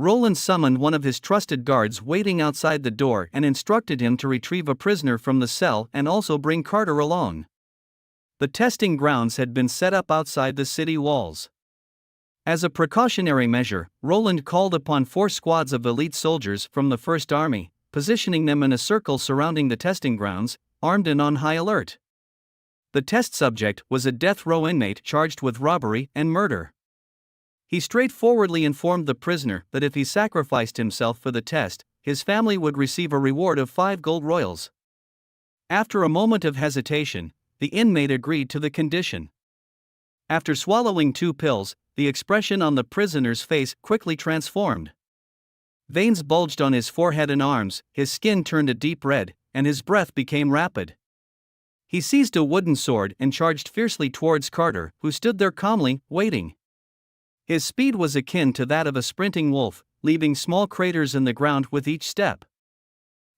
Roland summoned one of his trusted guards waiting outside the door and instructed him to retrieve a prisoner from the cell and also bring Carter along. The testing grounds had been set up outside the city walls. As a precautionary measure, Roland called upon 4 squads of elite soldiers from the First Army, positioning them in a circle surrounding the testing grounds, armed and on high alert. The test subject was a death row inmate charged with robbery and murder. He straightforwardly informed the prisoner that if he sacrificed himself for the test, his family would receive a reward of 5 gold royals. After a moment of hesitation, the inmate agreed to the condition. After swallowing 2 pills, the expression on the prisoner's face quickly transformed. Veins bulged on his forehead and arms, his skin turned a deep red, and his breath became rapid. He seized a wooden sword and charged fiercely towards Carter, who stood there calmly, waiting. His speed was akin to that of a sprinting wolf, leaving small craters in the ground with each step.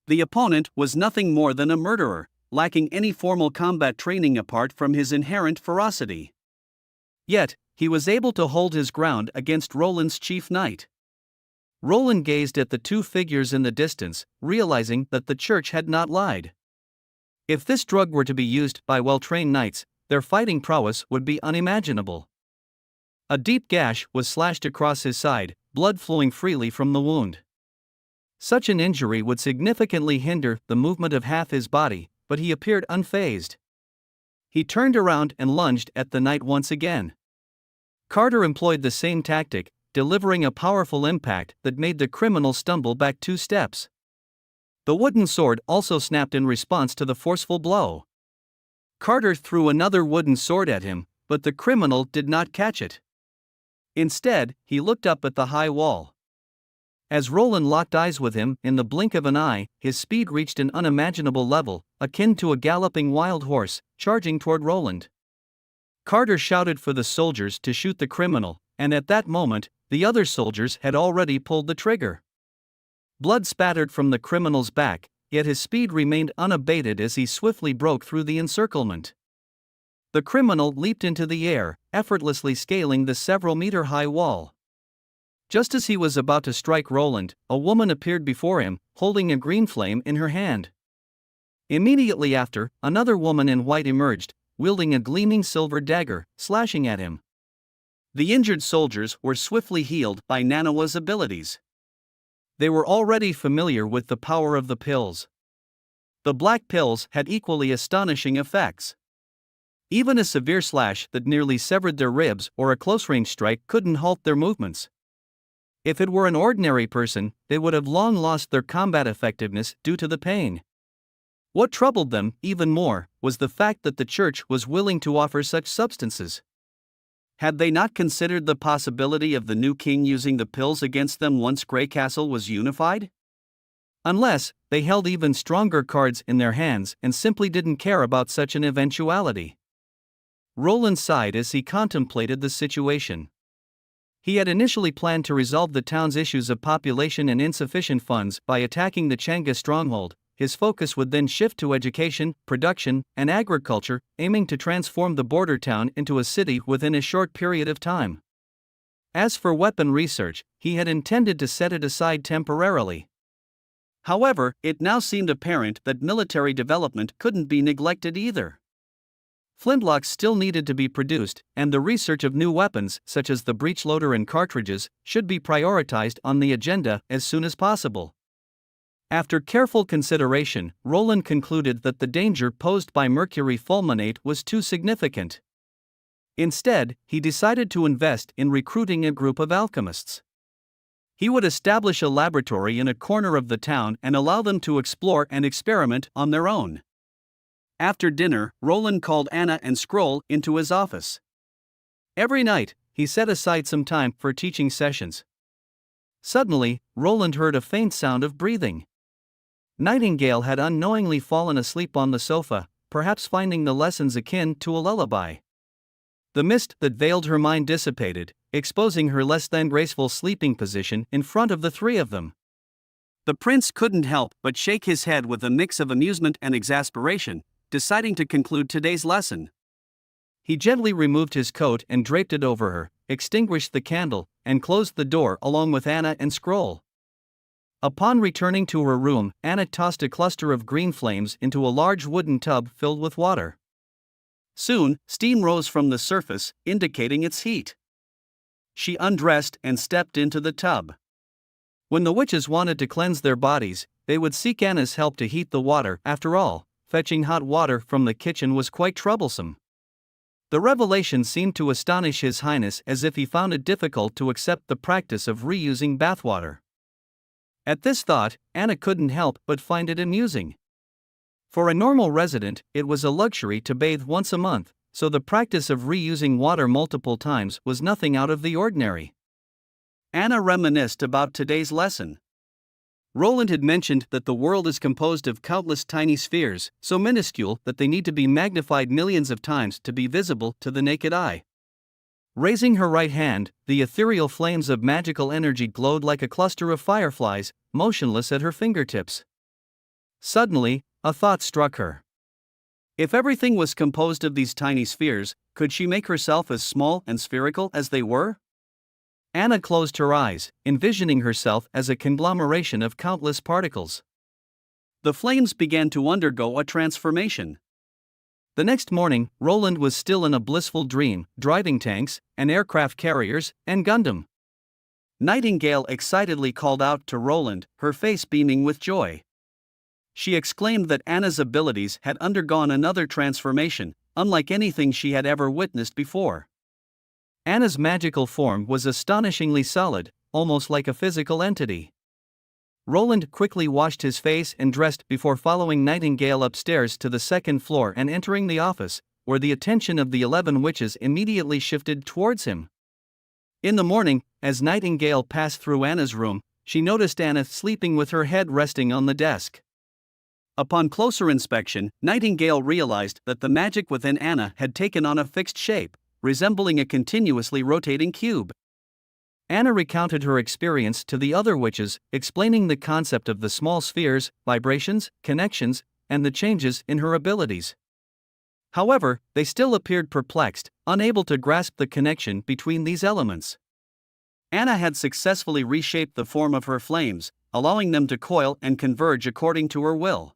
The opponent was nothing more than a murderer, lacking any formal combat training apart from his inherent ferocity. Yet, he was able to hold his ground against Roland's chief knight. Roland gazed at the 2 figures in the distance, realizing that the church had not lied. If this drug were to be used by well-trained knights, their fighting prowess would be unimaginable. A deep gash was slashed across his side, blood flowing freely from the wound. Such an injury would significantly hinder the movement of half his body, but he appeared unfazed. He turned around and lunged at the knight once again. Carter employed the same tactic, delivering a powerful impact that made the criminal stumble back 2 steps. The wooden sword also snapped in response to the forceful blow. Carter threw another wooden sword at him, but the criminal did not catch it. Instead, he looked up at the high wall. As Roland locked eyes with him, in the blink of an eye, his speed reached an unimaginable level, akin to a galloping wild horse, charging toward Roland. Carter shouted for the soldiers to shoot the criminal, and at that moment, the other soldiers had already pulled the trigger. Blood spattered from the criminal's back, yet his speed remained unabated as he swiftly broke through the encirclement. The criminal leaped into the air, effortlessly scaling the several-meter-high wall. Just as he was about to strike Roland, a woman appeared before him, holding a green flame in her hand. Immediately after, another woman in white emerged, wielding a gleaming silver dagger, slashing at him. The injured soldiers were swiftly healed by Manhwa's abilities. They were already familiar with the power of the pills. The black pills had equally astonishing effects. Even a severe slash that nearly severed their ribs or a close-range strike couldn't halt their movements. If it were an ordinary person, they would have long lost their combat effectiveness due to the pain. What troubled them, even more, was the fact that the church was willing to offer such substances. Had they not considered the possibility of the new king using the pills against them once Grey Castle was unified? Unless, they held even stronger cards in their hands and simply didn't care about such an eventuality. Roland sighed as he contemplated the situation. He had initially planned to resolve the town's issues of population and insufficient funds by attacking the Changa stronghold. His focus would then shift to education, production, and agriculture, aiming to transform the border town into a city within a short period of time. As for weapon research, he had intended to set it aside temporarily. However, it now seemed apparent that military development couldn't be neglected either. Flintlocks still needed to be produced, and the research of new weapons, such as the breech loader and cartridges, should be prioritized on the agenda as soon as possible. After careful consideration, Roland concluded that the danger posed by mercury fulminate was too significant. Instead, he decided to invest in recruiting a group of alchemists. He would establish a laboratory in a corner of the town and allow them to explore and experiment on their own. After dinner, Roland called Anna and Scroll into his office. Every night, he set aside some time for teaching sessions. Suddenly, Roland heard a faint sound of breathing. Nightingale had unknowingly fallen asleep on the sofa, perhaps finding the lessons akin to a lullaby. The mist that veiled her mind dissipated, exposing her less than graceful sleeping position in front of the 3 of them. The prince couldn't help but shake his head with a mix of amusement and exasperation, deciding to conclude today's lesson. He gently removed his coat and draped it over her, extinguished the candle, and closed the door along with Anna and Scroll. Upon returning to her room, Anna tossed a cluster of green flames into a large wooden tub filled with water. Soon, steam rose from the surface, indicating its heat. She undressed and stepped into the tub. When the witches wanted to cleanse their bodies, they would seek Anna's help to heat the water. After all, fetching hot water from the kitchen was quite troublesome. The revelation seemed to astonish His Highness, as if he found it difficult to accept the practice of reusing bathwater. At this thought, Anna couldn't help but find it amusing. For a normal resident, it was a luxury to bathe once a month, so the practice of reusing water multiple times was nothing out of the ordinary. Anna reminisced about today's lesson. Roland had mentioned that the world is composed of countless tiny spheres, so minuscule that they need to be magnified millions of times to be visible to the naked eye. Raising her right hand, the ethereal flames of magical energy glowed like a cluster of fireflies, motionless at her fingertips. Suddenly, a thought struck her. If everything was composed of these tiny spheres, could she make herself as small and spherical as they were? Anna closed her eyes, envisioning herself as a conglomeration of countless particles. The flames began to undergo a transformation. The next morning, Roland was still in a blissful dream, driving tanks, and aircraft carriers, and Gundam. Nightingale excitedly called out to Roland, her face beaming with joy. She exclaimed that Anna's abilities had undergone another transformation, unlike anything she had ever witnessed before. Anna's magical form was astonishingly solid, almost like a physical entity. Roland quickly washed his face and dressed before following Nightingale upstairs to the second floor and entering the office, where the attention of the 11 witches immediately shifted towards him. In the morning, as Nightingale passed through Anna's room, she noticed Anna sleeping with her head resting on the desk. Upon closer inspection, Nightingale realized that the magic within Anna had taken on a fixed shape, resembling a continuously rotating cube. Anna recounted her experience to the other witches, explaining the concept of the small spheres, vibrations, connections, and the changes in her abilities. However, they still appeared perplexed, unable to grasp the connection between these elements. Anna had successfully reshaped the form of her flames, allowing them to coil and converge according to her will.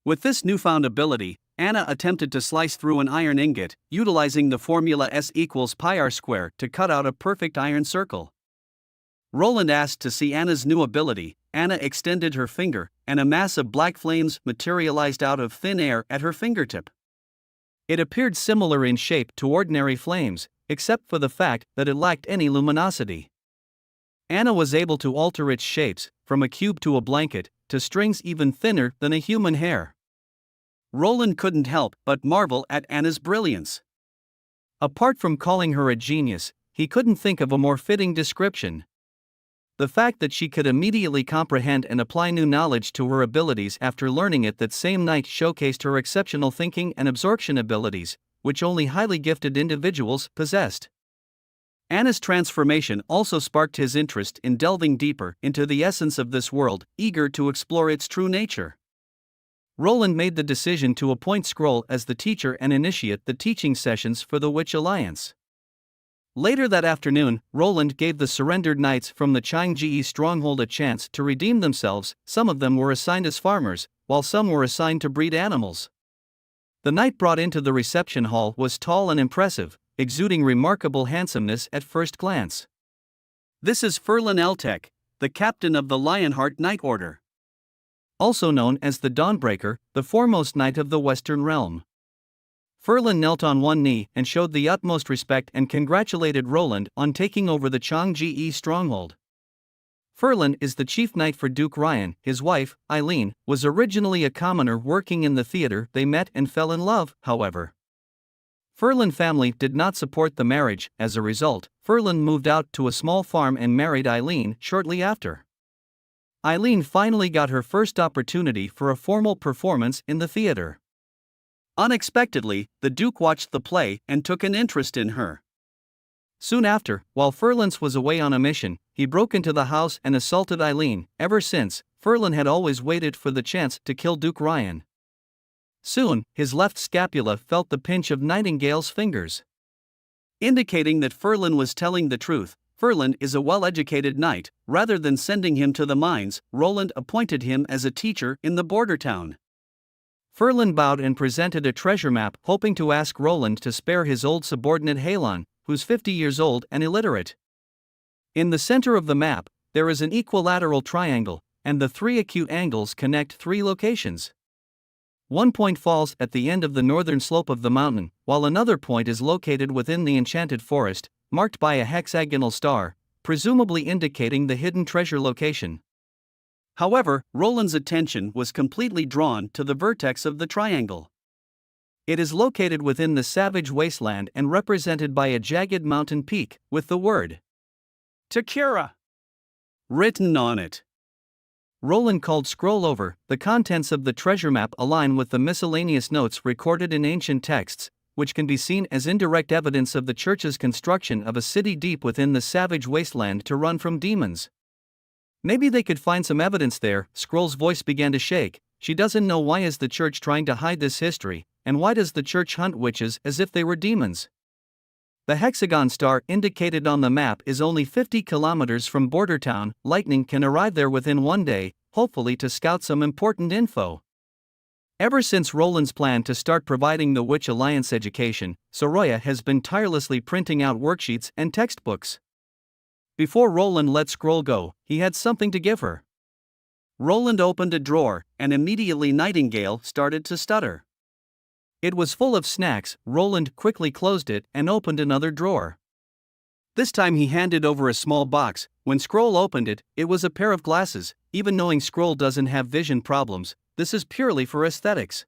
With this newfound ability, Anna attempted to slice through an iron ingot, utilizing the formula S equals pi r squared to cut out a perfect iron circle. Roland asked to see Anna's new ability. Anna extended her finger, and a mass of black flames materialized out of thin air at her fingertip. It appeared similar in shape to ordinary flames, except for the fact that it lacked any luminosity. Anna was able to alter its shapes, from a cube to a blanket, to strings even thinner than a human hair. Roland couldn't help but marvel at Anna's brilliance. Apart from calling her a genius, he couldn't think of a more fitting description. The fact that she could immediately comprehend and apply new knowledge to her abilities after learning it that same night showcased her exceptional thinking and absorption abilities, which only highly gifted individuals possessed. Anna's transformation also sparked his interest in delving deeper into the essence of this world, eager to explore its true nature. Roland made the decision to appoint Scroll as the teacher and initiate the teaching sessions for the Witch Alliance. Later that afternoon, Roland gave the surrendered knights from the Changji stronghold a chance to redeem themselves. Some of them were assigned as farmers, while some were assigned to breed animals. The knight brought into the reception hall was tall and impressive, exuding remarkable handsomeness at first glance. This is Ferlin Eltek, the captain of the Lionheart Knight Order. Also known as the Dawnbreaker, the foremost knight of the Western Realm. Ferlin knelt on one knee and showed the utmost respect and congratulated Roland on taking over the Changji stronghold. Ferlin is the chief knight for Duke Ryan. His wife, Eileen, was originally a commoner working in the theater. They met and fell in love, however. Ferlin family did not support the marriage. As a result, Ferlin moved out to a small farm and married Eileen shortly after. Eileen finally got her first opportunity for a formal performance in the theater. Unexpectedly, the Duke watched the play and took an interest in her. Soon after, while Ferlin was away on a mission, he broke into the house and assaulted Eileen. Ever since, Ferlin had always waited for the chance to kill Duke Ryan. Soon, his left scapula felt the pinch of Nightingale's fingers. Indicating that Ferlin was telling the truth, Furland is a well-educated knight. Rather than sending him to the mines, Roland appointed him as a teacher in the border town. Furland bowed and presented a treasure map, hoping to ask Roland to spare his old subordinate Halon, who's 50 years old and illiterate. In the center of the map, there is an equilateral triangle, and the 3 acute angles connect 3 locations. One point falls at the end of the northern slope of the mountain, while another point is located within the enchanted forest, marked by a hexagonal star, presumably indicating the hidden treasure location. However, Roland's attention was completely drawn to the vertex of the triangle. It is located within the savage wasteland and represented by a jagged mountain peak, with the word Takura written on it. Roland called scroll over. The contents of the treasure map align with the miscellaneous notes recorded in ancient texts, which can be seen as indirect evidence of the church's construction of a city deep within the savage wasteland to run from demons. Maybe they could find some evidence there. Scroll's voice began to shake. She doesn't know why is the church trying to hide this history, and why does the church hunt witches as if they were demons? The hexagon star indicated on the map is only 50 kilometers from border town. Lightning can arrive there within 1 day, hopefully to scout some important info. Ever since Roland's plan to start providing the Witch Alliance education, Soroya has been tirelessly printing out worksheets and textbooks. Before Roland let Scroll go, he had something to give her. Roland opened a drawer, and immediately Nightingale started to stutter. It was full of snacks. Roland quickly closed it and opened another drawer. This time he handed over a small box. When Scroll opened it, it was a pair of glasses. Even knowing Scroll doesn't have vision problems, this is purely for aesthetics.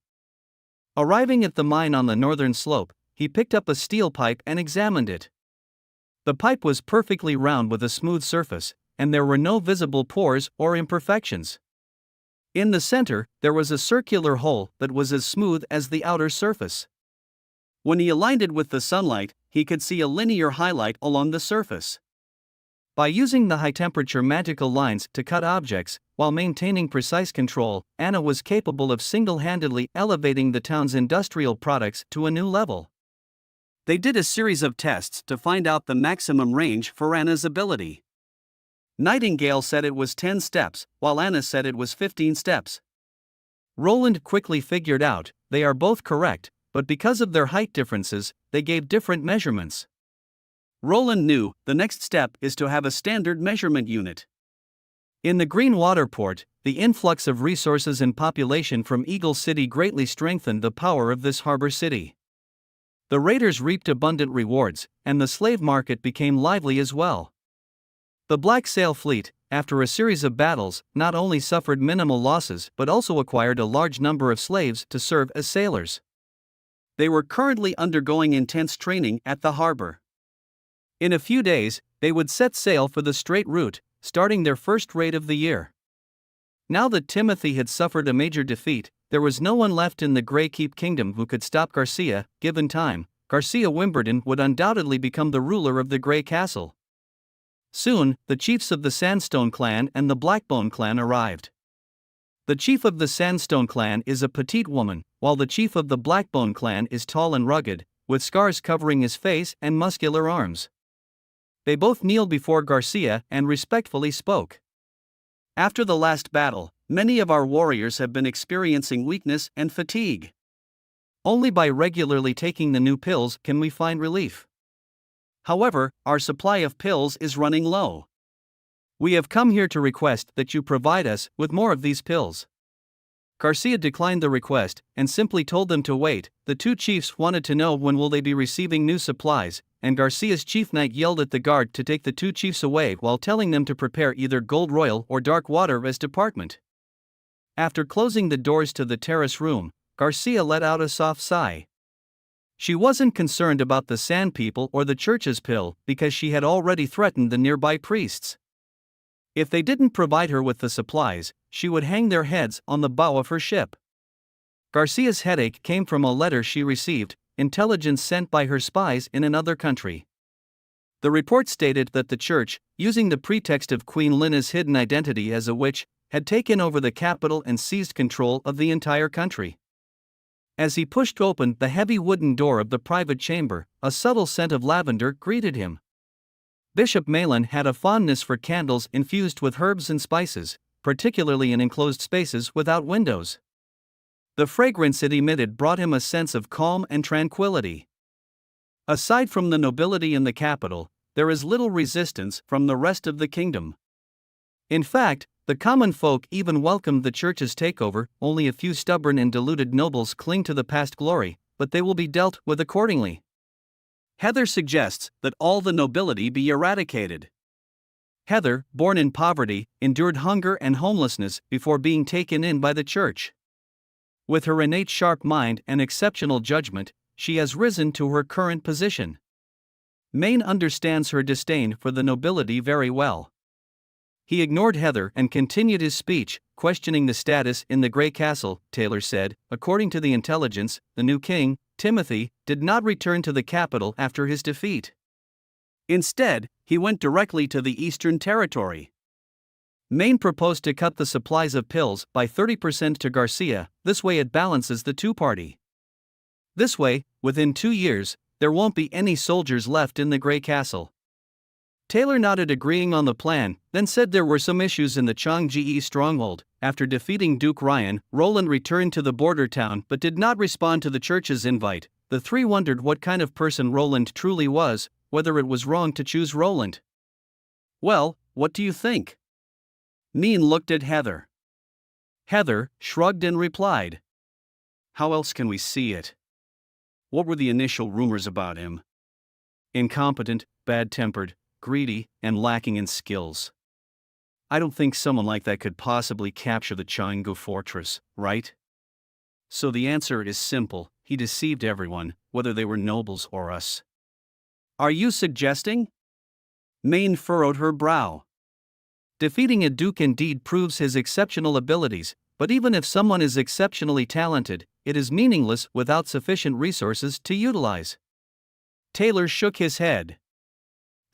Arriving at the mine on the northern slope, he picked up a steel pipe and examined it. The pipe was perfectly round with a smooth surface, and there were no visible pores or imperfections. In the center, there was a circular hole that was as smooth as the outer surface. When he aligned it with the sunlight, he could see a linear highlight along the surface. By using the high-temperature magical lines to cut objects, while maintaining precise control, Anna was capable of single-handedly elevating the town's industrial products to a new level. They did a series of tests to find out the maximum range for Anna's ability. Nightingale said it was 10 steps, while Anna said it was 15 steps. Roland quickly figured out they are both correct, but because of their height differences, they gave different measurements. Roland knew the next step is to have a standard measurement unit. In the Green Water Port, the influx of resources and population from Eagle City greatly strengthened the power of this harbor city. The raiders reaped abundant rewards, and the slave market became lively as well. The Black Sail Fleet, after a series of battles, not only suffered minimal losses but also acquired a large number of slaves to serve as sailors. They were currently undergoing intense training at the harbor. In a few days, they would set sail for the straight route, starting their first raid of the year. Now that Timothy had suffered a major defeat, there was no one left in the Grey Keep Kingdom who could stop Garcia. Given time, Garcia Wimbledon would undoubtedly become the ruler of the Grey Castle. Soon, the chiefs of the Sandstone clan and the Blackbone clan arrived. The chief of the Sandstone clan is a petite woman, while the chief of the Blackbone clan is tall and rugged, with scars covering his face and muscular arms. They both kneeled before Garcia and respectfully spoke. After the last battle, many of our warriors have been experiencing weakness and fatigue. Only by regularly taking the new pills can we find relief. However, our supply of pills is running low. We have come here to request that you provide us with more of these pills. Garcia declined the request and simply told them to wait. The two chiefs wanted to know when will they be receiving new supplies, and Garcia's chief knight yelled at the guard to take the two chiefs away while telling them to prepare either Gold Royal or Dark Water as department. After closing the doors to the terrace room, Garcia let out a soft sigh. She wasn't concerned about the Sand People or the church's pill because she had already threatened the nearby priests. If they didn't provide her with the supplies, she would hang their heads on the bow of her ship. Garcia's headache came from a letter she received, intelligence sent by her spies in another country. The report stated that the church, using the pretext of Queen Lina's hidden identity as a witch, had taken over the capital and seized control of the entire country. As he pushed open the heavy wooden door of the private chamber, a subtle scent of lavender greeted him. Bishop Malin had a fondness for candles infused with herbs and spices, particularly in enclosed spaces without windows. The fragrance it emitted brought him a sense of calm and tranquility. Aside from the nobility in the capital, there is little resistance from the rest of the kingdom. In fact, the common folk even welcomed the church's takeover. Only a few stubborn and deluded nobles cling to the past glory, but they will be dealt with accordingly. Heather suggests that all the nobility be eradicated. Heather, born in poverty, endured hunger and homelessness before being taken in by the church. With her innate sharp mind and exceptional judgment, she has risen to her current position. Maine understands her disdain for the nobility very well. He ignored Heather and continued his speech, questioning the status in the Grey Castle. Taylor said, according to the intelligence, the new king, Timothy, did not return to the capital after his defeat. Instead, he went directly to the Eastern Territory. Maine proposed to cut the supplies of pills by 30% to Garcia. This way it balances the two-party. This way, within 2 years, there won't be any soldiers left in the Grey Castle. Taylor nodded, agreeing on the plan, then said there were some issues in the Changji stronghold. After defeating Duke Ryan, Roland returned to the border town but did not respond to the church's invite. The three wondered what kind of person Roland truly was, whether it was wrong to choose Roland. "Well, what do you think?" Maine looked at Heather. Heather shrugged and replied, "How else can we see it? What were the initial rumors about him? Incompetent, bad-tempered, greedy, and lacking in skills. I don't think someone like that could possibly capture the Changgu fortress, right? So the answer is simple: he deceived everyone, whether they were nobles or us." "Are you suggesting?" Maine furrowed her brow. Defeating a duke indeed proves his exceptional abilities, but even if someone is exceptionally talented, it is meaningless without sufficient resources to utilize. Taylor shook his head.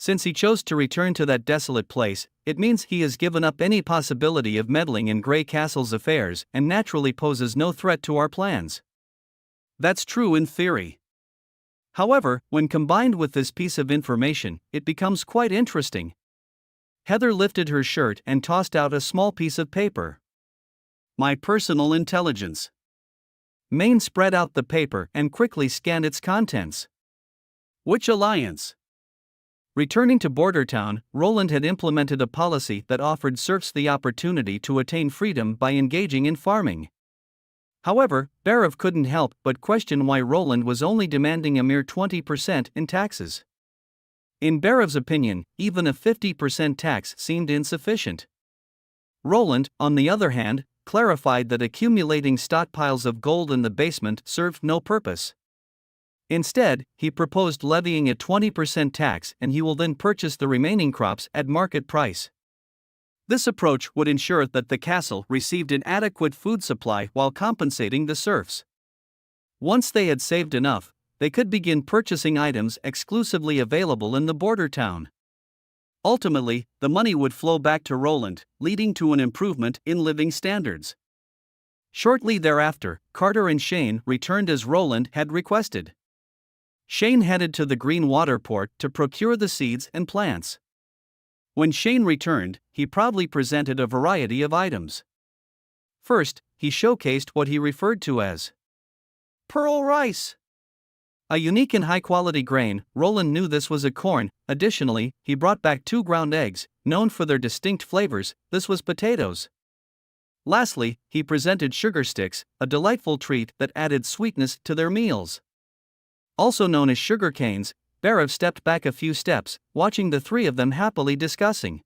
Since he chose to return to that desolate place, it means he has given up any possibility of meddling in Grey Castle's affairs and naturally poses no threat to our plans. That's true in theory. However, when combined with this piece of information, it becomes quite interesting. Heather lifted her shirt and tossed out a small piece of paper. "My personal intelligence." Maine spread out the paper and quickly scanned its contents. "Which alliance?" Returning to Bordertown, Roland had implemented a policy that offered serfs the opportunity to attain freedom by engaging in farming. However, Berev couldn't help but question why Roland was only demanding a mere 20% in taxes. In Berev's opinion, even a 50% tax seemed insufficient. Roland, on the other hand, clarified that accumulating stockpiles of gold in the basement served no purpose. Instead, he proposed levying a 20% tax, and he will then purchase the remaining crops at market price. This approach would ensure that the castle received an adequate food supply while compensating the serfs. Once they had saved enough, they could begin purchasing items exclusively available in the border town. Ultimately, the money would flow back to Roland, leading to an improvement in living standards. Shortly thereafter, Carter and Shane returned as Roland had requested. Shane headed to the Green Water Port to procure the seeds and plants. When Shane returned, he proudly presented a variety of items. First, he showcased what he referred to as pearl rice. A unique and high-quality grain. Roland knew this was a corn. Additionally, he brought back 2 ground eggs, known for their distinct flavors. This was potatoes. Lastly, he presented sugar sticks, a delightful treat that added sweetness to their meals. Also known as sugar canes, Berev stepped back a few steps, watching the 3 of them happily discussing.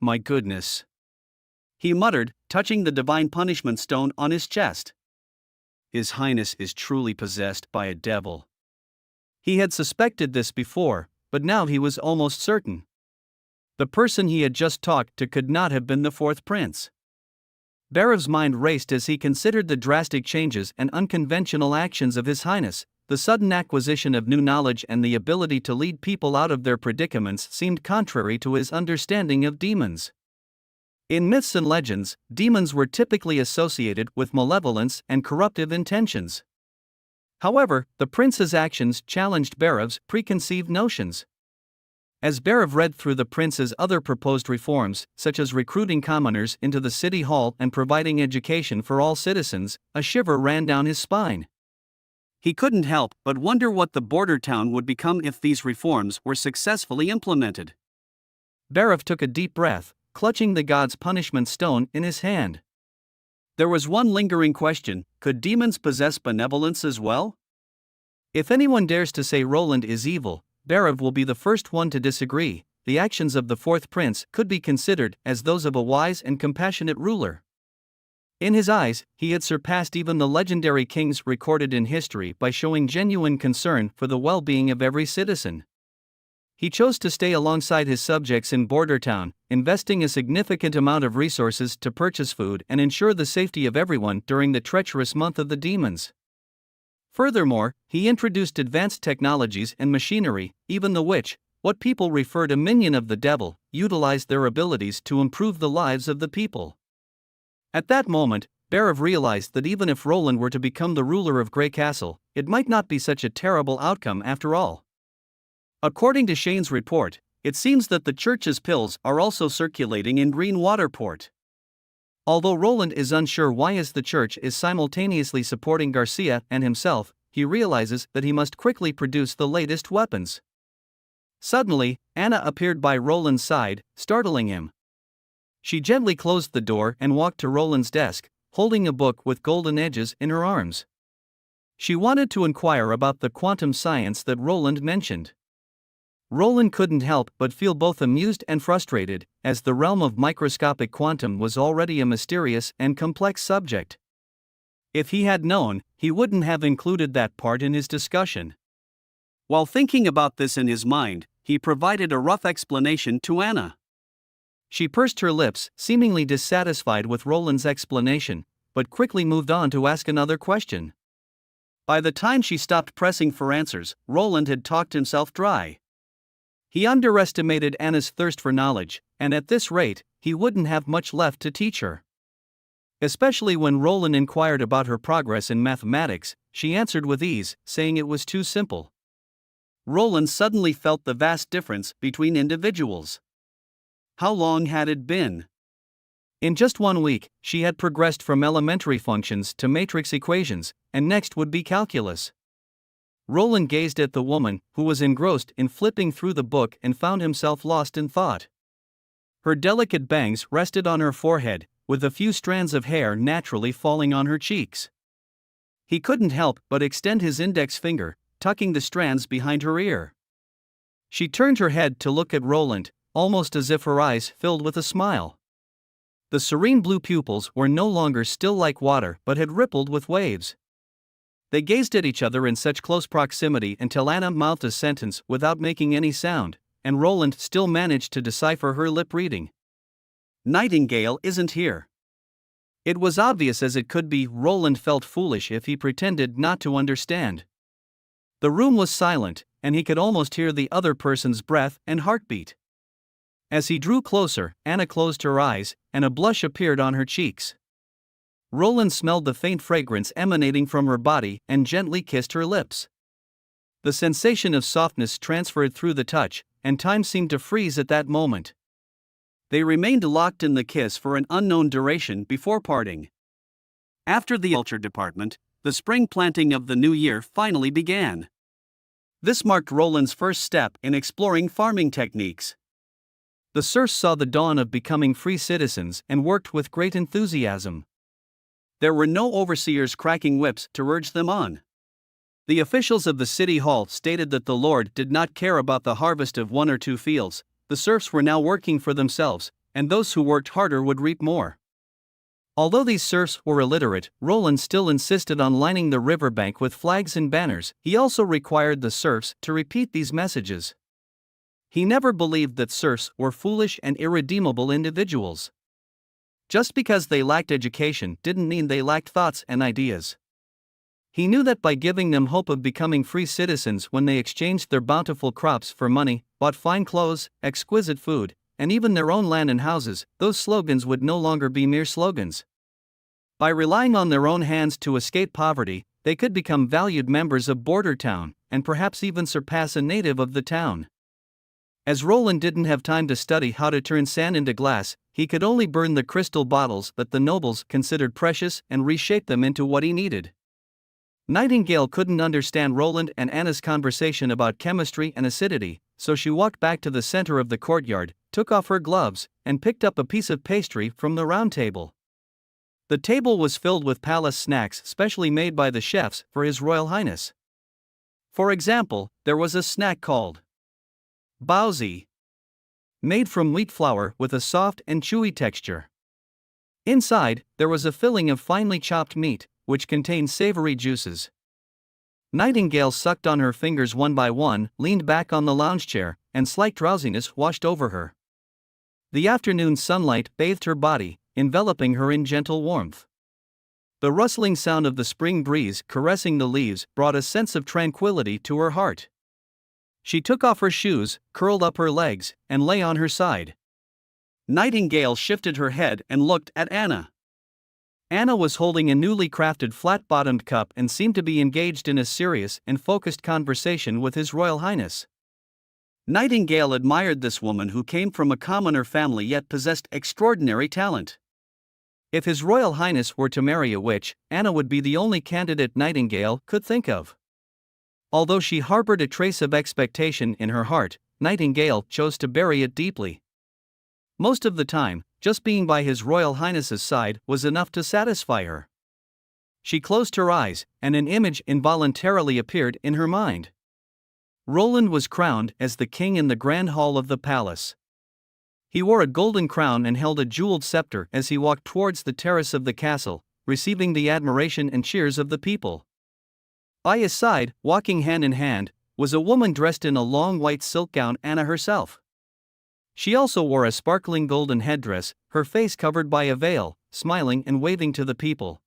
"My goodness," he muttered, touching the divine punishment stone on his chest. "His Highness is truly possessed by a devil." He had suspected this before, but now he was almost certain. The person he had just talked to could not have been the 4th prince. Berev's mind raced as he considered the drastic changes and unconventional actions of His Highness. The sudden acquisition of new knowledge and the ability to lead people out of their predicaments seemed contrary to his understanding of demons. In myths and legends, demons were typically associated with malevolence and corruptive intentions. However, the prince's actions challenged Berev's preconceived notions. As Barav read through the prince's other proposed reforms, such as recruiting commoners into the city hall and providing education for all citizens, a shiver ran down his spine. He couldn't help but wonder what the border town would become if these reforms were successfully implemented. Barav took a deep breath, clutching the god's punishment stone in his hand. There was one lingering question: could demons possess benevolence as well? If anyone dares to say Roland is evil, Barav will be the first one to disagree. The actions of the fourth prince could be considered as those of a wise and compassionate ruler. In his eyes, he had surpassed even the legendary kings recorded in history by showing genuine concern for the well-being of every citizen. He chose to stay alongside his subjects in Border Town, investing a significant amount of resources to purchase food and ensure the safety of everyone during the treacherous month of the demons. Furthermore, he introduced advanced technologies and machinery, even the which, what people refer to minion of the devil, utilized their abilities to improve the lives of the people. At that moment, Barav realized that even if Roland were to become the ruler of Grey Castle, it might not be such a terrible outcome after all. According to Shane's report, it seems that the church's pills are also circulating in Green Waterport. Although Roland is unsure why the church is simultaneously supporting Garcia and himself, he realizes that he must quickly produce the latest weapons. Suddenly, Anna appeared by Roland's side, startling him. She gently closed the door and walked to Roland's desk, holding a book with golden edges in her arms. She wanted to inquire about the quantum science that Roland mentioned. Roland couldn't help but feel both amused and frustrated, as the realm of microscopic quantum was already a mysterious and complex subject. If he had known, he wouldn't have included that part in his discussion. While thinking about this in his mind, he provided a rough explanation to Anna. She pursed her lips, seemingly dissatisfied with Roland's explanation, but quickly moved on to ask another question. By the time she stopped pressing for answers, Roland had talked himself dry. He underestimated Anna's thirst for knowledge, and at this rate, he wouldn't have much left to teach her. Especially when Roland inquired about her progress in mathematics, she answered with ease, saying it was too simple. Roland suddenly felt the vast difference between individuals. How long had it been? In just 1 week, she had progressed from elementary functions to matrix equations, and next would be calculus. Roland gazed at the woman, who was engrossed in flipping through the book and found himself lost in thought. Her delicate bangs rested on her forehead, with a few strands of hair naturally falling on her cheeks. He couldn't help but extend his index finger, tucking the strands behind her ear. She turned her head to look at Roland, almost as if her eyes filled with a smile. The serene blue pupils were no longer still like water but had rippled with waves. They gazed at each other in such close proximity until Anna mouthed a sentence without making any sound, and Roland still managed to decipher her lip reading. Nightingale isn't here. It was obvious as it could be. Roland felt foolish if he pretended not to understand. The room was silent, and he could almost hear the other person's breath and heartbeat. As he drew closer, Anna closed her eyes, and a blush appeared on her cheeks. Roland smelled the faint fragrance emanating from her body and gently kissed her lips. The sensation of softness transferred through the touch, and time seemed to freeze at that moment. They remained locked in the kiss for an unknown duration before parting. After the culture department, the spring planting of the new year finally began. This marked Roland's first step in exploring farming techniques. The serfs saw the dawn of becoming free citizens and worked with great enthusiasm. There were no overseers cracking whips to urge them on. The officials of the city hall stated that the Lord did not care about the harvest of 1 or 2 fields. The serfs were now working for themselves, and those who worked harder would reap more. Although these serfs were illiterate, Roland still insisted on lining the riverbank with flags and banners. He also required the serfs to repeat these messages. He never believed that serfs were foolish and irredeemable individuals. Just because they lacked education didn't mean they lacked thoughts and ideas. He knew that by giving them hope of becoming free citizens when they exchanged their bountiful crops for money, bought fine clothes, exquisite food, and even their own land and houses, those slogans would no longer be mere slogans. By relying on their own hands to escape poverty, they could become valued members of Border Town, and perhaps even surpass a native of the town. As Roland didn't have time to study how to turn sand into glass, he could only burn the crystal bottles that the nobles considered precious and reshape them into what he needed. Nightingale couldn't understand Roland and Anna's conversation about chemistry and acidity, so she walked back to the center of the courtyard, took off her gloves, and picked up a piece of pastry from the round table. The table was filled with palace snacks specially made by the chefs for His Royal Highness. For example, there was a snack called baozi, made from wheat flour with a soft and chewy texture. Inside, there was a filling of finely chopped meat, which contained savory juices. Nightingale sucked on her fingers one by one, leaned back on the lounge chair, and slight drowsiness washed over her. The afternoon sunlight bathed her body, enveloping her in gentle warmth. The rustling sound of the spring breeze caressing the leaves brought a sense of tranquility to her heart. She took off her shoes, curled up her legs, and lay on her side. Nightingale shifted her head and looked at Anna. Anna was holding a newly crafted flat-bottomed cup and seemed to be engaged in a serious and focused conversation with His Royal Highness. Nightingale admired this woman who came from a commoner family yet possessed extraordinary talent. If His Royal Highness were to marry a witch, Anna would be the only candidate Nightingale could think of. Although she harbored a trace of expectation in her heart, Nightingale chose to bury it deeply. Most of the time, just being by His Royal Highness's side was enough to satisfy her. She closed her eyes, and an image involuntarily appeared in her mind. Roland was crowned as the king in the grand hall of the palace. He wore a golden crown and held a jeweled scepter as he walked towards the terrace of the castle, receiving the admiration and cheers of the people. By his side, walking hand in hand, was a woman dressed in a long white silk gown, Anna herself. She also wore a sparkling golden headdress, her face covered by a veil, smiling and waving to the people.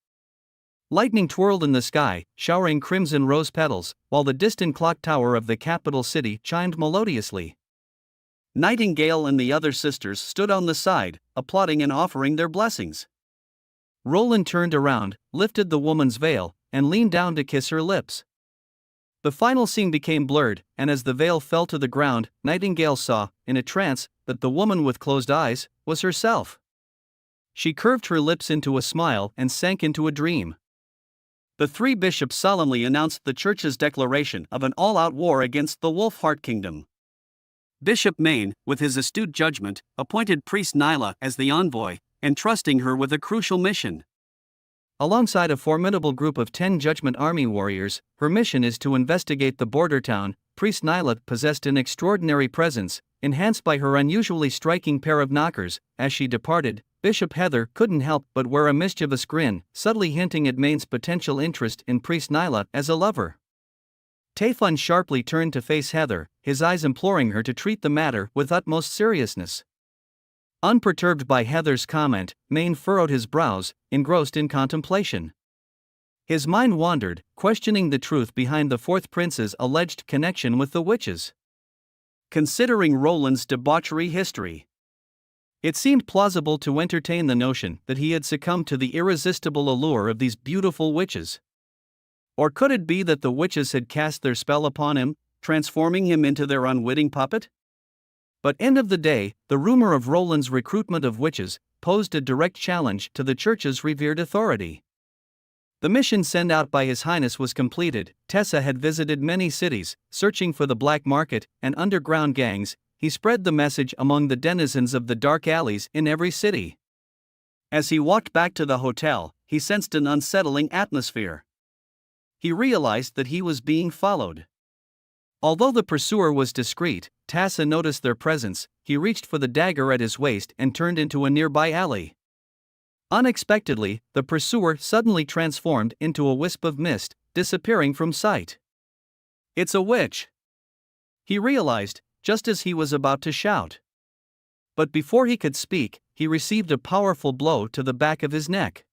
Lightning twirled in the sky, showering crimson rose petals, while the distant clock tower of the capital city chimed melodiously. Nightingale and the other sisters stood on the side, applauding and offering their blessings. Roland turned around, lifted the woman's veil, and leaned down to kiss her lips. The final scene became blurred, and as the veil fell to the ground, Nightingale saw, in a trance, that the woman with closed eyes was herself. She curved her lips into a smile and sank into a dream. The three bishops solemnly announced the Church's declaration of an all-out war against the Wolf-Heart Kingdom. Bishop Maine, with his astute judgment, appointed priest Nyla as the envoy, entrusting her with a crucial mission. Alongside a formidable group of 10 Judgment Army warriors, her mission is to investigate the border town. Priest Nyla possessed an extraordinary presence, enhanced by her unusually striking pair of knockers. As she departed, Bishop Heather couldn't help but wear a mischievous grin, subtly hinting at Maine's potential interest in Priest Nyla as a lover. Tayfun sharply turned to face Heather, his eyes imploring her to treat the matter with utmost seriousness. Unperturbed by Heather's comment, Maine furrowed his brows, engrossed in contemplation. His mind wandered, questioning the truth behind the fourth prince's alleged connection with the witches. Considering Roland's debauchery history, it seemed plausible to entertain the notion that he had succumbed to the irresistible allure of these beautiful witches. Or could it be that the witches had cast their spell upon him, transforming him into their unwitting puppet? But end of the day, the rumor of Roland's recruitment of witches posed a direct challenge to the Church's revered authority. The mission sent out by His Highness was completed. Tessa had visited many cities, searching for the black market and underground gangs. He spread the message among the denizens of the dark alleys in every city. As he walked back to the hotel, he sensed an unsettling atmosphere. He realized that he was being followed. Although the pursuer was discreet, Tessa noticed their presence. He reached for the dagger at his waist and turned into a nearby alley. Unexpectedly, the pursuer suddenly transformed into a wisp of mist, disappearing from sight. "It's a witch!" he realized, just as he was about to shout. But before he could speak, he received a powerful blow to the back of his neck.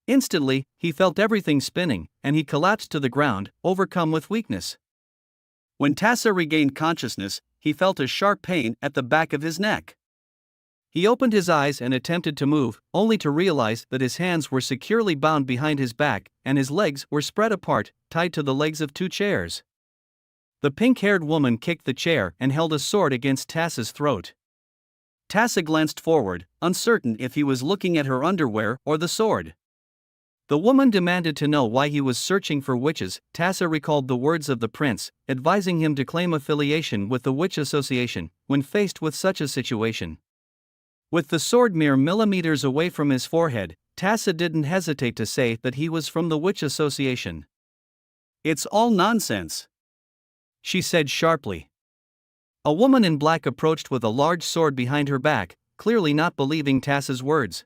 Instantly, he felt everything spinning, and he collapsed to the ground, overcome with weakness. When Tessa regained consciousness, he felt a sharp pain at the back of his neck. He opened his eyes and attempted to move, only to realize that his hands were securely bound behind his back, and his legs were spread apart, tied to the legs of 2 chairs. The pink-haired woman kicked the chair and held a sword against Tassa's throat. Tassa glanced forward, uncertain if he was looking at her underwear or the sword. The woman demanded to know why he was searching for witches. Tassa recalled the words of the prince, advising him to claim affiliation with the Witch Association when faced with such a situation. With the sword mere millimeters away from his forehead, Tassa didn't hesitate to say that he was from the Witch Association. "It's all nonsense," she said sharply. A woman in black approached with a large sword behind her back, clearly not believing Tassa's words.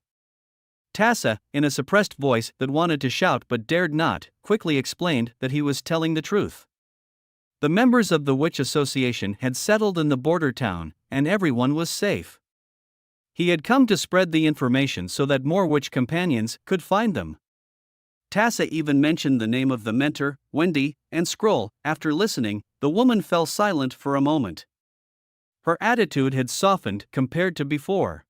Tassa, in a suppressed voice that wanted to shout but dared not, quickly explained that he was telling the truth. The members of the Witch Association had settled in the border town, and everyone was safe. He had come to spread the information so that more witch companions could find them. Tassa even mentioned the name of the mentor, Wendy, and Scroll. After listening, the woman fell silent for a moment. Her attitude had softened compared to before.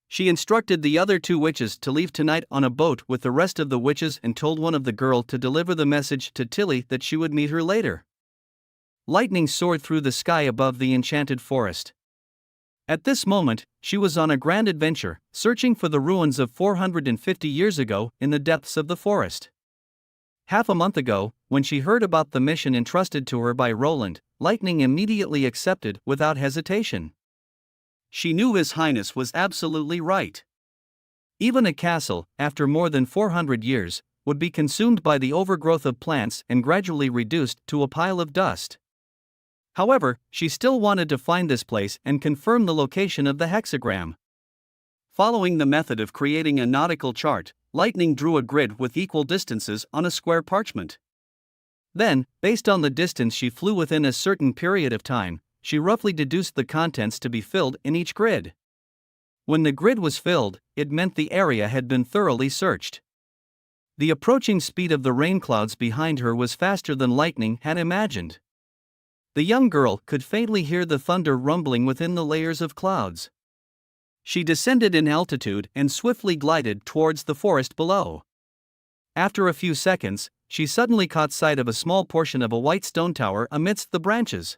She instructed the other two witches to leave tonight on a boat with the rest of the witches and told one of the girls to deliver the message to Tilly that she would meet her later. Lightning soared through the sky above the enchanted forest. At this moment, she was on a grand adventure, searching for the ruins of 450 years ago in the depths of the forest. Half a month ago, when she heard about the mission entrusted to her by Roland, Lightning immediately accepted without hesitation. She knew His Highness was absolutely right. Even a castle, after more than 400 years, would be consumed by the overgrowth of plants and gradually reduced to a pile of dust. However, she still wanted to find this place and confirm the location of the hexagram. Following the method of creating a nautical chart, Lightning drew a grid with equal distances on a square parchment. Then, based on the distance she flew within a certain period of time, she roughly deduced the contents to be filled in each grid. When the grid was filled, it meant the area had been thoroughly searched. The approaching speed of the rain clouds behind her was faster than Lightning had imagined. The young girl could faintly hear the thunder rumbling within the layers of clouds. She descended in altitude and swiftly glided towards the forest below. After a few seconds, she suddenly caught sight of a small portion of a white stone tower amidst the branches.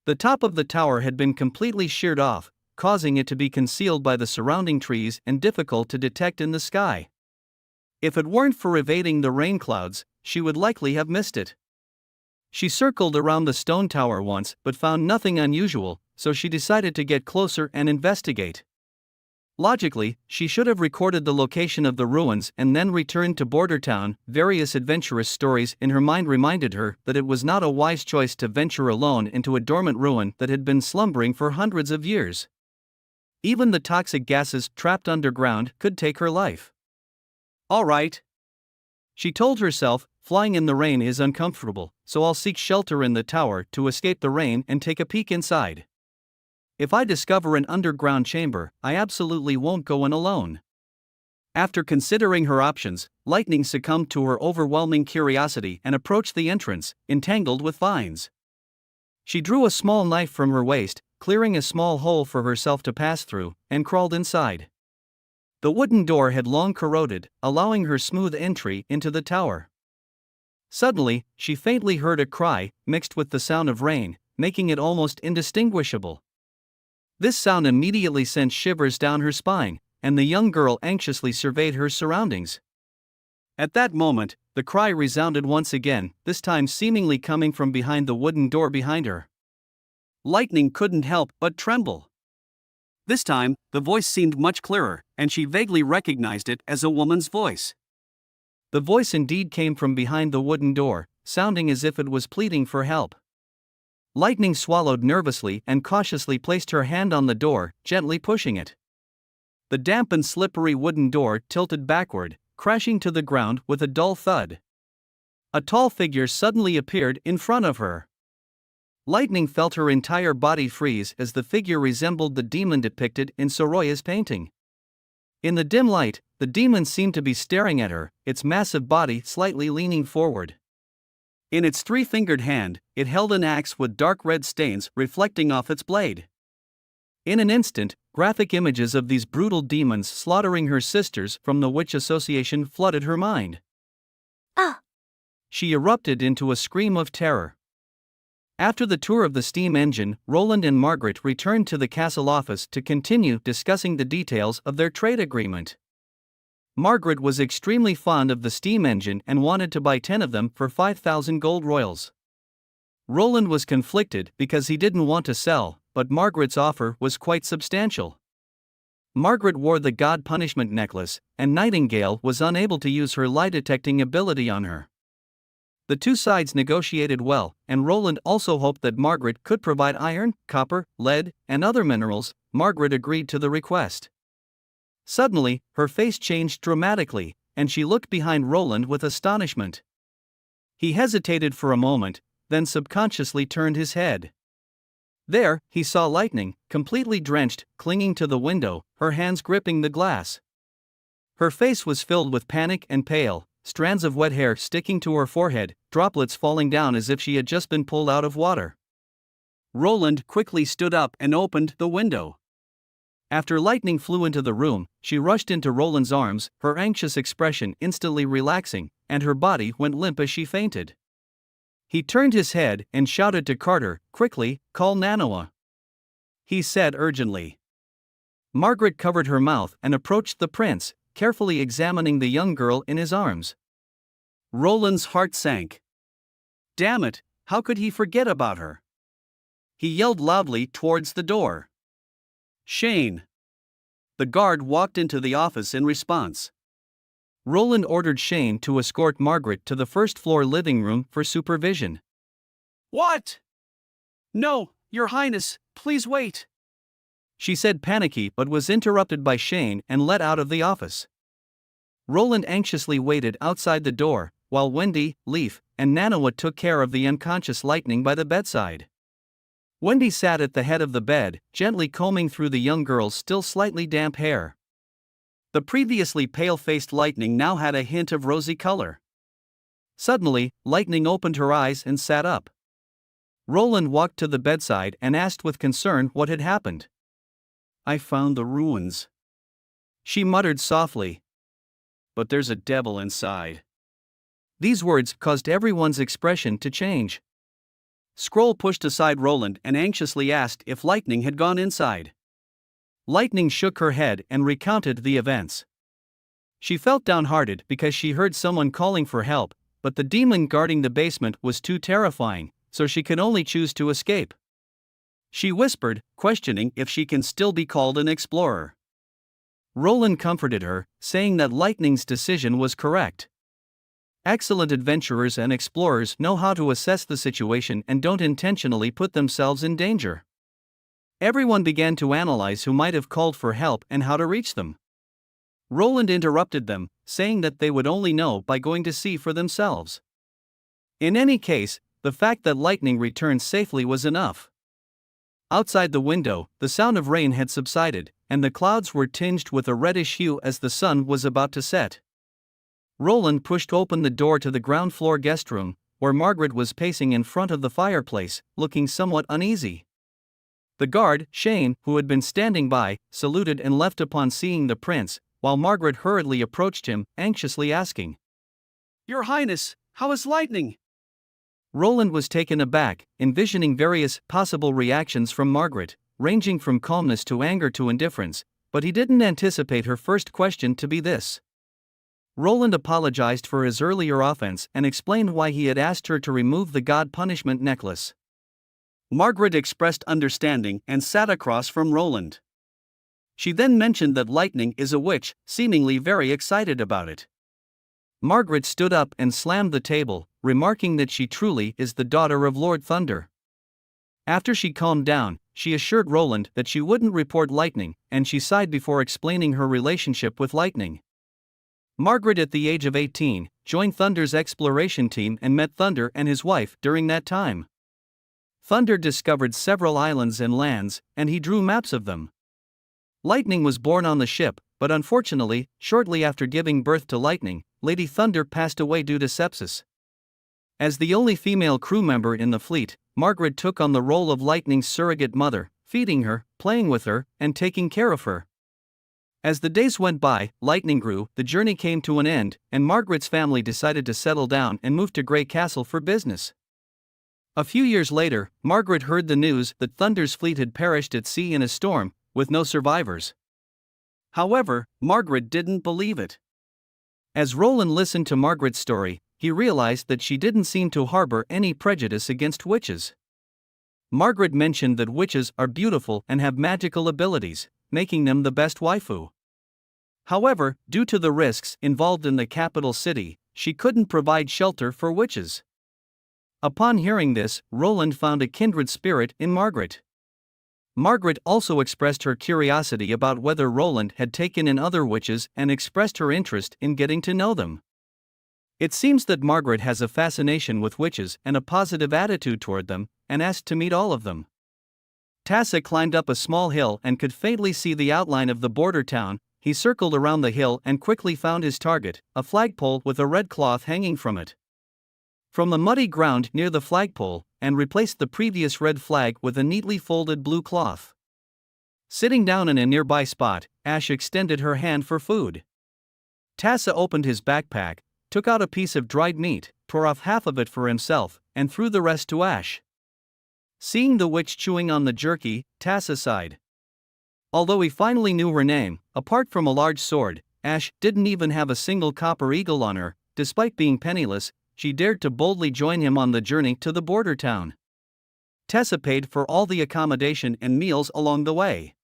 The top of the tower had been completely sheared off, causing it to be concealed by the surrounding trees and difficult to detect in the sky. If it weren't for evading the rain clouds, she would likely have missed it. She circled around the stone tower once but found nothing unusual, so she decided to get closer and investigate. Logically, she should have recorded the location of the ruins and then returned to Border Town. Various adventurous stories in her mind reminded her that it was not a wise choice to venture alone into a dormant ruin that had been slumbering for hundreds of years. Even the toxic gases trapped underground could take her life. "All right," she told herself, "flying in the rain is uncomfortable, so I'll seek shelter in the tower to escape the rain and take a peek inside. If I discover an underground chamber, I absolutely won't go in alone." After considering her options, Lightning succumbed to her overwhelming curiosity and approached the entrance, entangled with vines. She drew a small knife from her waist, clearing a small hole for herself to pass through, and crawled inside. The wooden door had long corroded, allowing her smooth entry into the tower. Suddenly, she faintly heard a cry, mixed with the sound of rain, making it almost indistinguishable. This sound immediately sent shivers down her spine, and the young girl anxiously surveyed her surroundings. At that moment, the cry resounded once again, this time seemingly coming from behind the wooden door behind her. Lightning couldn't help but tremble. This time, the voice seemed much clearer, and she vaguely recognized it as a woman's voice. The voice indeed came from behind the wooden door, sounding as if it was pleading for help. Lightning swallowed nervously and cautiously placed her hand on the door, gently pushing it. The damp and slippery wooden door tilted backward, crashing to the ground with a dull thud. A tall figure suddenly appeared in front of her. Lightning felt her entire body freeze as the figure resembled the demon depicted in Soroya's painting. In the dim light, the demon seemed to be staring at her, its massive body slightly leaning forward. In its three-fingered hand, it held an axe with dark red stains reflecting off its blade. In an instant, graphic images of these brutal demons slaughtering her sisters from the Witch Association flooded her mind. Ah! She erupted into a scream of terror. After the tour of the steam engine, Roland and Margaret returned to the castle office to continue discussing the details of their trade agreement. Margaret was extremely fond of the steam engine and wanted to buy 10 of them for 5,000 gold royals. Roland was conflicted because he didn't want to sell, but Margaret's offer was quite substantial. Margaret wore the god punishment necklace, and Nightingale was unable to use her lie detecting ability on her. The two sides negotiated well, and Roland also hoped that Margaret could provide iron, copper, lead, and other minerals. Margaret agreed to the request. Suddenly, her face changed dramatically, and she looked behind Roland with astonishment. He hesitated for a moment, then subconsciously turned his head. There, he saw Lightning, completely drenched, clinging to the window, her hands gripping the glass. Her face was filled with panic and pale, strands of wet hair sticking to her forehead, droplets falling down as if she had just been pulled out of water. Roland quickly stood up and opened the window. After Lightning flew into the room, she rushed into Roland's arms, her anxious expression instantly relaxing, and her body went limp as she fainted. He turned his head and shouted to Carter, "Quickly, call Manhwa," he said urgently. Margaret covered her mouth and approached the prince, carefully examining the young girl in his arms. Roland's heart sank. Damn it, how could he forget about her? He yelled loudly towards the door. "Shane!" The guard walked into the office in response. Roland ordered Shane to escort Margaret to the first-floor living room for supervision. "What? No, Your Highness, please wait," she said panicky, but was interrupted by Shane and let out of the office. Roland anxiously waited outside the door, while Wendy, Leaf, and Nanawa took care of the unconscious Lightning by the bedside. Wendy sat at the head of the bed, gently combing through the young girl's still slightly damp hair. The previously pale-faced Lightning now had a hint of rosy color. Suddenly, Lightning opened her eyes and sat up. Roland walked to the bedside and asked with concern what had happened. "I found the ruins," she muttered softly. "But there's a devil inside." These words caused everyone's expression to change. Scroll pushed aside Roland and anxiously asked if Lightning had gone inside. Lightning shook her head and recounted the events. She felt downhearted because she heard someone calling for help, but the demon guarding the basement was too terrifying, so she could only choose to escape. She whispered, questioning if she can still be called an explorer. Roland comforted her, saying that Lightning's decision was correct. Excellent adventurers and explorers know how to assess the situation and don't intentionally put themselves in danger. Everyone began to analyze who might have called for help and how to reach them. Roland interrupted them, saying that they would only know by going to see for themselves. In any case, the fact that Lightning returned safely was enough. Outside the window, the sound of rain had subsided, and the clouds were tinged with a reddish hue as the sun was about to set. Roland pushed open the door to the ground-floor guest room, where Margaret was pacing in front of the fireplace, looking somewhat uneasy. The guard, Shane, who had been standing by, saluted and left upon seeing the prince, while Margaret hurriedly approached him, anxiously asking, "Your Highness, how is Lightning?" Roland was taken aback, envisioning various possible reactions from Margaret, ranging from calmness to anger to indifference, but he didn't anticipate her first question to be this. Roland apologized for his earlier offense and explained why he had asked her to remove the god punishment necklace. Margaret expressed understanding and sat across from Roland. She then mentioned that Lightning is a witch, seemingly very excited about it. Margaret stood up and slammed the table, remarking that she truly is the daughter of Lord Thunder. After she calmed down, she assured Roland that she wouldn't report Lightning, and she sighed before explaining her relationship with Lightning. Margaret, at the age of 18, joined Thunder's exploration team and met Thunder and his wife during that time. Thunder discovered several islands and lands, and he drew maps of them. Lightning was born on the ship, but unfortunately, shortly after giving birth to Lightning, Lady Thunder passed away due to sepsis. As the only female crew member in the fleet, Margaret took on the role of Lightning's surrogate mother, feeding her, playing with her, and taking care of her. As the days went by, Lightning grew, the journey came to an end, and Margaret's family decided to settle down and move to Grey Castle for business. A few years later, Margaret heard the news that Thunder's fleet had perished at sea in a storm, with no survivors. However, Margaret didn't believe it. As Roland listened to Margaret's story, he realized that she didn't seem to harbor any prejudice against witches. Margaret mentioned that witches are beautiful and have magical abilities, making them the best waifu. However, due to the risks involved in the capital city, she couldn't provide shelter for witches. Upon hearing this, Roland found a kindred spirit in Margaret. Margaret also expressed her curiosity about whether Roland had taken in other witches and expressed her interest in getting to know them. It seems that Margaret has a fascination with witches and a positive attitude toward them, and asked to meet all of them. Tassa climbed up a small hill and could faintly see the outline of the border town. He circled around the hill and quickly found his target, a flagpole with a red cloth hanging from it. From the muddy ground near the flagpole, and replaced the previous red flag with a neatly folded blue cloth. Sitting down in a nearby spot, Ash extended her hand for food. Tassa opened his backpack, took out a piece of dried meat, tore off half of it for himself, and threw the rest to Ash. Seeing the witch chewing on the jerky, Tassa sighed. Although he finally knew her name, apart from a large sword, Ash didn't even have a single copper eagle on her. Despite being penniless, she dared to boldly join him on the journey to the border town. Tessa paid for all the accommodation and meals along the way.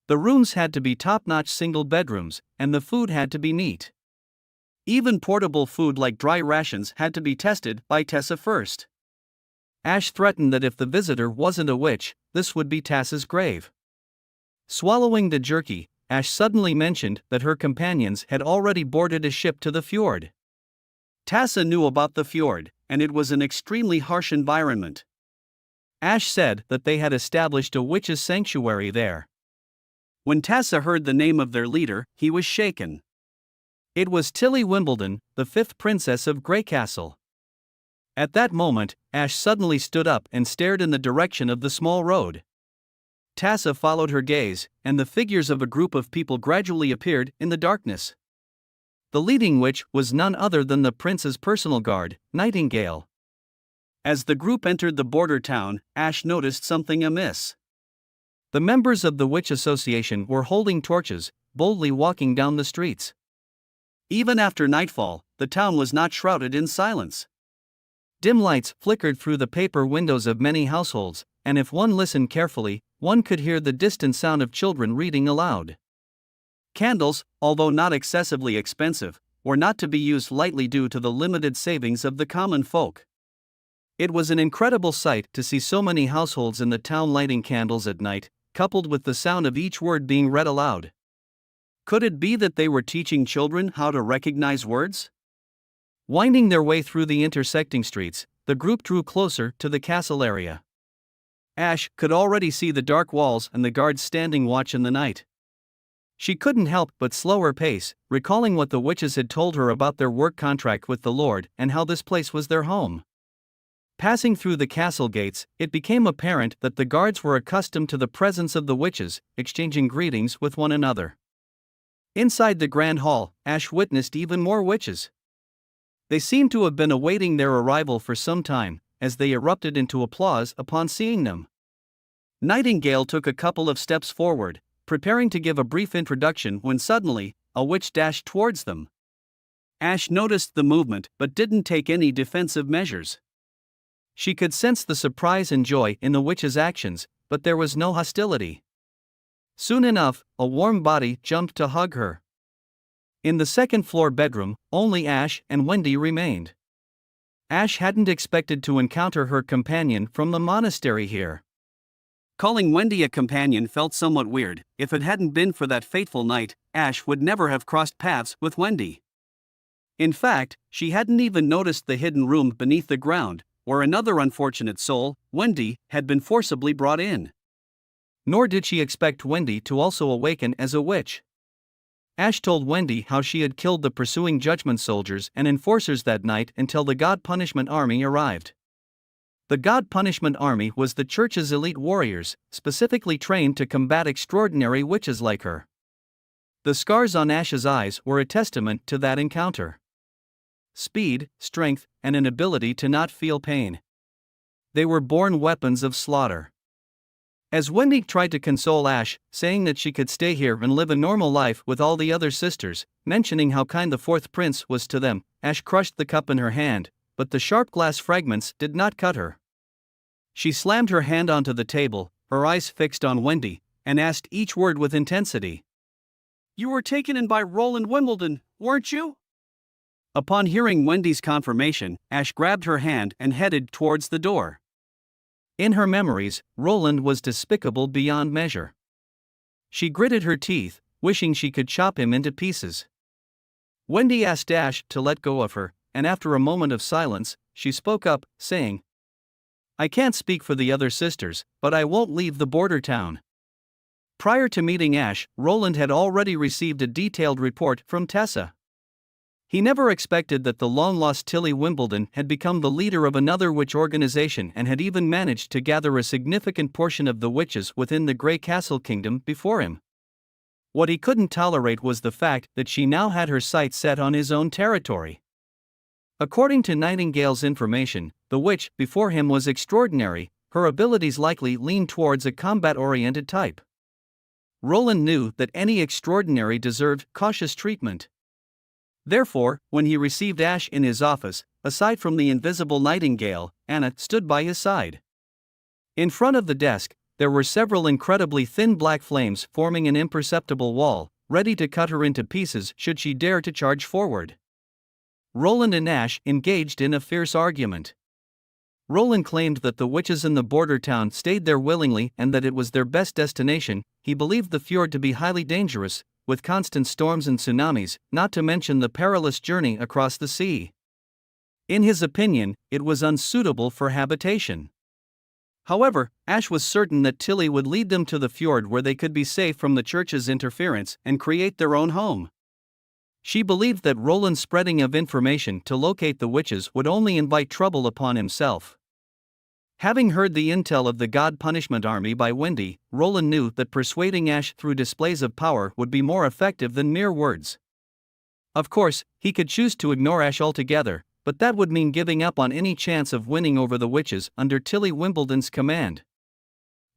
The rooms had to be top-notch single bedrooms, and the food had to be neat. Even portable food like dry rations had to be tested by Tessa first. Ash threatened that if the visitor wasn't a witch, this would be Tassa's grave. Swallowing the jerky, Ash suddenly mentioned that her companions had already boarded a ship to the fjord. Tassa knew about the fjord, and it was an extremely harsh environment. Ash said that they had established a witch's sanctuary there. When Tassa heard the name of their leader, he was shaken. It was Tilly Wimbledon, the 5th princess of Greycastle. At that moment, Ash suddenly stood up and stared in the direction of the small road. Tassa followed her gaze, and the figures of a group of people gradually appeared in the darkness. The leading witch was none other than the prince's personal guard, Nightingale. As the group entered the border town, Ash noticed something amiss. The members of the Witch Association were holding torches, boldly walking down the streets. Even after nightfall, the town was not shrouded in silence. Dim lights flickered through the paper windows of many households, and if one listened carefully, one could hear the distant sound of children reading aloud. Candles, although not excessively expensive, were not to be used lightly due to the limited savings of the common folk. It was an incredible sight to see so many households in the town lighting candles at night, coupled with the sound of each word being read aloud. Could it be that they were teaching children how to recognize words? Winding their way through the intersecting streets, the group drew closer to the castle area. Ash could already see the dark walls and the guards standing watch in the night. She couldn't help but slow her pace, recalling what the witches had told her about their work contract with the Lord and how this place was their home. Passing through the castle gates, it became apparent that the guards were accustomed to the presence of the witches, exchanging greetings with one another. Inside the grand hall, Ash witnessed even more witches. They seemed to have been awaiting their arrival for some time, as they erupted into applause upon seeing them. Nightingale took a couple of steps forward, preparing to give a brief introduction when suddenly, a witch dashed towards them. Ash noticed the movement but didn't take any defensive measures. She could sense the surprise and joy in the witch's actions, but there was no hostility. Soon enough, a warm body jumped to hug her. In the second-floor bedroom, only Ash and Wendy remained. Ash hadn't expected to encounter her companion from the monastery here. Calling Wendy a companion felt somewhat weird. If it hadn't been for that fateful night, Ash would never have crossed paths with Wendy. In fact, she hadn't even noticed the hidden room beneath the ground, where another unfortunate soul, Wendy, had been forcibly brought in. Nor did she expect Wendy to also awaken as a witch. Ash told Wendy how she had killed the pursuing judgment soldiers and enforcers that night until the God Punishment Army arrived. The God Punishment Army was the church's elite warriors, specifically trained to combat extraordinary witches like her. The scars on Ash's eyes were a testament to that encounter. Speed, strength, and an ability to not feel pain. they were born weapons of slaughter. As Wendy tried to console Ash, saying that she could stay here and live a normal life with all the other sisters, mentioning how kind the fourth prince was to them, Ash crushed the cup in her hand, but the sharp glass fragments did not cut her. She slammed her hand onto the table, her eyes fixed on Wendy, and asked each word with intensity. "You were taken in by Roland Wimbledon, weren't you?" Upon hearing Wendy's confirmation, Ash grabbed her hand and headed towards the door. In her memories, Roland was despicable beyond measure. She gritted her teeth, wishing she could chop him into pieces. Wendy asked Ash to let go of her, and after a moment of silence, she spoke up, saying, "I can't speak for the other sisters, but I won't leave the border town." Prior to meeting Ash, Roland had already received a detailed report from Tessa. He never expected that the long-lost Tilly Wimbledon had become the leader of another witch organization and had even managed to gather a significant portion of the witches within the Grey Castle Kingdom before him. What he couldn't tolerate was the fact that she now had her sights set on his own territory. According to Nightingale's information, the witch before him was extraordinary, her abilities likely leaned towards a combat-oriented type. Roland knew that any extraordinary deserved cautious treatment. Therefore, when he received Ash in his office, aside from the invisible Nightingale, Anna stood by his side. In front of the desk, there were several incredibly thin black flames forming an imperceptible wall, ready to cut her into pieces should she dare to charge forward. Roland and Ash engaged in a fierce argument. Roland claimed that the witches in the border town stayed there willingly and that it was their best destination. He believed the fjord to be highly dangerous, with constant storms and tsunamis, not to mention the perilous journey across the sea. In his opinion, it was unsuitable for habitation. However, Ash was certain that Tilly would lead them to the fjord where they could be safe from the church's interference and create their own home. She believed that Roland's spreading of information to locate the witches would only invite trouble upon himself. Having heard the intel of the God Punishment Army by Wendy, Roland knew that persuading Ash through displays of power would be more effective than mere words. Of course, he could choose to ignore Ash altogether, but that would mean giving up on any chance of winning over the witches under Tilly Wimbledon's command.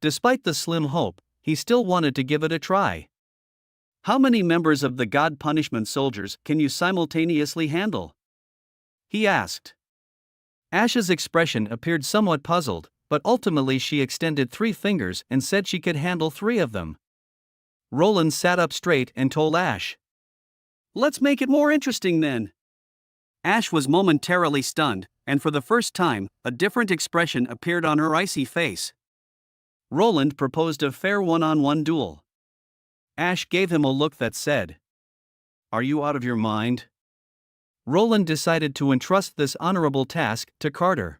Despite the slim hope, he still wanted to give it a try. "How many members of the God Punishment soldiers can you simultaneously handle?" he asked. Ash's expression appeared somewhat puzzled, but ultimately she extended 3 fingers and said she could handle 3 of them. Roland sat up straight and told Ash, "Let's make it more interesting then." Ash was momentarily stunned, and for the first time, a different expression appeared on her icy face. Roland proposed a fair one-on-one duel. Ash gave him a look that said, "Are you out of your mind?" Roland decided to entrust this honorable task to Carter.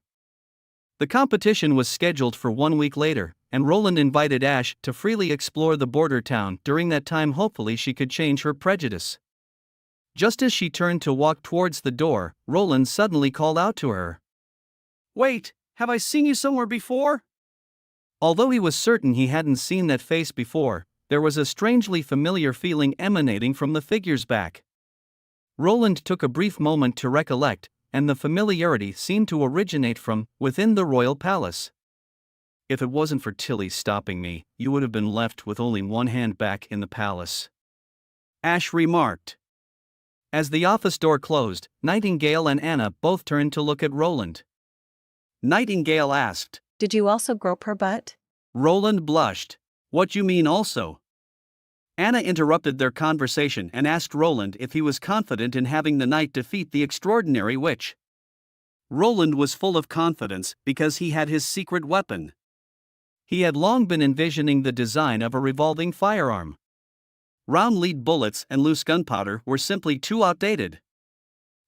The competition was scheduled for 1 week later, and Roland invited Ash to freely explore the border town. During that time, hopefully she could change her prejudice. Just as she turned to walk towards the door, Roland suddenly called out to her, "Wait, have I seen you somewhere before?" Although he was certain he hadn't seen that face before, there was a strangely familiar feeling emanating from the figure's back. Roland took a brief moment to recollect, and the familiarity seemed to originate from within the royal palace. "If it wasn't for Tilly stopping me, you would have been left with only one hand back in the palace," Ash remarked. As the office door closed, Nightingale and Anna both turned to look at Roland. Nightingale asked, "Did you also grope her butt?" Roland blushed. "What you mean also?" Anna interrupted their conversation and asked Roland if he was confident in having the knight defeat the extraordinary witch. Roland was full of confidence because he had his secret weapon. He had long been envisioning the design of a revolving firearm. Round lead bullets and loose gunpowder were simply too outdated.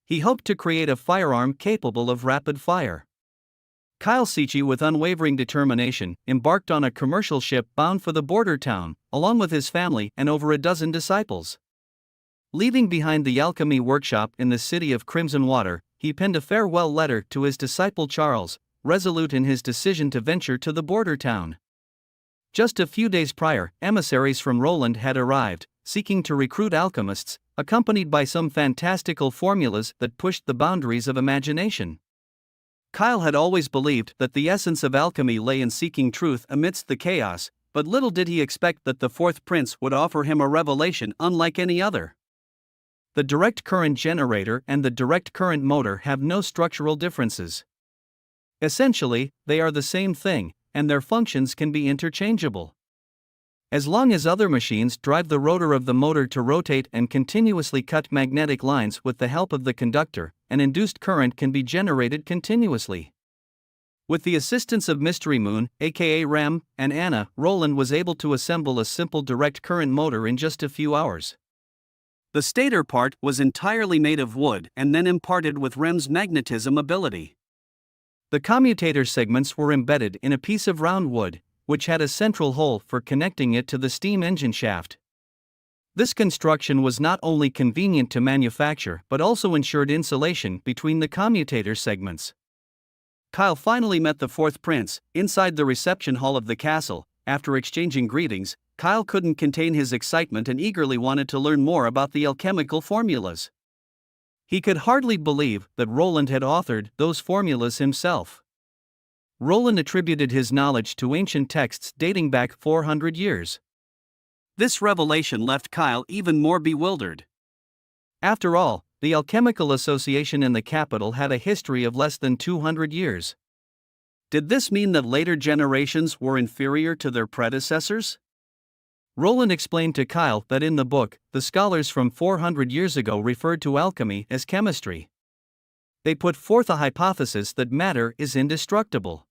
He hoped to create a firearm capable of rapid fire. Kyle Seachy, with unwavering determination, embarked on a commercial ship bound for the border town, along with his family and over a dozen disciples. Leaving behind the alchemy workshop in the city of Crimson Water, he penned a farewell letter to his disciple Charles, resolute in his decision to venture to the border town. Just a few days prior, emissaries from Roland had arrived, seeking to recruit alchemists, accompanied by some fantastical formulas that pushed the boundaries of imagination. Kyle had always believed that the essence of alchemy lay in seeking truth amidst the chaos, but little did he expect that the fourth prince would offer him a revelation unlike any other. The direct current generator and the direct current motor have no structural differences. Essentially, they are the same thing, and their functions can be interchangeable. As long as other machines drive the rotor of the motor to rotate and continuously cut magnetic lines with the help of the conductor, an induced current can be generated continuously. With the assistance of Mystery Moon, aka Rem, and Anna, Roland was able to assemble a simple direct current motor in just a few hours. The stator part was entirely made of wood and then imparted with Rem's magnetism ability. The commutator segments were embedded in a piece of round wood, which had a central hole for connecting it to the steam engine shaft. This construction was not only convenient to manufacture but also ensured insulation between the commutator segments. Kyle finally met the fourth prince, inside the reception hall of the castle. After exchanging greetings, Kyle couldn't contain his excitement and eagerly wanted to learn more about the alchemical formulas. He could hardly believe that Roland had authored those formulas himself. Roland attributed his knowledge to ancient texts dating back 400 years. This revelation left Kyle even more bewildered. After all, the Alchemical Association in the capital had a history of less than 200 years. Did this mean that later generations were inferior to their predecessors? Roland explained to Kyle that in the book, the scholars from 400 years ago referred to alchemy as chemistry. They put forth a hypothesis that matter is indestructible.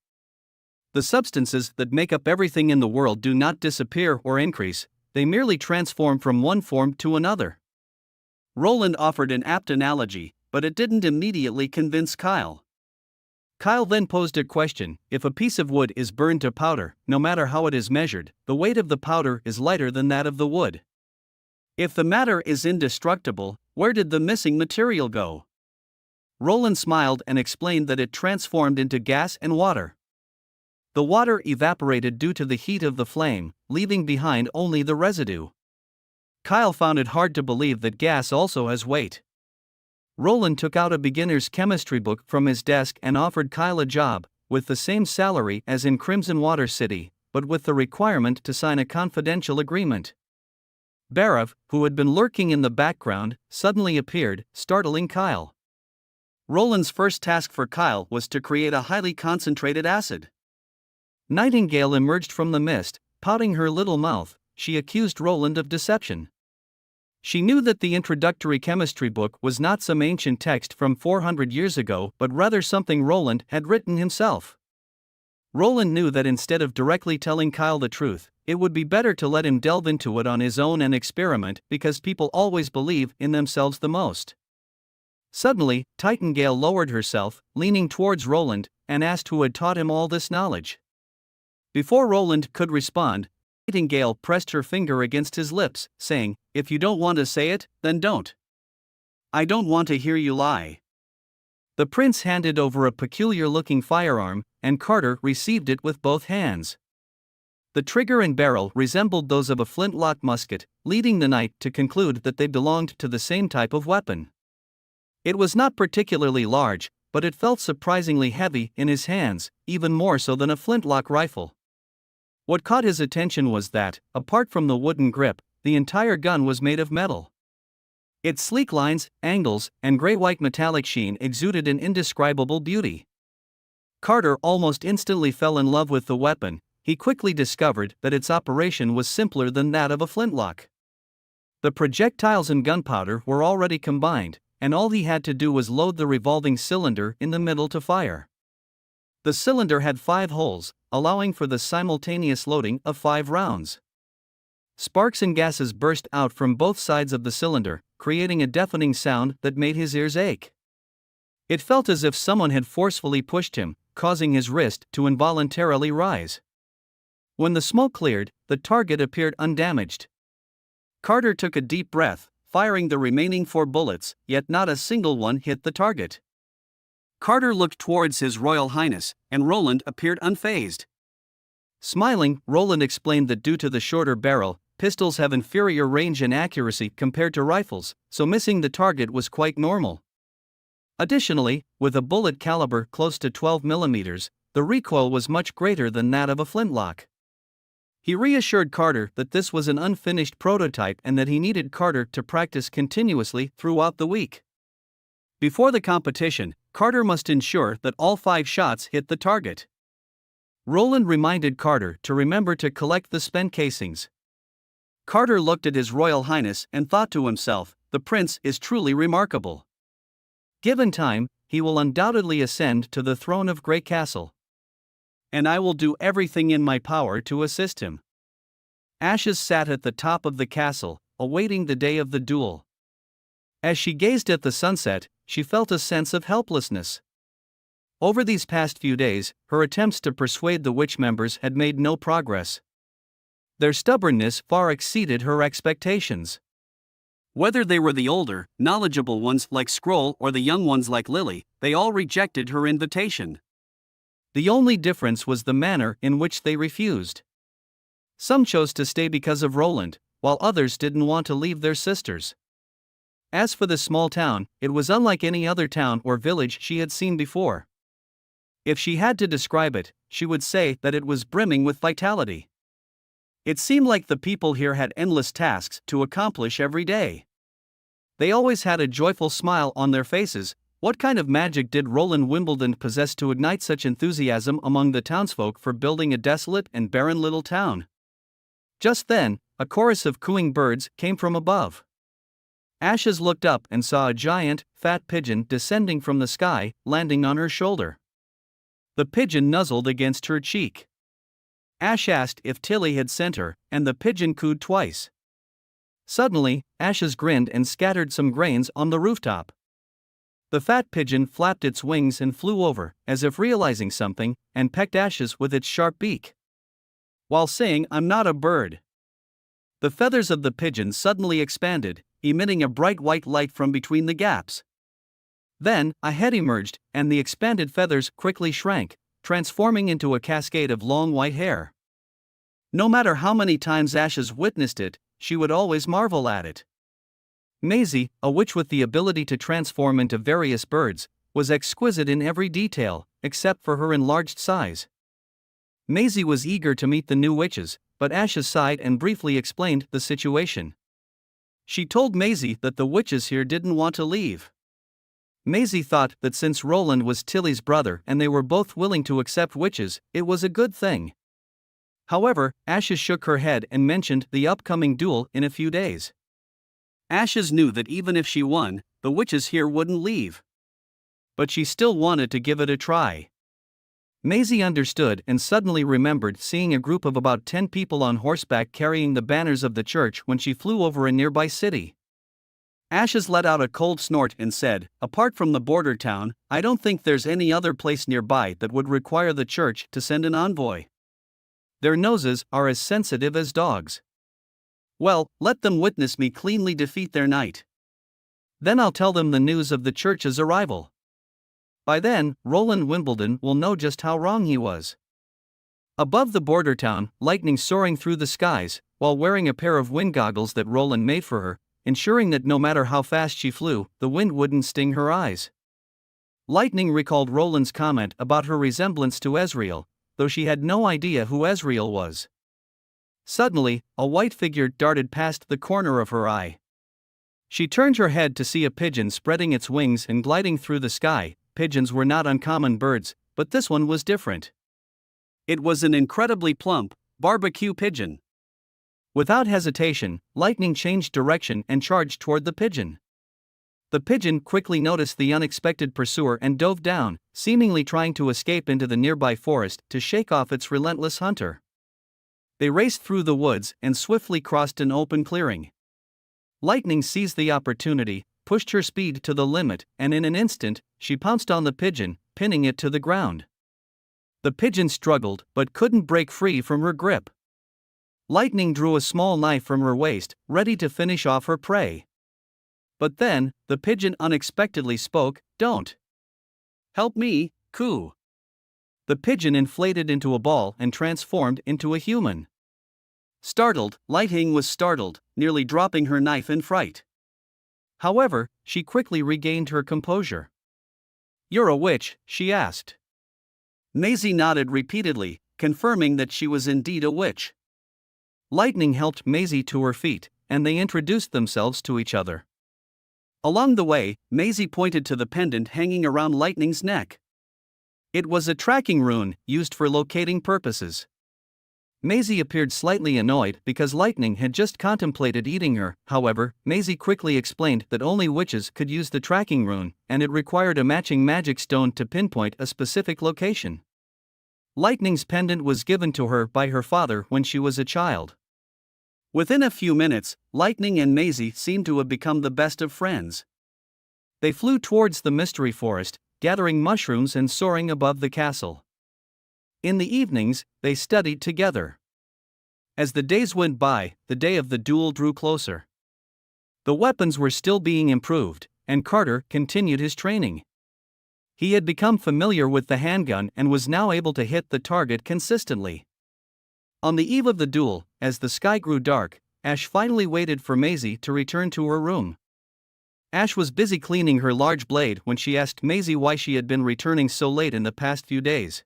The substances that make up everything in the world do not disappear or increase, they merely transform from one form to another. Roland offered an apt analogy, but it didn't immediately convince Kyle. Kyle then posed a question: if a piece of wood is burned to powder, no matter how it is measured, the weight of the powder is lighter than that of the wood. If the matter is indestructible, where did the missing material go? Roland smiled and explained that it transformed into gas and water. The water evaporated due to the heat of the flame, leaving behind only the residue. Kyle found it hard to believe that gas also has weight. Roland took out a beginner's chemistry book from his desk and offered Kyle a job, with the same salary as in Crimson Water City, but with the requirement to sign a confidential agreement. Barav, who had been lurking in the background, suddenly appeared, startling Kyle. Roland's first task for Kyle was to create a highly concentrated acid. Nightingale emerged from the mist, pouting her little mouth. She accused Roland of deception. She knew that the introductory chemistry book was not some ancient text from 400 years ago but rather something Roland had written himself. Roland knew that instead of directly telling Kyle the truth, it would be better to let him delve into it on his own and experiment, because people always believe in themselves the most. Suddenly, Nightingale lowered herself, leaning towards Roland, and asked who had taught him all this knowledge. Before Roland could respond, Nightingale pressed her finger against his lips, saying, "If you don't want to say it, then don't. I don't want to hear you lie." The prince handed over a peculiar-looking firearm, and Carter received it with both hands. The trigger and barrel resembled those of a flintlock musket, leading the knight to conclude that they belonged to the same type of weapon. It was not particularly large, but it felt surprisingly heavy in his hands, even more so than a flintlock rifle. What caught his attention was that, apart from the wooden grip, the entire gun was made of metal. Its sleek lines, angles, and gray-white metallic sheen exuded an indescribable beauty. Carter almost instantly fell in love with the weapon. He quickly discovered that its operation was simpler than that of a flintlock. The projectiles and gunpowder were already combined, and all he had to do was load the revolving cylinder in the middle to fire. The cylinder had 5 holes, allowing for the simultaneous loading of 5 rounds. Sparks and gases burst out from both sides of the cylinder, creating a deafening sound that made his ears ache. It felt as if someone had forcefully pushed him, causing his wrist to involuntarily rise. When the smoke cleared, the target appeared undamaged. Carter took a deep breath, firing the remaining 4 bullets, yet not a single one hit the target. Carter looked towards His Royal Highness, and Roland appeared unfazed. Smiling, Roland explained that due to the shorter barrel, pistols have inferior range and accuracy compared to rifles, so missing the target was quite normal. Additionally, with a bullet caliber close to 12 millimeters, the recoil was much greater than that of a flintlock. He reassured Carter that this was an unfinished prototype and that he needed Carter to practice continuously throughout the week. Before the competition, Carter must ensure that all 5 shots hit the target. Roland reminded Carter to remember to collect the spent casings. Carter looked at His Royal Highness and thought to himself, "The prince is truly remarkable. Given time, he will undoubtedly ascend to the throne of Grey Castle. And I will do everything in my power to assist him." Ashes sat at the top of the castle, awaiting the day of the duel. As she gazed at the sunset, she felt a sense of helplessness. Over these past few days, her attempts to persuade the witch members had made no progress. Their stubbornness far exceeded her expectations. Whether they were the older, knowledgeable ones like Scroll or the young ones like Lily, they all rejected her invitation. The only difference was the manner in which they refused. Some chose to stay because of Roland, while others didn't want to leave their sisters. As for the small town, it was unlike any other town or village she had seen before. If she had to describe it, she would say that it was brimming with vitality. It seemed like the people here had endless tasks to accomplish every day. They always had a joyful smile on their faces. What kind of magic did Roland Wimbledon possess to ignite such enthusiasm among the townsfolk for building a desolate and barren little town? Just then, a chorus of cooing birds came from above. Ashes looked up and saw a giant, fat pigeon descending from the sky, landing on her shoulder. The pigeon nuzzled against her cheek. Ash asked if Tilly had sent her, and the pigeon cooed twice. Suddenly, Ashes grinned and scattered some grains on the rooftop. The fat pigeon flapped its wings and flew over, as if realizing something, and pecked Ashes with its sharp beak, while saying, "I'm not a bird." The feathers of the pigeon suddenly expanded, emitting a bright white light from between the gaps. Then, a head emerged, and the expanded feathers quickly shrank, transforming into a cascade of long white hair. No matter how many times Ashes witnessed it, she would always marvel at it. Maisie, a witch with the ability to transform into various birds, was exquisite in every detail, except for her enlarged size. Maisie was eager to meet the new witches, but Ashes sighed and briefly explained the situation. She told Maisie that the witches here didn't want to leave. Maisie thought that since Roland was Tilly's brother and they were both willing to accept witches, it was a good thing. However, Ashes shook her head and mentioned the upcoming duel in a few days. Ashes knew that even if she won, the witches here wouldn't leave. But she still wanted to give it a try. Maisie understood and suddenly remembered seeing a group of about 10 people on horseback carrying the banners of the church when she flew over a nearby city. Ashes let out a cold snort and said, "Apart from the border town, I don't think there's any other place nearby that would require the church to send an envoy. Their noses are as sensitive as dogs. Well, let them witness me cleanly defeat their knight. Then I'll tell them the news of the church's arrival. By then, Roland Wimbledon will know just how wrong he was." Above the border town, lightning soaring through the skies, while wearing a pair of wind goggles that Roland made for her, ensuring that no matter how fast she flew, the wind wouldn't sting her eyes. Lightning recalled Roland's comment about her resemblance to Ezreal, though she had no idea who Ezreal was. Suddenly, a white figure darted past the corner of her eye. She turned her head to see a pigeon spreading its wings and gliding through the sky. Pigeons were not uncommon birds, but this one was different. It was an incredibly plump, barbecue pigeon. Without hesitation, Lightning changed direction and charged toward the pigeon. The pigeon quickly noticed the unexpected pursuer and dove down, seemingly trying to escape into the nearby forest to shake off its relentless hunter. They raced through the woods and swiftly crossed an open clearing. Lightning seized the opportunity, pushed her speed to the limit, and in an instant, she pounced on the pigeon, pinning it to the ground. The pigeon struggled but couldn't break free from her grip. Lightning drew a small knife from her waist, ready to finish off her prey. But then, the pigeon unexpectedly spoke, "Don't. Help me, coo." The pigeon inflated into a ball and transformed into a human. Startled, Lightning was startled, nearly dropping her knife in fright. However, she quickly regained her composure. "You're a witch?" she asked. Maisie nodded repeatedly, confirming that she was indeed a witch. Lightning helped Maisie to her feet, and they introduced themselves to each other. Along the way, Maisie pointed to the pendant hanging around Lightning's neck. It was a tracking rune, used for locating purposes. Maisie appeared slightly annoyed because Lightning had just contemplated eating her. However, Maisie quickly explained that only witches could use the tracking rune, and it required a matching magic stone to pinpoint a specific location. Lightning's pendant was given to her by her father when she was a child. Within a few minutes, Lightning and Maisie seemed to have become the best of friends. They flew towards the mystery forest, gathering mushrooms and soaring above the castle. In the evenings, they studied together. As the days went by, the day of the duel drew closer. The weapons were still being improved, and Carter continued his training. He had become familiar with the handgun and was now able to hit the target consistently. On the eve of the duel, as the sky grew dark, Ash finally waited for Maisie to return to her room. Ash was busy cleaning her large blade when she asked Maisie why she had been returning so late in the past few days.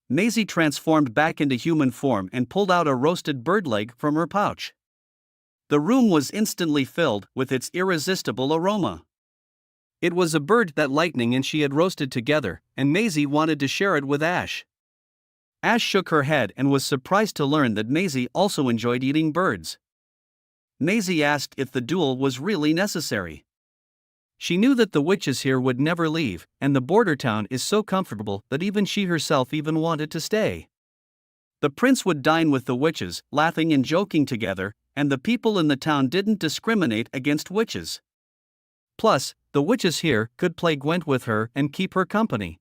Maisie transformed back into human form and pulled out a roasted bird leg from her pouch. The room was instantly filled with its irresistible aroma. It was a bird that Lightning and she had roasted together, and Maisie wanted to share it with Ash. Ash shook her head and was surprised to learn that Maisie also enjoyed eating birds. Maisie asked if the duel was really necessary. She knew that the witches here would never leave, and the border town is so comfortable that even she herself even wanted to stay. The prince would dine with the witches, laughing and joking together, and the people in the town didn't discriminate against witches. Plus, the witches here could play Gwent with her and keep her company.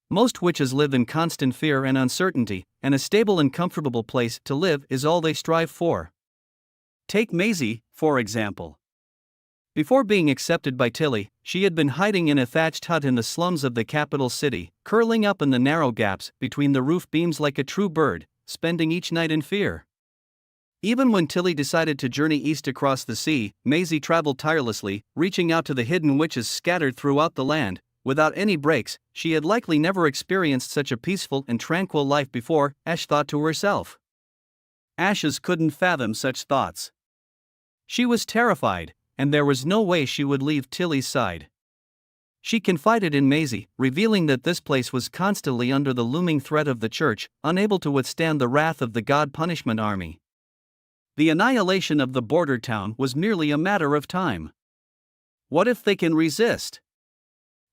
Most witches live in constant fear and uncertainty, and a stable and comfortable place to live is all they strive for. Take Maisie, for example. Before being accepted by Tilly, she had been hiding in a thatched hut in the slums of the capital city, curling up in the narrow gaps between the roof beams like a true bird, spending each night in fear. Even when Tilly decided to journey east across the sea, Maisie traveled tirelessly, reaching out to the hidden witches scattered throughout the land. Without any breaks, she had likely never experienced such a peaceful and tranquil life before, Ash thought to herself. Ashes couldn't fathom such thoughts. She was terrified, and there was no way she would leave Tilly's side. She confided in Maisie, revealing that this place was constantly under the looming threat of the church, unable to withstand the wrath of the God Punishment Army. The annihilation of the border town was merely a matter of time. What if they can resist?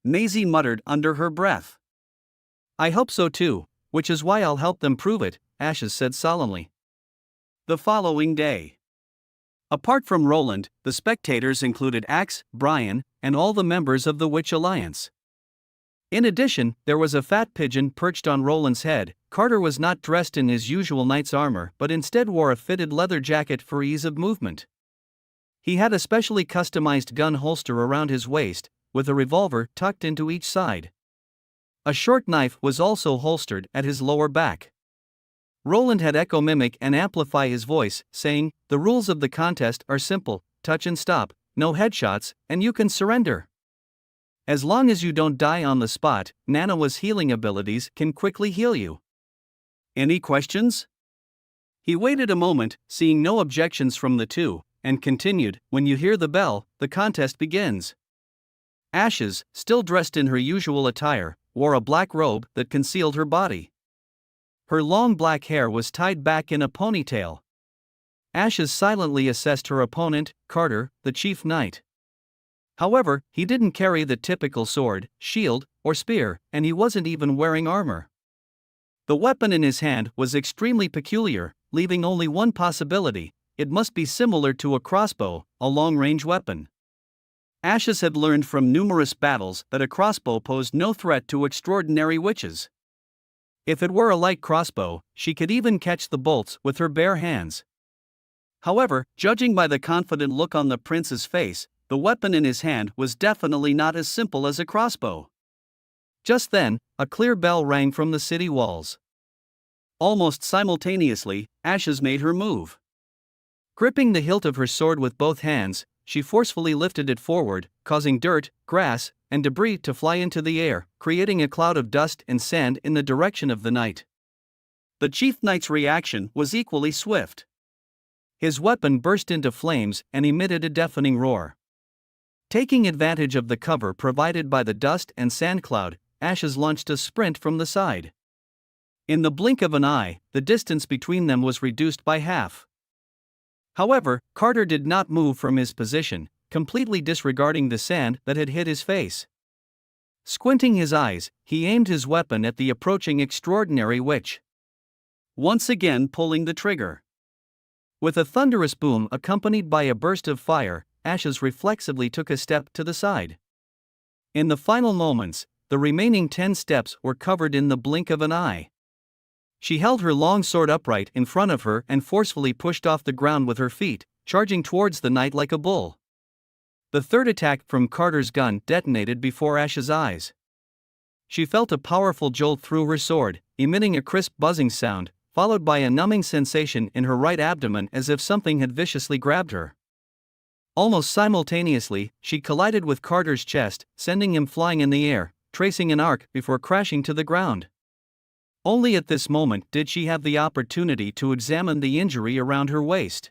Maisie muttered under her breath. I hope so too, which is why I'll help them prove it, Ashes said solemnly. The following day. Apart from Roland, the spectators included Axe, Brian, and all the members of the Witch Alliance. In addition, there was a fat pigeon perched on Roland's head. Carter was not dressed in his usual knight's armor but instead wore a fitted leather jacket for ease of movement. He had a specially customized gun holster around his waist, with a revolver tucked into each side. A short knife was also holstered at his lower back. Roland had Echo mimic and amplify his voice, saying, "The rules of the contest are simple, touch and stop, no headshots, and you can surrender. As long as you don't die on the spot, Nanawa's healing abilities can quickly heal you. Any questions?" He waited a moment, seeing no objections from the two, and continued, "When you hear the bell, the contest begins." Ashes, still dressed in her usual attire, wore a black robe that concealed her body. Her long black hair was tied back in a ponytail. Ashes silently assessed her opponent, Carter, the chief knight. However, he didn't carry the typical sword, shield, or spear, and he wasn't even wearing armor. The weapon in his hand was extremely peculiar, leaving only one possibility: it must be similar to a crossbow, a long-range weapon. Ashes had learned from numerous battles that a crossbow posed no threat to extraordinary witches. If it were a light crossbow, she could even catch the bolts with her bare hands. However, judging by the confident look on the prince's face, the weapon in his hand was definitely not as simple as a crossbow. Just then, a clear bell rang from the city walls. Almost simultaneously, Ashes made her move. Gripping the hilt of her sword with both hands, she forcefully lifted it forward, causing dirt, grass, and debris to fly into the air, creating a cloud of dust and sand in the direction of the knight. The chief knight's reaction was equally swift. His weapon burst into flames and emitted a deafening roar. Taking advantage of the cover provided by the dust and sand cloud, Ashes launched a sprint from the side. In the blink of an eye, the distance between them was reduced by half. However, Carter did not move from his position, completely disregarding the sand that had hit his face. Squinting his eyes, he aimed his weapon at the approaching extraordinary witch, once again pulling the trigger. With a thunderous boom accompanied by a burst of fire, Ashes reflexively took a step to the side. In the final moments, the remaining 10 steps were covered in the blink of an eye. She held her long sword upright in front of her and forcefully pushed off the ground with her feet, charging towards the knight like a bull. The third attack from Carter's gun detonated before Ash's eyes. She felt a powerful jolt through her sword, emitting a crisp buzzing sound, followed by a numbing sensation in her right abdomen as if something had viciously grabbed her. Almost simultaneously, she collided with Carter's chest, sending him flying in the air, tracing an arc before crashing to the ground. Only at this moment did she have the opportunity to examine the injury around her waist.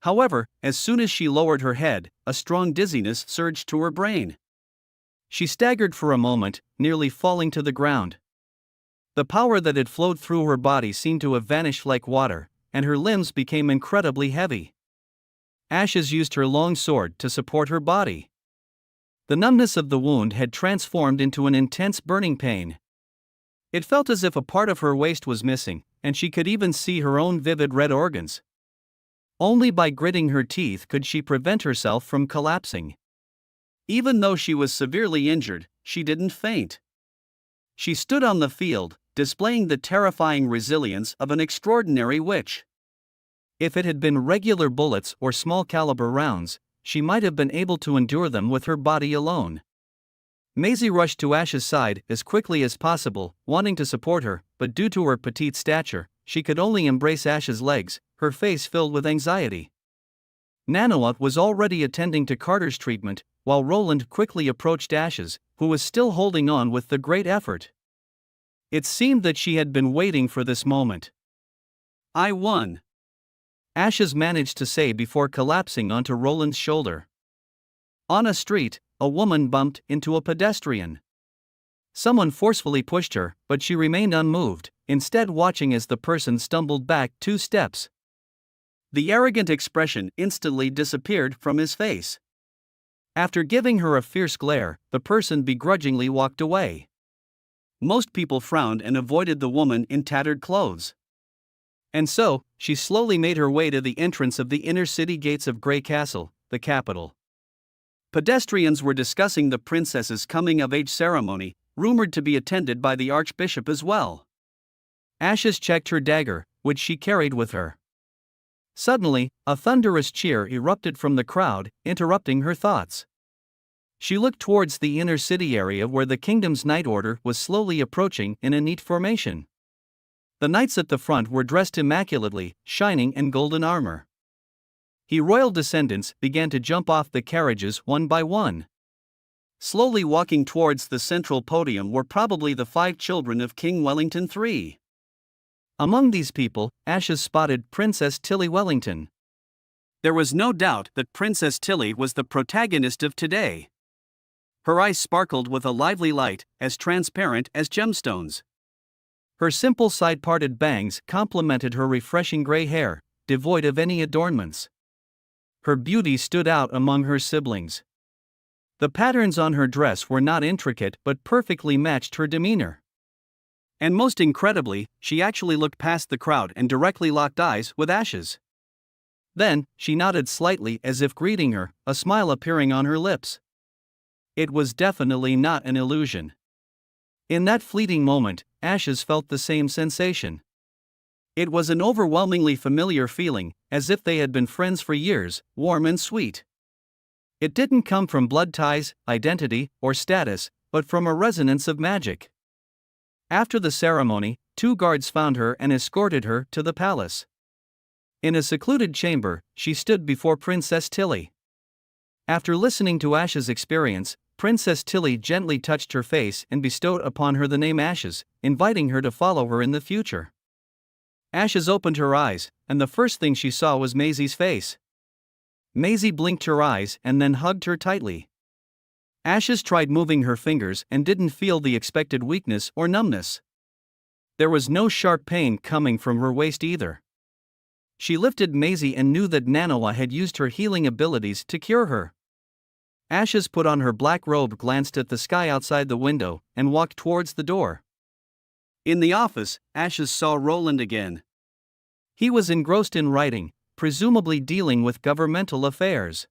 However, as soon as she lowered her head, a strong dizziness surged to her brain. She staggered for a moment, nearly falling to the ground. The power that had flowed through her body seemed to have vanished like water, and her limbs became incredibly heavy. Ashes used her long sword to support her body. The numbness of the wound had transformed into an intense burning pain. It felt as if a part of her waist was missing, and she could even see her own vivid red organs. Only by gritting her teeth could she prevent herself from collapsing. Even though she was severely injured, she didn't faint. She stood on the field, displaying the terrifying resilience of an extraordinary witch. If it had been regular bullets or small caliber rounds, she might have been able to endure them with her body alone. Maisie rushed to Ash's side as quickly as possible, wanting to support her, but due to her petite stature, she could only embrace Ash's legs, her face filled with anxiety. Manhwa was already attending to Carter's treatment, while Roland quickly approached Ashes, who was still holding on with the great effort. It seemed that she had been waiting for this moment. "I won," Ashes managed to say before collapsing onto Roland's shoulder. On a street, a woman bumped into a pedestrian. Someone forcefully pushed her, but she remained unmoved, instead watching as the person stumbled back 2 steps. The arrogant expression instantly disappeared from his face. After giving her a fierce glare, the person begrudgingly walked away. Most people frowned and avoided the woman in tattered clothes. And so, she slowly made her way to the entrance of the inner city gates of Grey Castle, the capital. Pedestrians were discussing the princess's coming-of-age ceremony, rumored to be attended by the archbishop as well. Ashes checked her dagger, which she carried with her. Suddenly, a thunderous cheer erupted from the crowd, interrupting her thoughts. She looked towards the inner city area where the kingdom's night order was slowly approaching in a neat formation. The knights at the front were dressed immaculately, shining in golden armor. The royal descendants began to jump off the carriages one by one. Slowly walking towards the central podium were probably the 5 children of King Wellington III. Among these people, Ashes spotted Princess Tilly Wellington. There was no doubt that Princess Tilly was the protagonist of today. Her eyes sparkled with a lively light, as transparent as gemstones. Her simple side-parted bangs complemented her refreshing gray hair, devoid of any adornments. Her beauty stood out among her siblings. The patterns on her dress were not intricate but perfectly matched her demeanor. And most incredibly, she actually looked past the crowd and directly locked eyes with Ashes. Then, she nodded slightly as if greeting her, a smile appearing on her lips. It was definitely not an illusion. In that fleeting moment, Ashes felt the same sensation. It was an overwhelmingly familiar feeling, as if they had been friends for years, warm and sweet. It didn't come from blood ties, identity, or status, but from a resonance of magic. After the ceremony, 2 guards found her and escorted her to the palace. In a secluded chamber, she stood before Princess Tilly. After listening to Ash's experience, Princess Tilly gently touched her face and bestowed upon her the name Ashes, inviting her to follow her in the future. Ashes opened her eyes, and the first thing she saw was Maisie's face. Maisie blinked her eyes and then hugged her tightly. Ashes tried moving her fingers and didn't feel the expected weakness or numbness. There was no sharp pain coming from her waist either. She lifted Maisie and knew that Manhwa had used her healing abilities to cure her. Ashes put on her black robe, glanced at the sky outside the window, and walked towards the door. In the office, Ashes saw Roland again. He was engrossed in writing, presumably dealing with governmental affairs.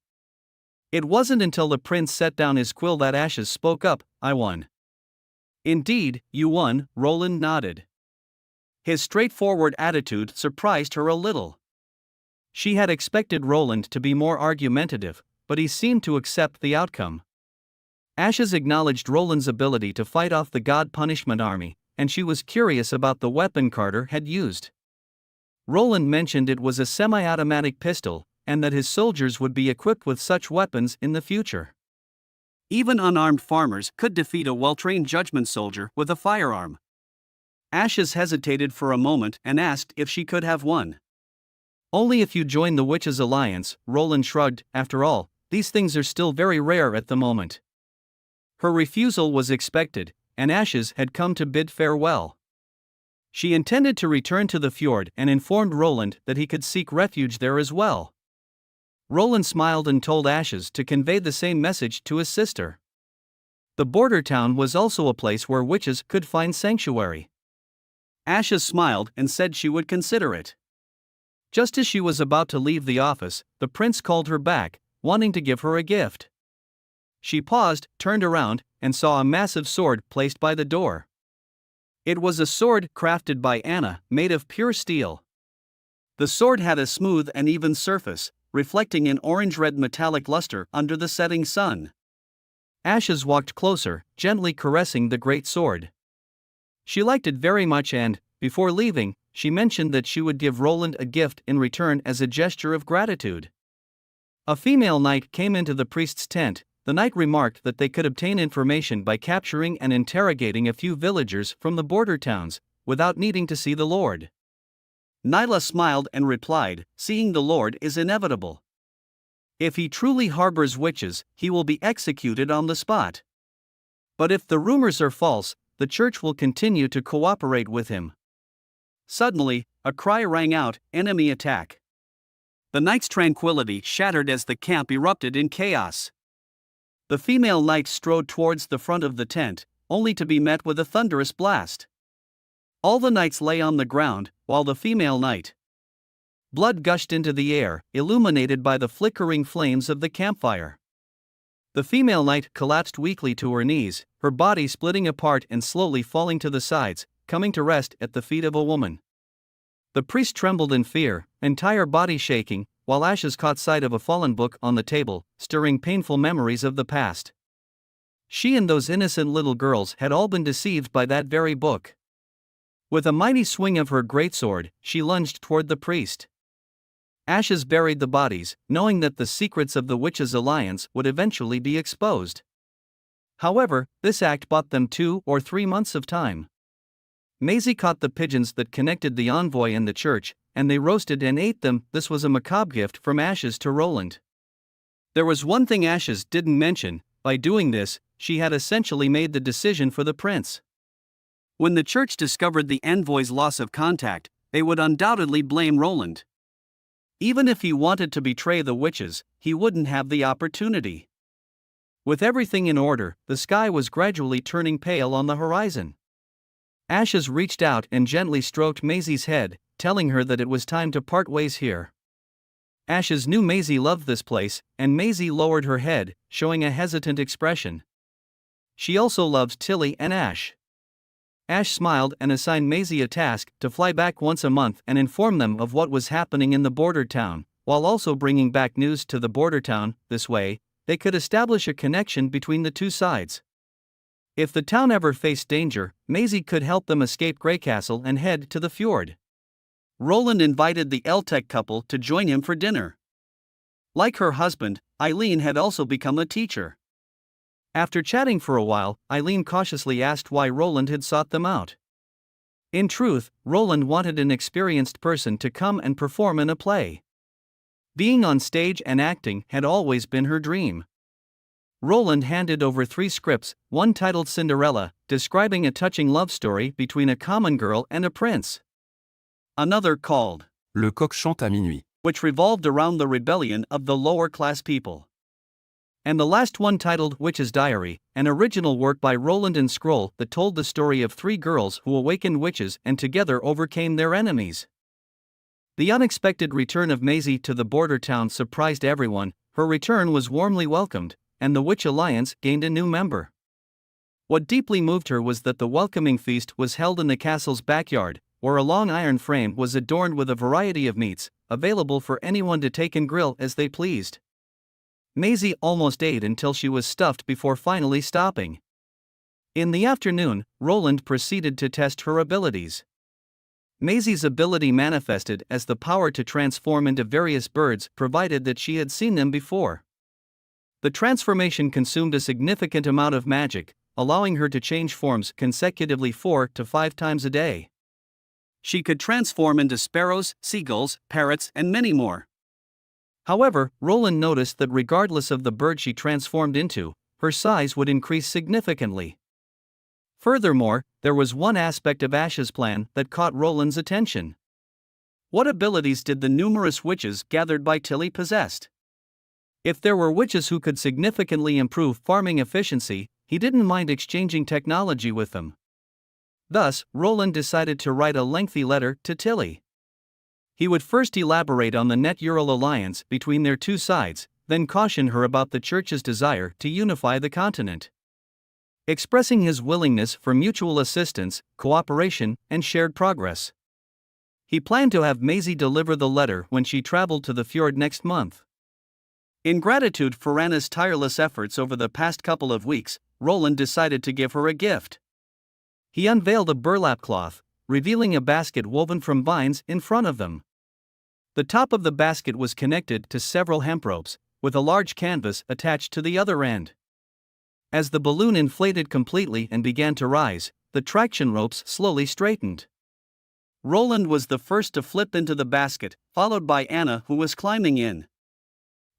It wasn't until the prince set down his quill that Ashes spoke up. "I won." "Indeed, you won," Roland nodded. His straightforward attitude surprised her a little. She had expected Roland to be more argumentative, but he seemed to accept the outcome. Ashes acknowledged Roland's ability to fight off the God Punishment Army, and she was curious about the weapon Carter had used. Roland mentioned it was a semi-automatic pistol, and that his soldiers would be equipped with such weapons in the future. Even unarmed farmers could defeat a well-trained judgment soldier with a firearm. Ashes hesitated for a moment and asked if she could have one. "Only if you join the Witches' Alliance," Roland shrugged. "After all, these things are still very rare at the moment." Her refusal was expected, and Ashes had come to bid farewell. She intended to return to the fjord and informed Roland that he could seek refuge there as well. Roland smiled and told Ashes to convey the same message to his sister. The border town was also a place where witches could find sanctuary. Ashes smiled and said she would consider it. Just as she was about to leave the office, the prince called her back, wanting to give her a gift. She paused, turned around, and saw a massive sword placed by the door. It was a sword crafted by Anna, made of pure steel. The sword had a smooth and even surface, reflecting an orange-red metallic luster under the setting sun. Ashes walked closer, gently caressing the great sword. She liked it very much and, before leaving, she mentioned that she would give Roland a gift in return as a gesture of gratitude. A female knight came into the priest's tent. The knight remarked that they could obtain information by capturing and interrogating a few villagers from the border towns, without needing to see the Lord. Nyla smiled and replied, "Seeing the Lord is inevitable. If he truly harbors witches, he will be executed on the spot. But if the rumors are false, the church will continue to cooperate with him." Suddenly, a cry rang out, "Enemy attack!" The knight's tranquility shattered as the camp erupted in chaos. The female knight strode towards the front of the tent, only to be met with a thunderous blast. All the knights lay on the ground, while the female knight. Blood gushed into the air, illuminated by the flickering flames of the campfire. The female knight collapsed weakly to her knees, her body splitting apart and slowly falling to the sides, coming to rest at the feet of a woman. The priest trembled in fear, entire body shaking, while Ashes caught sight of a fallen book on the table, stirring painful memories of the past. She and those innocent little girls had all been deceived by that very book. With a mighty swing of her greatsword, she lunged toward the priest. Ashes buried the bodies, knowing that the secrets of the Witches' Alliance would eventually be exposed. However, this act bought them 2 or 3 months of time. Maisie caught the pigeons that connected the envoy and the church, and they roasted and ate them. This was a macabre gift from Ashes to Roland. There was one thing Ashes didn't mention: by doing this, she had essentially made the decision for the prince. When the church discovered the envoy's loss of contact, they would undoubtedly blame Roland. Even if he wanted to betray the witches, he wouldn't have the opportunity. With everything in order, the sky was gradually turning pale on the horizon. Ashes reached out and gently stroked Maisie's head, telling her that it was time to part ways here. Ashes knew Maisie loved this place, and Maisie lowered her head, showing a hesitant expression. She also loved Tilly and Ash. Ash smiled and assigned Maisie a task to fly back once a month and inform them of what was happening in the border town, while also bringing back news to the border town. This way, they could establish a connection between the two sides. If the town ever faced danger, Maisie could help them escape Greycastle and head to the fjord. Roland invited the Eltec couple to join him for dinner. Like her husband, Eileen had also become a teacher. After chatting for a while, Eileen cautiously asked why Roland had sought them out. In truth, Roland wanted an experienced person to come and perform in a play. Being on stage and acting had always been her dream. Roland handed over 3 scripts, one titled Cinderella, describing a touching love story between a common girl and a prince. Another called Le coq chante à minuit. which revolved around the rebellion of the lower-class people. And the last one titled Witch's Diary, an original work by Roland and Scroll that told the story of 3 girls who awakened witches and together overcame their enemies. The unexpected return of Maisie to the border town surprised everyone. Her return was warmly welcomed, and the Witch Alliance gained a new member. What deeply moved her was that the welcoming feast was held in the castle's backyard, where a long iron frame was adorned with a variety of meats, available for anyone to take and grill as they pleased. Maisie almost ate until she was stuffed before finally stopping. In the afternoon, Roland proceeded to test her abilities. Maisie's ability manifested as the power to transform into various birds, provided that she had seen them before. The transformation consumed a significant amount of magic, allowing her to change forms consecutively 4 to 5 times a day. She could transform into sparrows, seagulls, parrots, and many more. However, Roland noticed that regardless of the bird she transformed into, her size would increase significantly. Furthermore, there was one aspect of Ash's plan that caught Roland's attention. What abilities did the numerous witches gathered by Tilly possess? If there were witches who could significantly improve farming efficiency, he didn't mind exchanging technology with them. Thus, Roland decided to write a lengthy letter to Tilly. He would first elaborate on the net-Ural alliance between their 2 sides, then caution her about the Church's desire to unify the continent. Expressing his willingness for mutual assistance, cooperation, and shared progress. He planned to have Maisie deliver the letter when she traveled to the fjord next month. In gratitude for Anna's tireless efforts over the past couple of weeks, Roland decided to give her a gift. He unveiled a burlap cloth, revealing a basket woven from vines in front of them. The top of the basket was connected to several hemp ropes, with a large canvas attached to the other end. As the balloon inflated completely and began to rise, the traction ropes slowly straightened. Roland was the first to flip into the basket, followed by Anna, who was climbing in.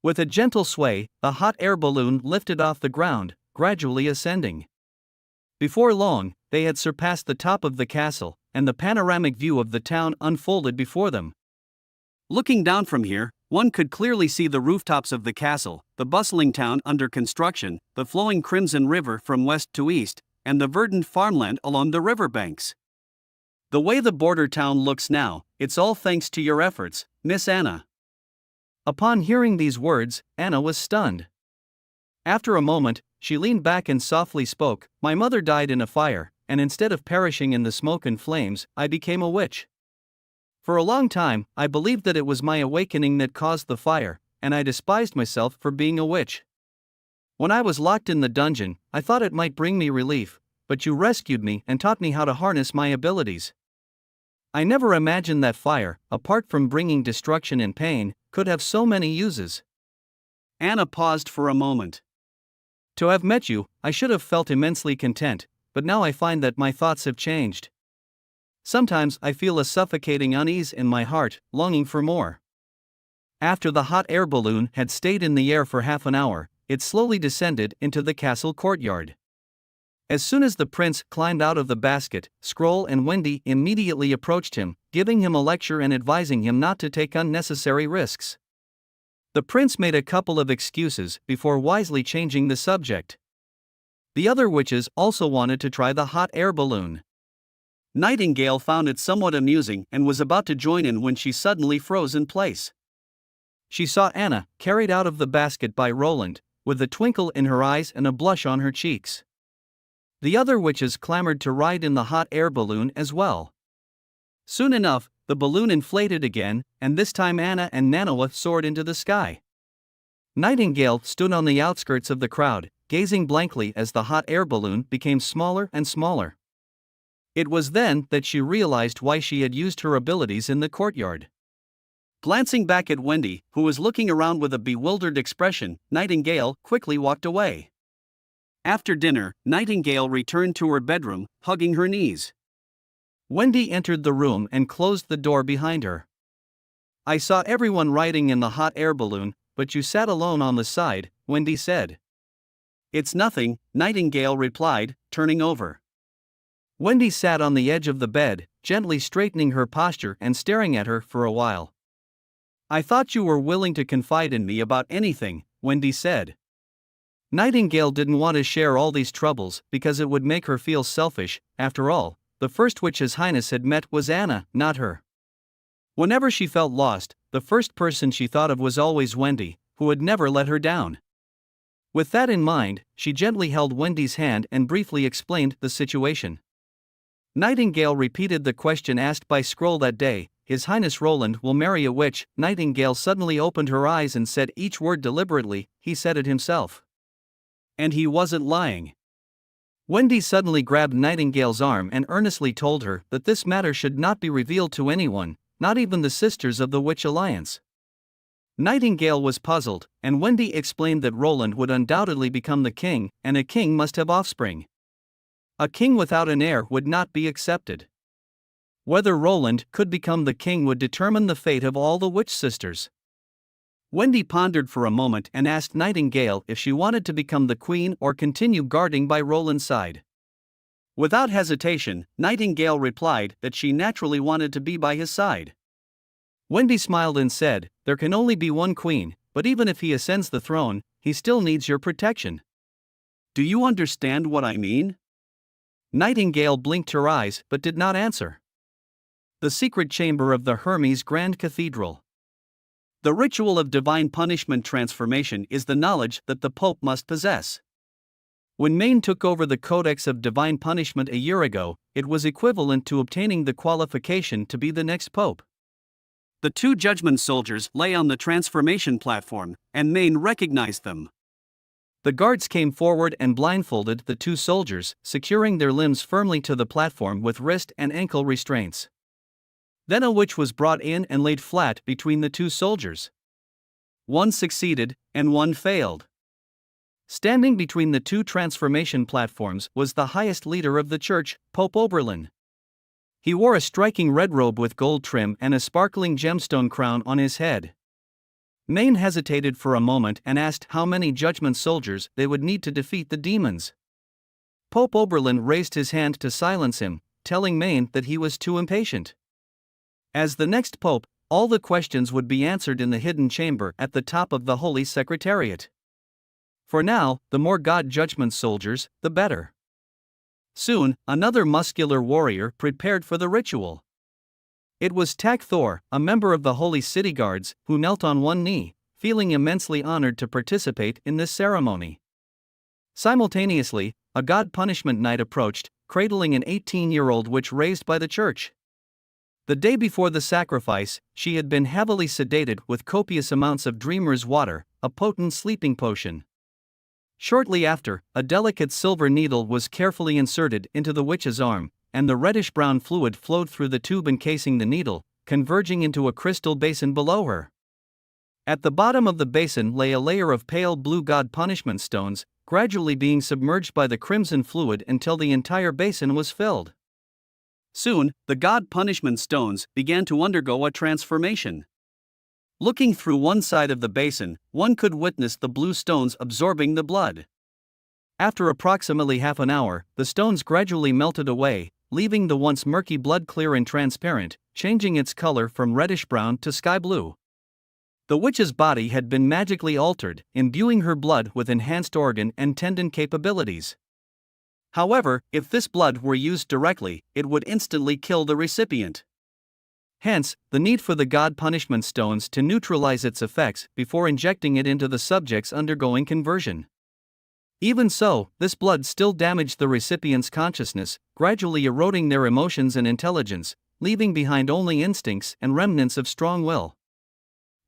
With a gentle sway, the hot air balloon lifted off the ground, gradually ascending. Before long, they had surpassed the top of the castle, and the panoramic view of the town unfolded before them. Looking down from here, one could clearly see the rooftops of the castle, the bustling town under construction, the flowing Crimson River from west to east, and the verdant farmland along the riverbanks. The way the border town looks now, it's all thanks to your efforts, Miss Anna. Upon hearing these words, Anna was stunned. After a moment, she leaned back and softly spoke, "My mother died in a fire, and instead of perishing in the smoke and flames, I became a witch. For a long time, I believed that it was my awakening that caused the fire, and I despised myself for being a witch. When I was locked in the dungeon, I thought it might bring me relief, but you rescued me and taught me how to harness my abilities. I never imagined that fire, apart from bringing destruction and pain, could have so many uses." Anna paused for a moment. "To have met you, I should have felt immensely content, but now I find that my thoughts have changed. Sometimes I feel a suffocating unease in my heart, longing for more." After the hot air balloon had stayed in the air for half an hour, it slowly descended into the castle courtyard. As soon as the prince climbed out of the basket, Scroll and Wendy immediately approached him, giving him a lecture and advising him not to take unnecessary risks. The prince made a couple of excuses before wisely changing the subject. The other witches also wanted to try the hot air balloon. Nightingale found it somewhat amusing and was about to join in when she suddenly froze in place. She saw Anna carried out of the basket by Roland, with a twinkle in her eyes and a blush on her cheeks. The other witches clamored to ride in the hot air balloon as well. Soon enough, the balloon inflated again, and this time Anna and Manhwa soared into the sky. Nightingale stood on the outskirts of the crowd, gazing blankly as the hot air balloon became smaller and smaller. It was then that she realized why she had used her abilities in the courtyard. Glancing back at Wendy, who was looking around with a bewildered expression, Nightingale quickly walked away. After dinner, Nightingale returned to her bedroom, hugging her knees. Wendy entered the room and closed the door behind her. "I saw everyone riding in the hot air balloon, but you sat alone on the side," Wendy said. "It's nothing," Nightingale replied, turning over. Wendy sat on the edge of the bed, gently straightening her posture and staring at her for a while. "I thought you were willing to confide in me about anything," Wendy said. Nightingale didn't want to share all these troubles because it would make her feel selfish. After all, the first witch His Highness had met was Anna, not her. Whenever she felt lost, the first person she thought of was always Wendy, who would never let her down. With that in mind, she gently held Wendy's hand and briefly explained the situation. Nightingale repeated the question asked by Scroll that day: "His Highness Roland will marry a witch." Nightingale suddenly opened her eyes and said each word deliberately. "He said it himself. And he wasn't lying." Wendy suddenly grabbed Nightingale's arm and earnestly told her that this matter should not be revealed to anyone, not even the sisters of the Witch Alliance. Nightingale was puzzled, and Wendy explained that Roland would undoubtedly become the king, and a king must have offspring. A king without an heir would not be accepted. Whether Roland could become the king would determine the fate of all the witch sisters. Wendy pondered for a moment and asked Nightingale if she wanted to become the queen or continue guarding by Roland's side. Without hesitation, Nightingale replied that she naturally wanted to be by his side. Wendy smiled and said, "There can only be one queen, but even if he ascends the throne, he still needs your protection. Do you understand what I mean?" Nightingale blinked her eyes but did not answer. The secret chamber of the Hermes Grand Cathedral. The ritual of divine punishment transformation is the knowledge that the Pope must possess. When Maine took over the Codex of Divine Punishment a year ago, it was equivalent to obtaining the qualification to be the next Pope. The two judgment soldiers lay on the transformation platform, and Maine recognized them. The guards came forward and blindfolded the two soldiers, securing their limbs firmly to the platform with wrist and ankle restraints. Then a witch was brought in and laid flat between the two soldiers. One succeeded, and one failed. Standing between the two transformation platforms was the highest leader of the church, Pope Oberlin. He wore a striking red robe with gold trim and a sparkling gemstone crown on his head. Maine hesitated for a moment and asked how many judgment soldiers they would need to defeat the demons. Pope Oberlin raised his hand to silence him, telling Maine that he was too impatient. As the next pope, all the questions would be answered in the hidden chamber at the top of the Holy Secretariat. For now, the more God judgment soldiers, the better. Soon, another muscular warrior prepared for the ritual. It was Tak Thor, a member of the Holy City Guards, who knelt on one knee, feeling immensely honored to participate in this ceremony. Simultaneously, a God punishment knight approached, cradling an 18-year-old witch raised by the church. The day before the sacrifice, she had been heavily sedated with copious amounts of dreamer's water, a potent sleeping potion. Shortly after, a delicate silver needle was carefully inserted into the witch's arm, and the reddish-brown fluid flowed through the tube encasing the needle, converging into a crystal basin below her. At the bottom of the basin lay a layer of pale blue God punishment stones, gradually being submerged by the crimson fluid until the entire basin was filled. Soon, the God punishment stones began to undergo a transformation. Looking through one side of the basin, one could witness the blue stones absorbing the blood. After approximately half an hour, the stones gradually melted away, leaving the once murky blood clear and transparent, changing its color from reddish-brown to sky blue. The witch's body had been magically altered, imbuing her blood with enhanced organ and tendon capabilities. However, if this blood were used directly, it would instantly kill the recipient. Hence, the need for the God punishment stones to neutralize its effects before injecting it into the subjects undergoing conversion. Even so, this blood still damaged the recipient's consciousness, gradually eroding their emotions and intelligence, leaving behind only instincts and remnants of strong will.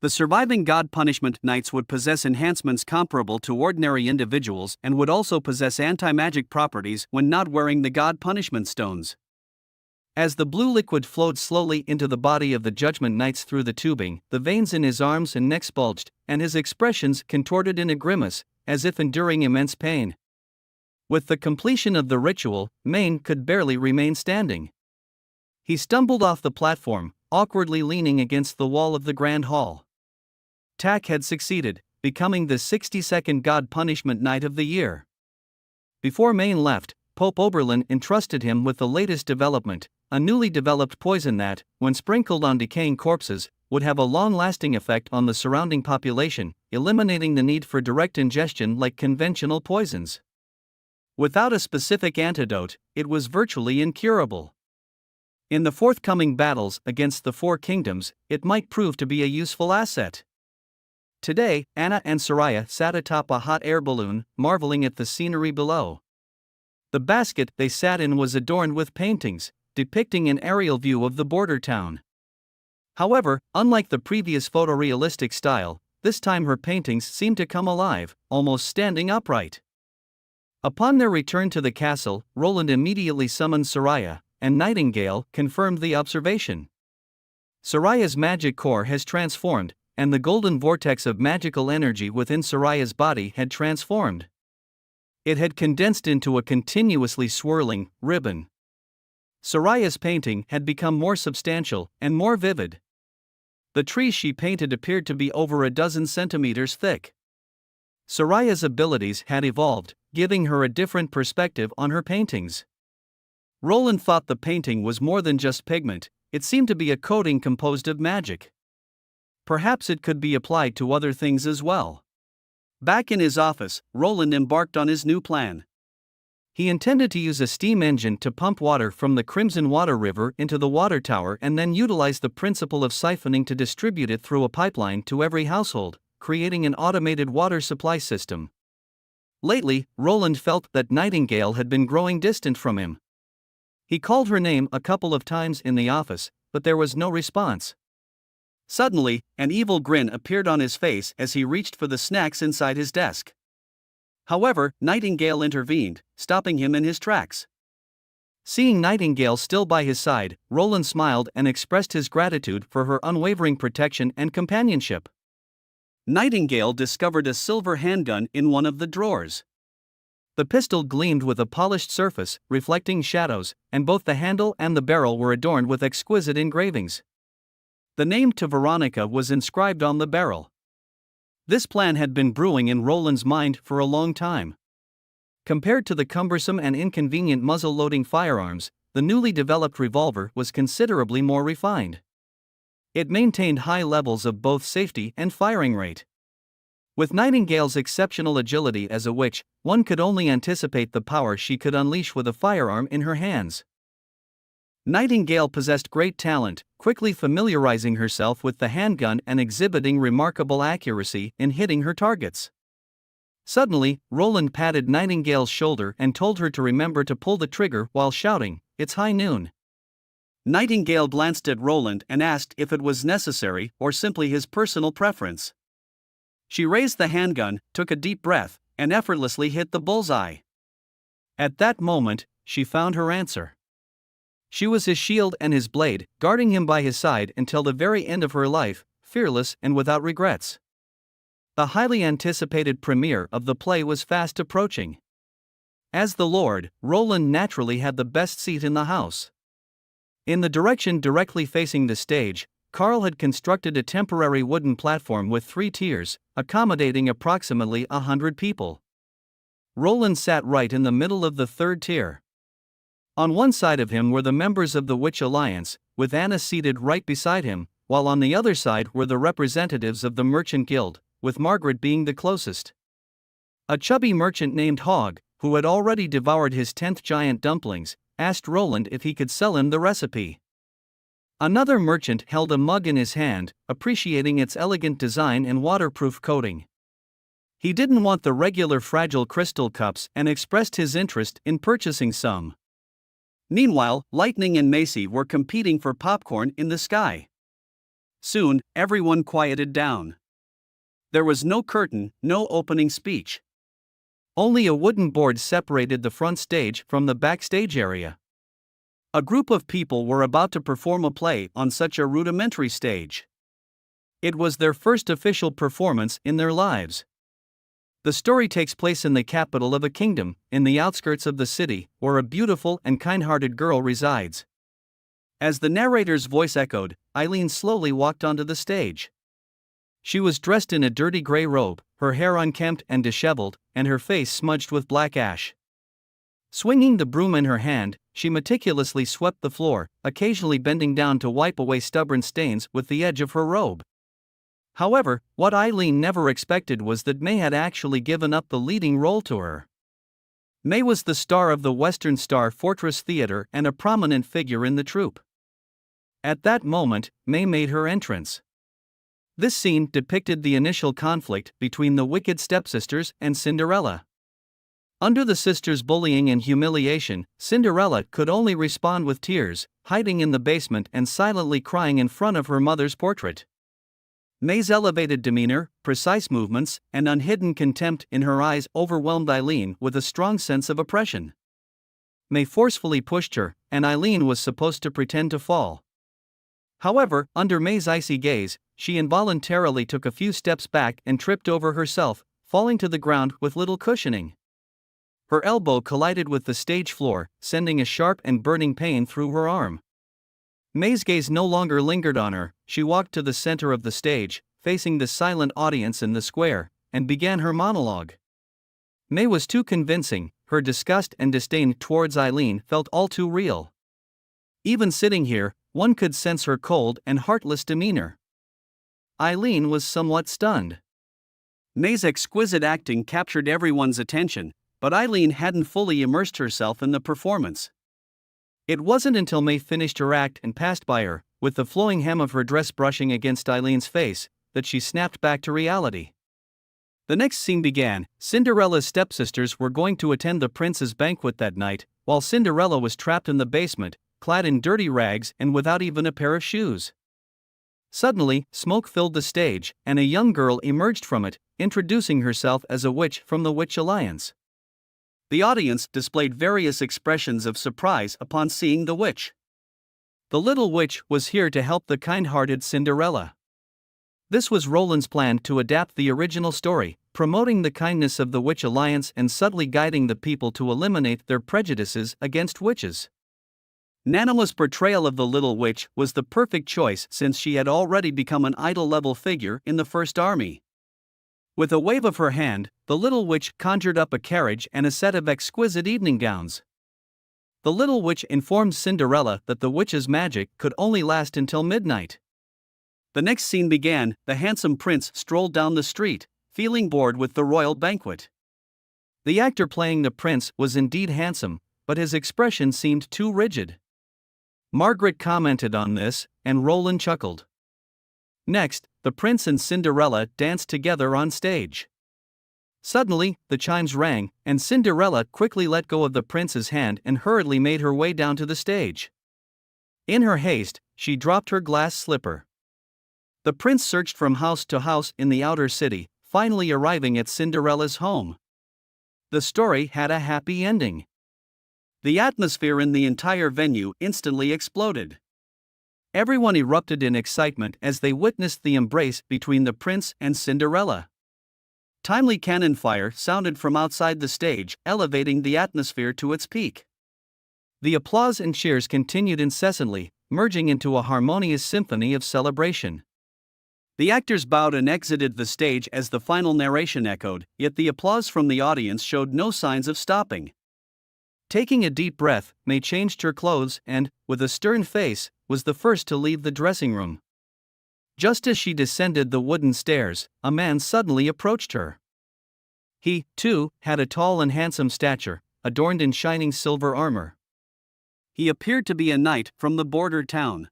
The surviving God punishment knights would possess enhancements comparable to ordinary individuals and would also possess anti-magic properties when not wearing the God punishment stones. As the blue liquid flowed slowly into the body of the Judgment Knights through the tubing, the veins in his arms and neck bulged, and his expressions contorted in a grimace, as if enduring immense pain. With the completion of the ritual, Maine could barely remain standing. He stumbled off the platform, awkwardly leaning against the wall of the Grand Hall. Tak had succeeded, becoming the 62nd God Punishment Knight of the year. Before Maine left, Pope Oberlin entrusted him with the latest development, a newly developed poison that, when sprinkled on decaying corpses, would have a long-lasting effect on the surrounding population, eliminating the need for direct ingestion like conventional poisons. Without a specific antidote, it was virtually incurable. In the forthcoming battles against the Four Kingdoms, it might prove to be a useful asset. Today, Anna and Soraya sat atop a hot air balloon, marveling at the scenery below. The basket they sat in was adorned with paintings, depicting an aerial view of the border town. However, unlike the previous photorealistic style, this time her paintings seemed to come alive, almost standing upright. Upon their return to the castle, Roland immediately summoned Soraya, and Nightingale confirmed the observation. Soraya's magic core has transformed, and the golden vortex of magical energy within Soraya's body had transformed. It had condensed into a continuously swirling ribbon. Soraya's painting had become more substantial and more vivid. The trees she painted appeared to be over a dozen centimeters thick. Soraya's abilities had evolved, giving her a different perspective on her paintings. Roland thought the painting was more than just pigment, it seemed to be a coating composed of magic. Perhaps it could be applied to other things as well. Back in his office, Roland embarked on his new plan. He intended to use a steam engine to pump water from the Crimson Water River into the water tower and then utilize the principle of siphoning to distribute it through a pipeline to every household, creating an automated water supply system. Lately, Roland felt that Nightingale had been growing distant from him. He called her name a couple of times in the office, but there was no response. Suddenly, an evil grin appeared on his face as he reached for the snacks inside his desk. However, Nightingale intervened, stopping him in his tracks. Seeing Nightingale still by his side, Roland smiled and expressed his gratitude for her unwavering protection and companionship. Nightingale discovered a silver handgun in one of the drawers. The pistol gleamed with a polished surface, reflecting shadows, and both the handle and the barrel were adorned with exquisite engravings. The name to Veronica was inscribed on the barrel. This plan had been brewing in Roland's mind for a long time. Compared to the cumbersome and inconvenient muzzle-loading firearms, the newly developed revolver was considerably more refined. It maintained high levels of both safety and firing rate. With Nightingale's exceptional agility as a witch, one could only anticipate the power she could unleash with a firearm in her hands. Nightingale possessed great talent, quickly familiarizing herself with the handgun and exhibiting remarkable accuracy in hitting her targets. Suddenly, Roland patted Nightingale's shoulder and told her to remember to pull the trigger while shouting, "It's high noon." Nightingale glanced at Roland and asked if it was necessary or simply his personal preference. She raised the handgun, took a deep breath, and effortlessly hit the bullseye. At that moment, she found her answer. She was his shield and his blade, guarding him by his side until the very end of her life, fearless and without regrets. The highly anticipated premiere of the play was fast approaching. As the Lord, Roland naturally had the best seat in the house. In the direction directly facing the stage, Carl had constructed a temporary wooden platform with 3 tiers, accommodating approximately 100 people. Roland sat right in the middle of the 3rd tier. On one side of him were the members of the Witch Alliance, with Anna seated right beside him, while on the other side were the representatives of the Merchant Guild, with Margaret being the closest. A chubby merchant named Hogg, who had already devoured his 10th giant dumplings, asked Roland if he could sell him the recipe. Another merchant held a mug in his hand, appreciating its elegant design and waterproof coating. He didn't want the regular fragile crystal cups and expressed his interest in purchasing some. Meanwhile, Lightning and Macy were competing for popcorn in the sky. Soon, everyone quieted down. There was no curtain, no opening speech. Only a wooden board separated the front stage from the backstage area. A group of people were about to perform a play on such a rudimentary stage. It was their first official performance in their lives. The story takes place in the capital of a kingdom, in the outskirts of the city, where a beautiful and kind-hearted girl resides. As the narrator's voice echoed, Eileen slowly walked onto the stage. She was dressed in a dirty gray robe, her hair unkempt and disheveled, and her face smudged with black ash. Swinging the broom in her hand, she meticulously swept the floor, occasionally bending down to wipe away stubborn stains with the edge of her robe. However, what Eileen never expected was that May had actually given up the leading role to her. May was the star of the Western Star Fortress Theater and a prominent figure in the troupe. At that moment, May made her entrance. This scene depicted the initial conflict between the wicked stepsisters and Cinderella. Under the sisters' bullying and humiliation, Cinderella could only respond with tears, hiding in the basement and silently crying in front of her mother's portrait. May's elevated demeanor, precise movements, and unhidden contempt in her eyes overwhelmed Eileen with a strong sense of oppression. May forcefully pushed her, and Eileen was supposed to pretend to fall. However, under May's icy gaze, she involuntarily took a few steps back and tripped over herself, falling to the ground with little cushioning. Her elbow collided with the stage floor, sending a sharp and burning pain through her arm. May's gaze no longer lingered on her. She walked to the center of the stage, facing the silent audience in the square, and began her monologue. May was too convincing, her disgust and disdain towards Eileen felt all too real. Even sitting here, one could sense her cold and heartless demeanor. Eileen was somewhat stunned. May's exquisite acting captured everyone's attention, but Eileen hadn't fully immersed herself in the performance. It wasn't until May finished her act and passed by her, with the flowing hem of her dress brushing against Eileen's face, that she snapped back to reality. The next scene began. Cinderella's stepsisters were going to attend the prince's banquet that night, while Cinderella was trapped in the basement, clad in dirty rags and without even a pair of shoes. Suddenly, smoke filled the stage, and a young girl emerged from it, introducing herself as a witch from the Witch Alliance. The audience displayed various expressions of surprise upon seeing the witch. The little witch was here to help the kind-hearted Cinderella. This was Roland's plan to adapt the original story, promoting the kindness of the Witch Alliance and subtly guiding the people to eliminate their prejudices against witches. Nanawa's portrayal of the little witch was the perfect choice since she had already become an idol-level figure in the First Army. With a wave of her hand, the little witch conjured up a carriage and a set of exquisite evening gowns. The little witch informed Cinderella that the witch's magic could only last until midnight. The next scene began. The handsome prince strolled down the street, feeling bored with the royal banquet. The actor playing the prince was indeed handsome, but his expression seemed too rigid. Margaret commented on this, and Roland chuckled. Next, the prince and Cinderella danced together on stage. Suddenly, the chimes rang, and Cinderella quickly let go of the prince's hand and hurriedly made her way down to the stage. In her haste, she dropped her glass slipper. The prince searched from house to house in the outer city, finally arriving at Cinderella's home. The story had a happy ending. The atmosphere in the entire venue instantly exploded. Everyone erupted in excitement as they witnessed the embrace between the prince and Cinderella. Timely cannon fire sounded from outside the stage, elevating the atmosphere to its peak. The applause and cheers continued incessantly, merging into a harmonious symphony of celebration. The actors bowed and exited the stage as the final narration echoed, yet the applause from the audience showed no signs of stopping. Taking a deep breath, May changed her clothes and, with a stern face, was the first to leave the dressing room. Just as she descended the wooden stairs, a man suddenly approached her. He, too, had a tall and handsome stature, adorned in shining silver armor. He appeared to be a knight from the border town.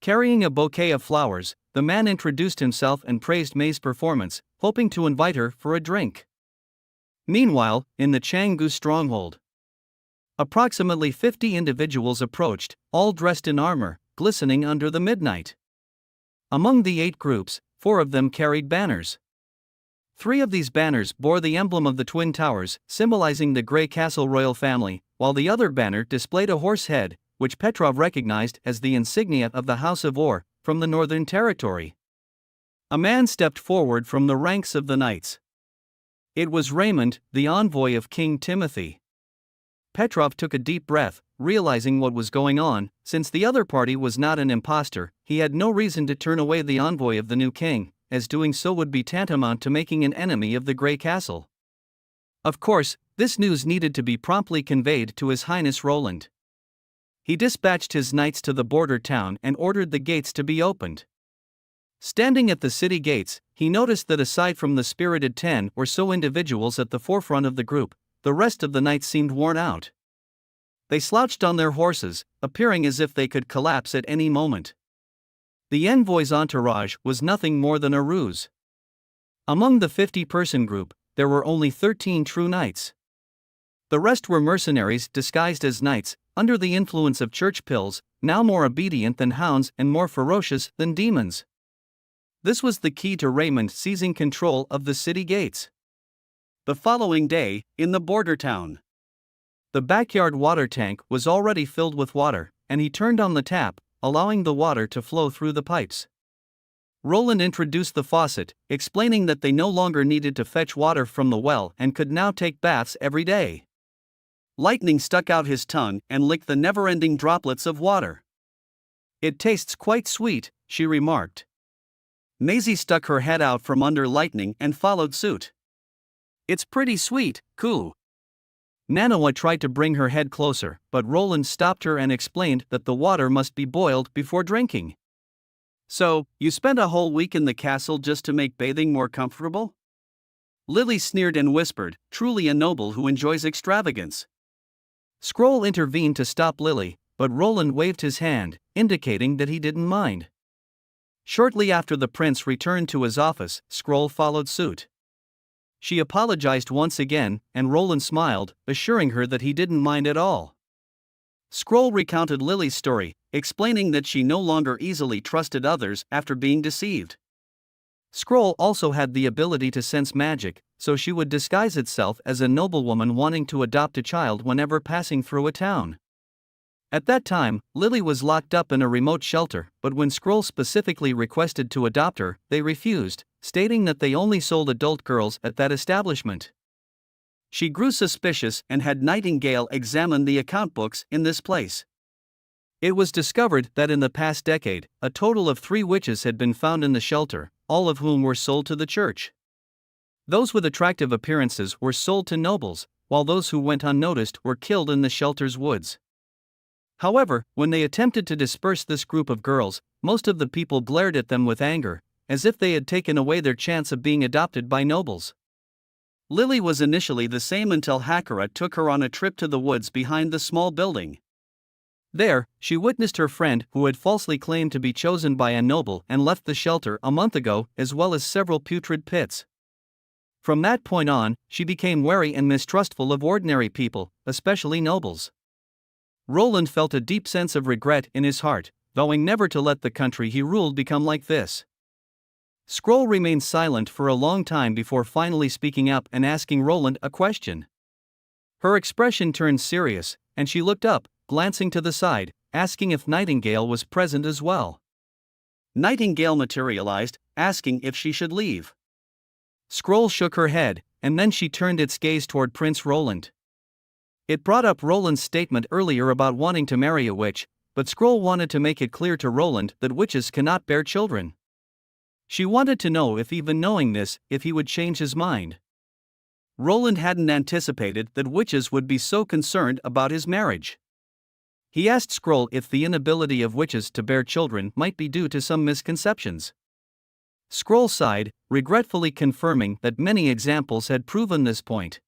Carrying a bouquet of flowers, the man introduced himself and praised May's performance, hoping to invite her for a drink. Meanwhile, in the Changgu stronghold, approximately 50 individuals approached, all dressed in armor, glistening under the midnight. Among the 8 groups, 4 of them carried banners. 3 of these banners bore the emblem of the Twin Towers, symbolizing the Grey Castle royal family, while the other banner displayed a horse head, which Petrov recognized as the insignia of the House of Or, from the Northern Territory. A man stepped forward from the ranks of the knights. It was Raymond, the envoy of King Timothy. Petrov took a deep breath, realizing what was going on. Since the other party was not an impostor, he had no reason to turn away the envoy of the new king, as doing so would be tantamount to making an enemy of the Grey Castle. Of course, this news needed to be promptly conveyed to His Highness Roland. He dispatched his knights to the border town and ordered the gates to be opened. Standing at the city gates, he noticed that aside from the spirited 10 or so individuals at the forefront of the group, the rest of the knights seemed worn out. They slouched on their horses, appearing as if they could collapse at any moment. The envoy's entourage was nothing more than a ruse. Among the 50-person group, there were only 13 true knights. The rest were mercenaries disguised as knights, under the influence of church pills, now more obedient than hounds and more ferocious than demons. This was the key to Raymond seizing control of the city gates. The following day, in the border town, the backyard water tank was already filled with water, and he turned on the tap, allowing the water to flow through the pipes. Roland introduced the faucet, explaining that they no longer needed to fetch water from the well and could now take baths every day. Lightning stuck out his tongue and licked the never-ending droplets of water. "It tastes quite sweet," she remarked. Maisie stuck her head out from under Lightning and followed suit. "It's pretty sweet, coo." Manhwa tried to bring her head closer, but Roland stopped her and explained that the water must be boiled before drinking. "So, you spent a whole week in the castle just to make bathing more comfortable?" Lily sneered and whispered, "Truly a noble who enjoys extravagance." Scroll intervened to stop Lily, but Roland waved his hand, indicating that he didn't mind. Shortly after the prince returned to his office, Scroll followed suit. She apologized once again, and Roland smiled, assuring her that he didn't mind at all. Scroll recounted Lily's story, explaining that she no longer easily trusted others after being deceived. Scroll also had the ability to sense magic, so she would disguise itself as a noblewoman wanting to adopt a child whenever passing through a town. At that time, Lily was locked up in a remote shelter, but when Scroll specifically requested to adopt her, they refused, stating that they only sold adult girls at that establishment. She grew suspicious and had Nightingale examine the account books in this place. It was discovered that in the past decade, a total of 3 witches had been found in the shelter, all of whom were sold to the church. Those with attractive appearances were sold to nobles, while those who went unnoticed were killed in the shelter's woods. However, when they attempted to disperse this group of girls, most of the people glared at them with anger, as if they had taken away their chance of being adopted by nobles. Lily was initially the same until Hakura took her on a trip to the woods behind the small building. There, she witnessed her friend who had falsely claimed to be chosen by a noble and left the shelter a month ago, as well as several putrid pits. From that point on, she became wary and mistrustful of ordinary people, especially nobles. Roland felt a deep sense of regret in his heart, vowing never to let the country he ruled become like this. Scroll remained silent for a long time before finally speaking up and asking Roland a question. Her expression turned serious, and she looked up, glancing to the side, asking if Nightingale was present as well. Nightingale materialized, asking if she should leave. Scroll shook her head, and then she turned its gaze toward Prince Roland. It brought up Roland's statement earlier about wanting to marry a witch, but Scroll wanted to make it clear to Roland that witches cannot bear children. She wanted to know if even knowing this, if he would change his mind. Roland hadn't anticipated that witches would be so concerned about his marriage. He asked Scroll if the inability of witches to bear children might be due to some misconceptions. Scroll sighed, regretfully confirming that many examples had proven this point.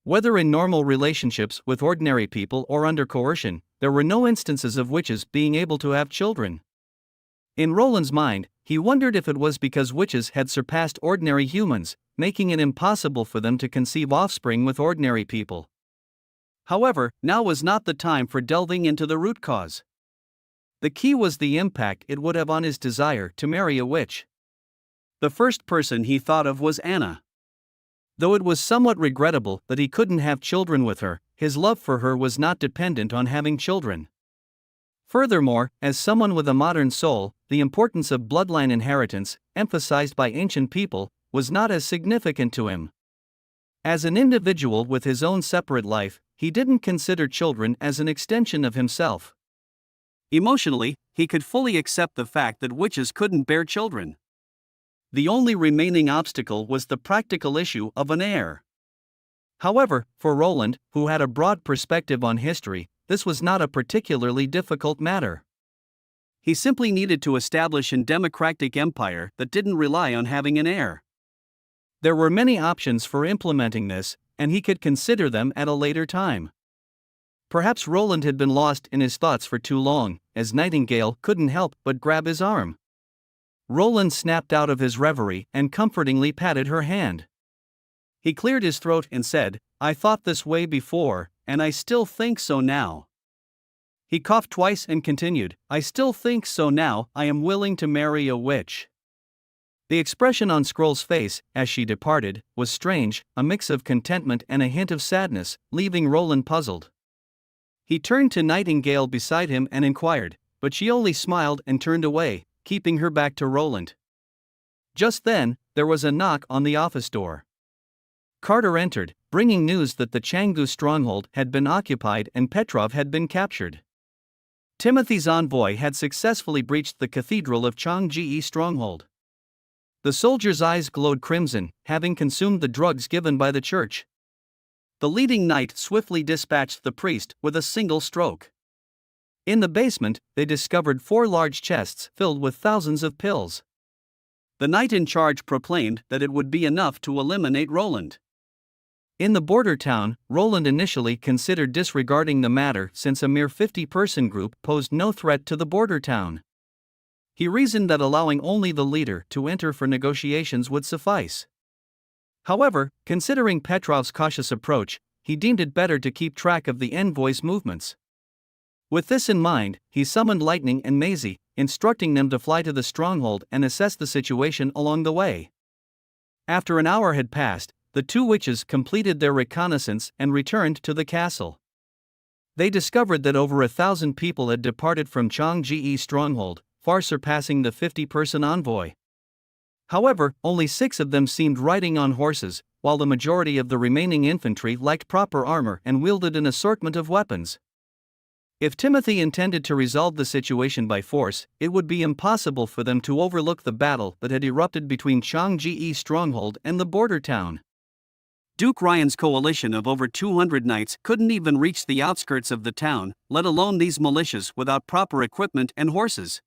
Whether in normal relationships with ordinary people or under coercion, there were no instances of witches being able to have children. In Roland's mind, he wondered if it was because witches had surpassed ordinary humans, making it impossible for them to conceive offspring with ordinary people. However, now was not the time for delving into the root cause. The key was the impact it would have on his desire to marry a witch. The first person he thought of was Anna. Though it was somewhat regrettable that he couldn't have children with her, his love for her was not dependent on having children. Furthermore, as someone with a modern soul, the importance of bloodline inheritance, emphasized by ancient people, was not as significant to him. As an individual with his own separate life, he didn't consider children as an extension of himself. Emotionally, he could fully accept the fact that witches couldn't bear children. The only remaining obstacle was the practical issue of an heir. However, for Roland, who had a broad perspective on history, this was not a particularly difficult matter. He simply needed to establish a democratic empire that didn't rely on having an heir. There were many options for implementing this, and he could consider them at a later time. Perhaps Roland had been lost in his thoughts for too long, as Nightingale couldn't help but grab his arm. Roland snapped out of his reverie and comfortingly patted her hand. He cleared his throat and said, "I thought this way before, and I still think so now." He coughed twice and continued, "I still think so now. I am willing to marry a witch." The expression on Scroll's face, as she departed, was strange, a mix of contentment and a hint of sadness, leaving Roland puzzled. He turned to Nightingale beside him and inquired, but she only smiled and turned away, keeping her back to Roland. Just then, there was a knock on the office door. Carter entered, bringing news that the Changgu stronghold had been occupied and Petrov had been captured. Timothy's envoy had successfully breached the cathedral of Changji stronghold. The soldier's eyes glowed crimson, having consumed the drugs given by the church. The leading knight swiftly dispatched the priest with a single stroke. In the basement, they discovered 4 large chests filled with thousands of pills. The knight in charge proclaimed that it would be enough to eliminate Roland. In the border town, Roland initially considered disregarding the matter since a mere 50-person group posed no threat to the border town. He reasoned that allowing only the leader to enter for negotiations would suffice. However, considering Petrov's cautious approach, he deemed it better to keep track of the envoy's movements. With this in mind, he summoned Lightning and Maisie, instructing them to fly to the stronghold and assess the situation along the way. After an hour had passed, the 2 witches completed their reconnaissance and returned to the castle. They discovered that over 1,000 people had departed from Changji stronghold, far surpassing the 50-person envoy. However, only 6 of them seemed riding on horses, while the majority of the remaining infantry lacked proper armor and wielded an assortment of weapons. If Timothy intended to resolve the situation by force, it would be impossible for them to overlook the battle that had erupted between Changji stronghold and the border town. Duke Ryan's coalition of over 200 knights couldn't even reach the outskirts of the town, let alone these militias without proper equipment and horses.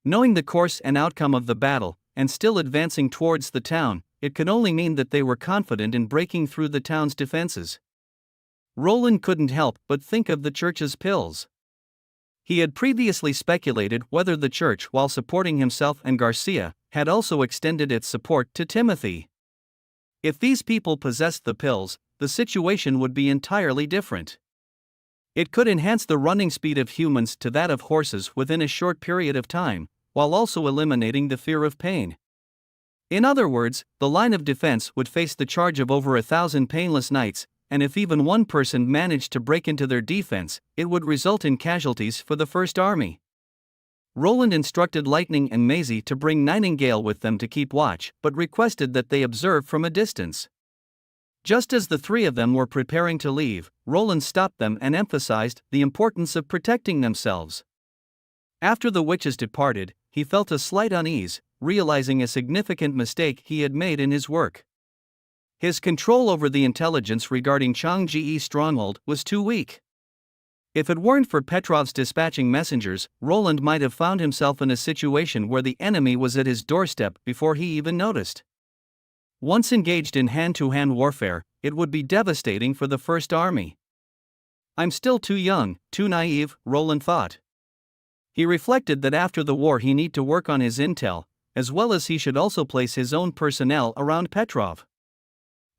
Knowing the course and outcome of the battle, and still advancing towards the town, it could only mean that they were confident in breaking through the town's defenses. Roland couldn't help but think of the church's pills. He had previously speculated whether the church, while supporting himself and Garcia, had also extended its support to Timothy. If these people possessed the pills, the situation would be entirely different. It could enhance the running speed of humans to that of horses within a short period of time, while also eliminating the fear of pain. In other words, the line of defense would face the charge of over 1,000 painless knights, and if even one person managed to break into their defense, it would result in casualties for the First Army. Roland instructed Lightning and Maisie to bring Nightingale with them to keep watch, but requested that they observe from a distance. Just as the 3 of them were preparing to leave, Roland stopped them and emphasized the importance of protecting themselves. After the witches departed, he felt a slight unease, realizing a significant mistake he had made in his work. His control over the intelligence regarding Changji stronghold was too weak. If it weren't for Petrov's dispatching messengers, Roland might have found himself in a situation where the enemy was at his doorstep before he even noticed. Once engaged in hand-to-hand warfare, it would be devastating for the First Army. "I'm still too young, too naive," Roland thought. He reflected that after the war he need to work on his intel, as well as he should also place his own personnel around Petrov.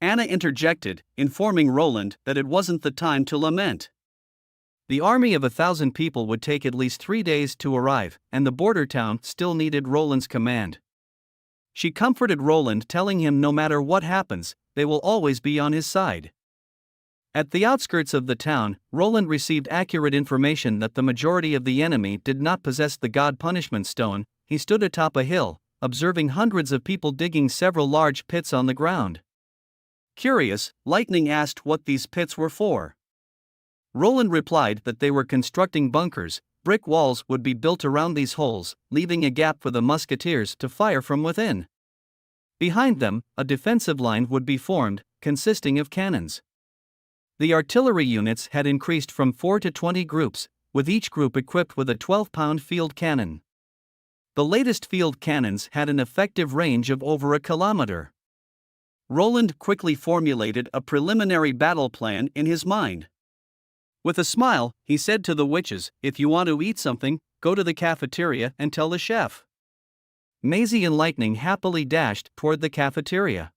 Anna interjected, informing Roland that it wasn't the time to lament. The army of 1,000 people would take at least 3 days to arrive, and the border town still needed Roland's command. She comforted Roland, telling him no matter what happens, they will always be on his side. At the outskirts of the town, Roland received accurate information that the majority of the enemy did not possess the God Punishment Stone. He stood atop a hill, observing hundreds of people digging several large pits on the ground. Curious, Lightning asked what these pits were for. Roland replied that they were constructing bunkers. Brick walls would be built around these holes, leaving a gap for the musketeers to fire from within. Behind them, a defensive line would be formed, consisting of cannons. The artillery units had increased from 4 to 20 groups, with each group equipped with a 12-pound field cannon. The latest field cannons had an effective range of over a kilometer. Roland quickly formulated a preliminary battle plan in his mind. With a smile, he said to the witches, "If you want to eat something, go to the cafeteria and tell the chef." Maisie and Lightning happily dashed toward the cafeteria.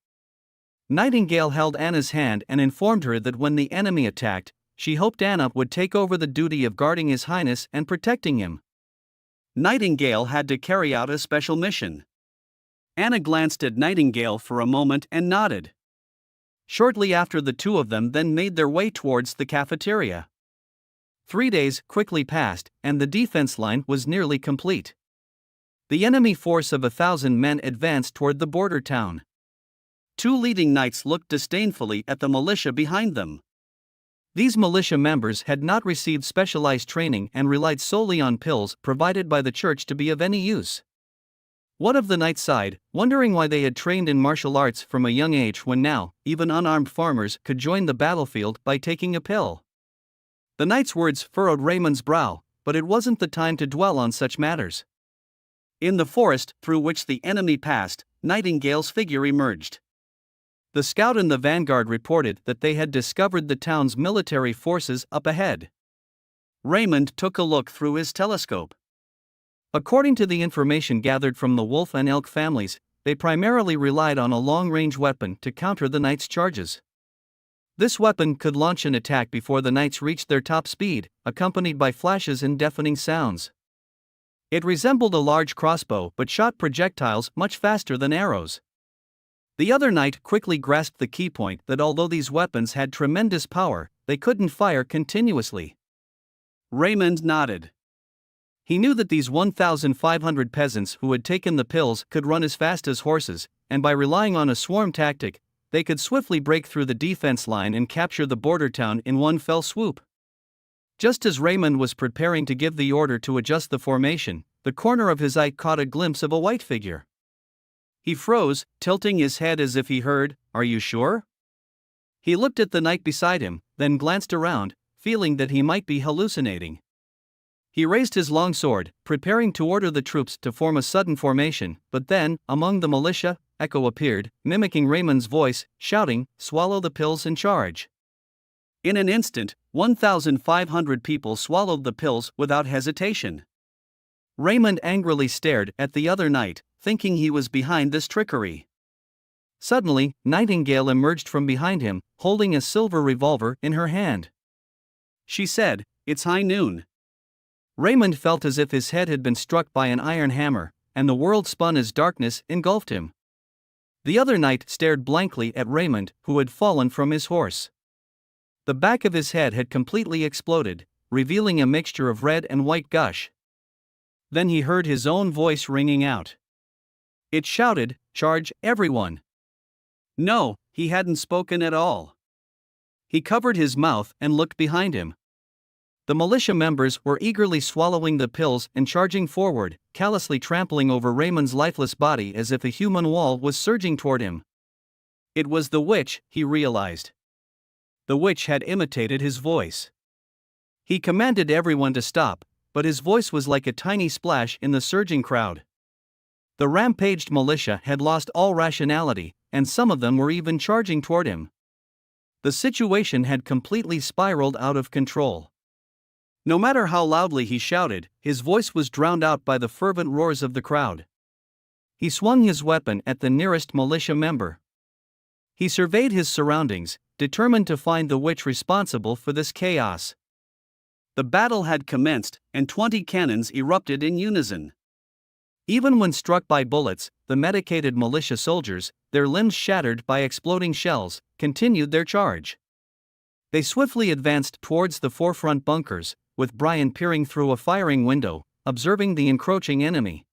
Nightingale held Anna's hand and informed her that when the enemy attacked, she hoped Anna would take over the duty of guarding His Highness and protecting him. Nightingale had to carry out a special mission. Anna glanced at Nightingale for a moment and nodded. Shortly after, the two of them then made their way towards the cafeteria. 3 days quickly passed, and the defense line was nearly complete. The enemy force of 1,000 men advanced toward the border town. Two leading knights looked disdainfully at the militia behind them. These militia members had not received specialized training and relied solely on pills provided by the church to be of any use. One of the knights sighed, wondering why they had trained in martial arts from a young age when now, even unarmed farmers could join the battlefield by taking a pill. The knight's words furrowed Raymond's brow, but it wasn't the time to dwell on such matters. In the forest through which the enemy passed, Nightingale's figure emerged. The scout in the vanguard reported that they had discovered the town's military forces up ahead. Raymond took a look through his telescope. According to the information gathered from the wolf and elk families, they primarily relied on a long-range weapon to counter the knight's charges. This weapon could launch an attack before the knights reached their top speed, accompanied by flashes and deafening sounds. It resembled a large crossbow but shot projectiles much faster than arrows. The other knight quickly grasped the key point that although these weapons had tremendous power, they couldn't fire continuously. Raymond nodded. He knew that these 1,500 peasants who had taken the pills could run as fast as horses, and by relying on a swarm tactic, they could swiftly break through the defense line and capture the border town in one fell swoop. Just as Raymond was preparing to give the order to adjust the formation, the corner of his eye caught a glimpse of a white figure. He froze, tilting his head as if he heard, "Are you sure?" He looked at the knight beside him, then glanced around, feeling that he might be hallucinating. He raised his long sword, preparing to order the troops to form a sudden formation, but then, among the militia, Echo appeared, mimicking Raymond's voice, shouting, "Swallow the pills and charge." In an instant, 1,500 people swallowed the pills without hesitation. Raymond angrily stared at the other knight, thinking he was behind this trickery. Suddenly, Nightingale emerged from behind him, holding a silver revolver in her hand. She said, "It's high noon." Raymond felt as if his head had been struck by an iron hammer, and the world spun as darkness engulfed him. The other knight stared blankly at Raymond, who had fallen from his horse. The back of his head had completely exploded, revealing a mixture of red and white gush. Then he heard his own voice ringing out. It shouted, "Charge, everyone!" No, he hadn't spoken at all. He covered his mouth and looked behind him. The militia members were eagerly swallowing the pills and charging forward, callously trampling over Raymond's lifeless body as if a human wall was surging toward him. It was the witch, he realized. The witch had imitated his voice. He commanded everyone to stop, but his voice was like a tiny splash in the surging crowd. The rampaged militia had lost all rationality, and some of them were even charging toward him. The situation had completely spiraled out of control. No matter how loudly he shouted, his voice was drowned out by the fervent roars of the crowd. He swung his weapon at the nearest militia member. He surveyed his surroundings, determined to find the witch responsible for this chaos. The battle had commenced, and 20 cannons erupted in unison. Even when struck by bullets, the medicated militia soldiers, their limbs shattered by exploding shells, continued their charge. They swiftly advanced towards the forefront bunkers, with Brian peering through a firing window, observing the encroaching enemy.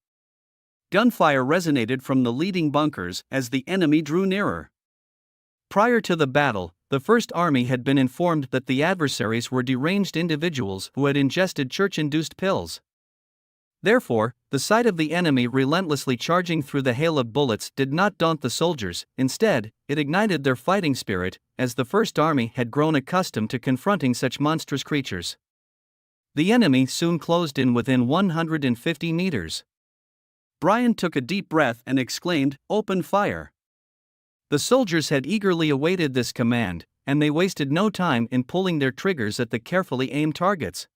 Gunfire resonated from the leading bunkers as the enemy drew nearer. Prior to the battle, the First Army had been informed that the adversaries were deranged individuals who had ingested church-induced pills. Therefore, the sight of the enemy relentlessly charging through the hail of bullets did not daunt the soldiers. Instead, it ignited their fighting spirit, as the First Army had grown accustomed to confronting such monstrous creatures. The enemy soon closed in within 150 meters. Brian took a deep breath and exclaimed, "Open fire!" The soldiers had eagerly awaited this command, and they wasted no time in pulling their triggers at the carefully aimed targets.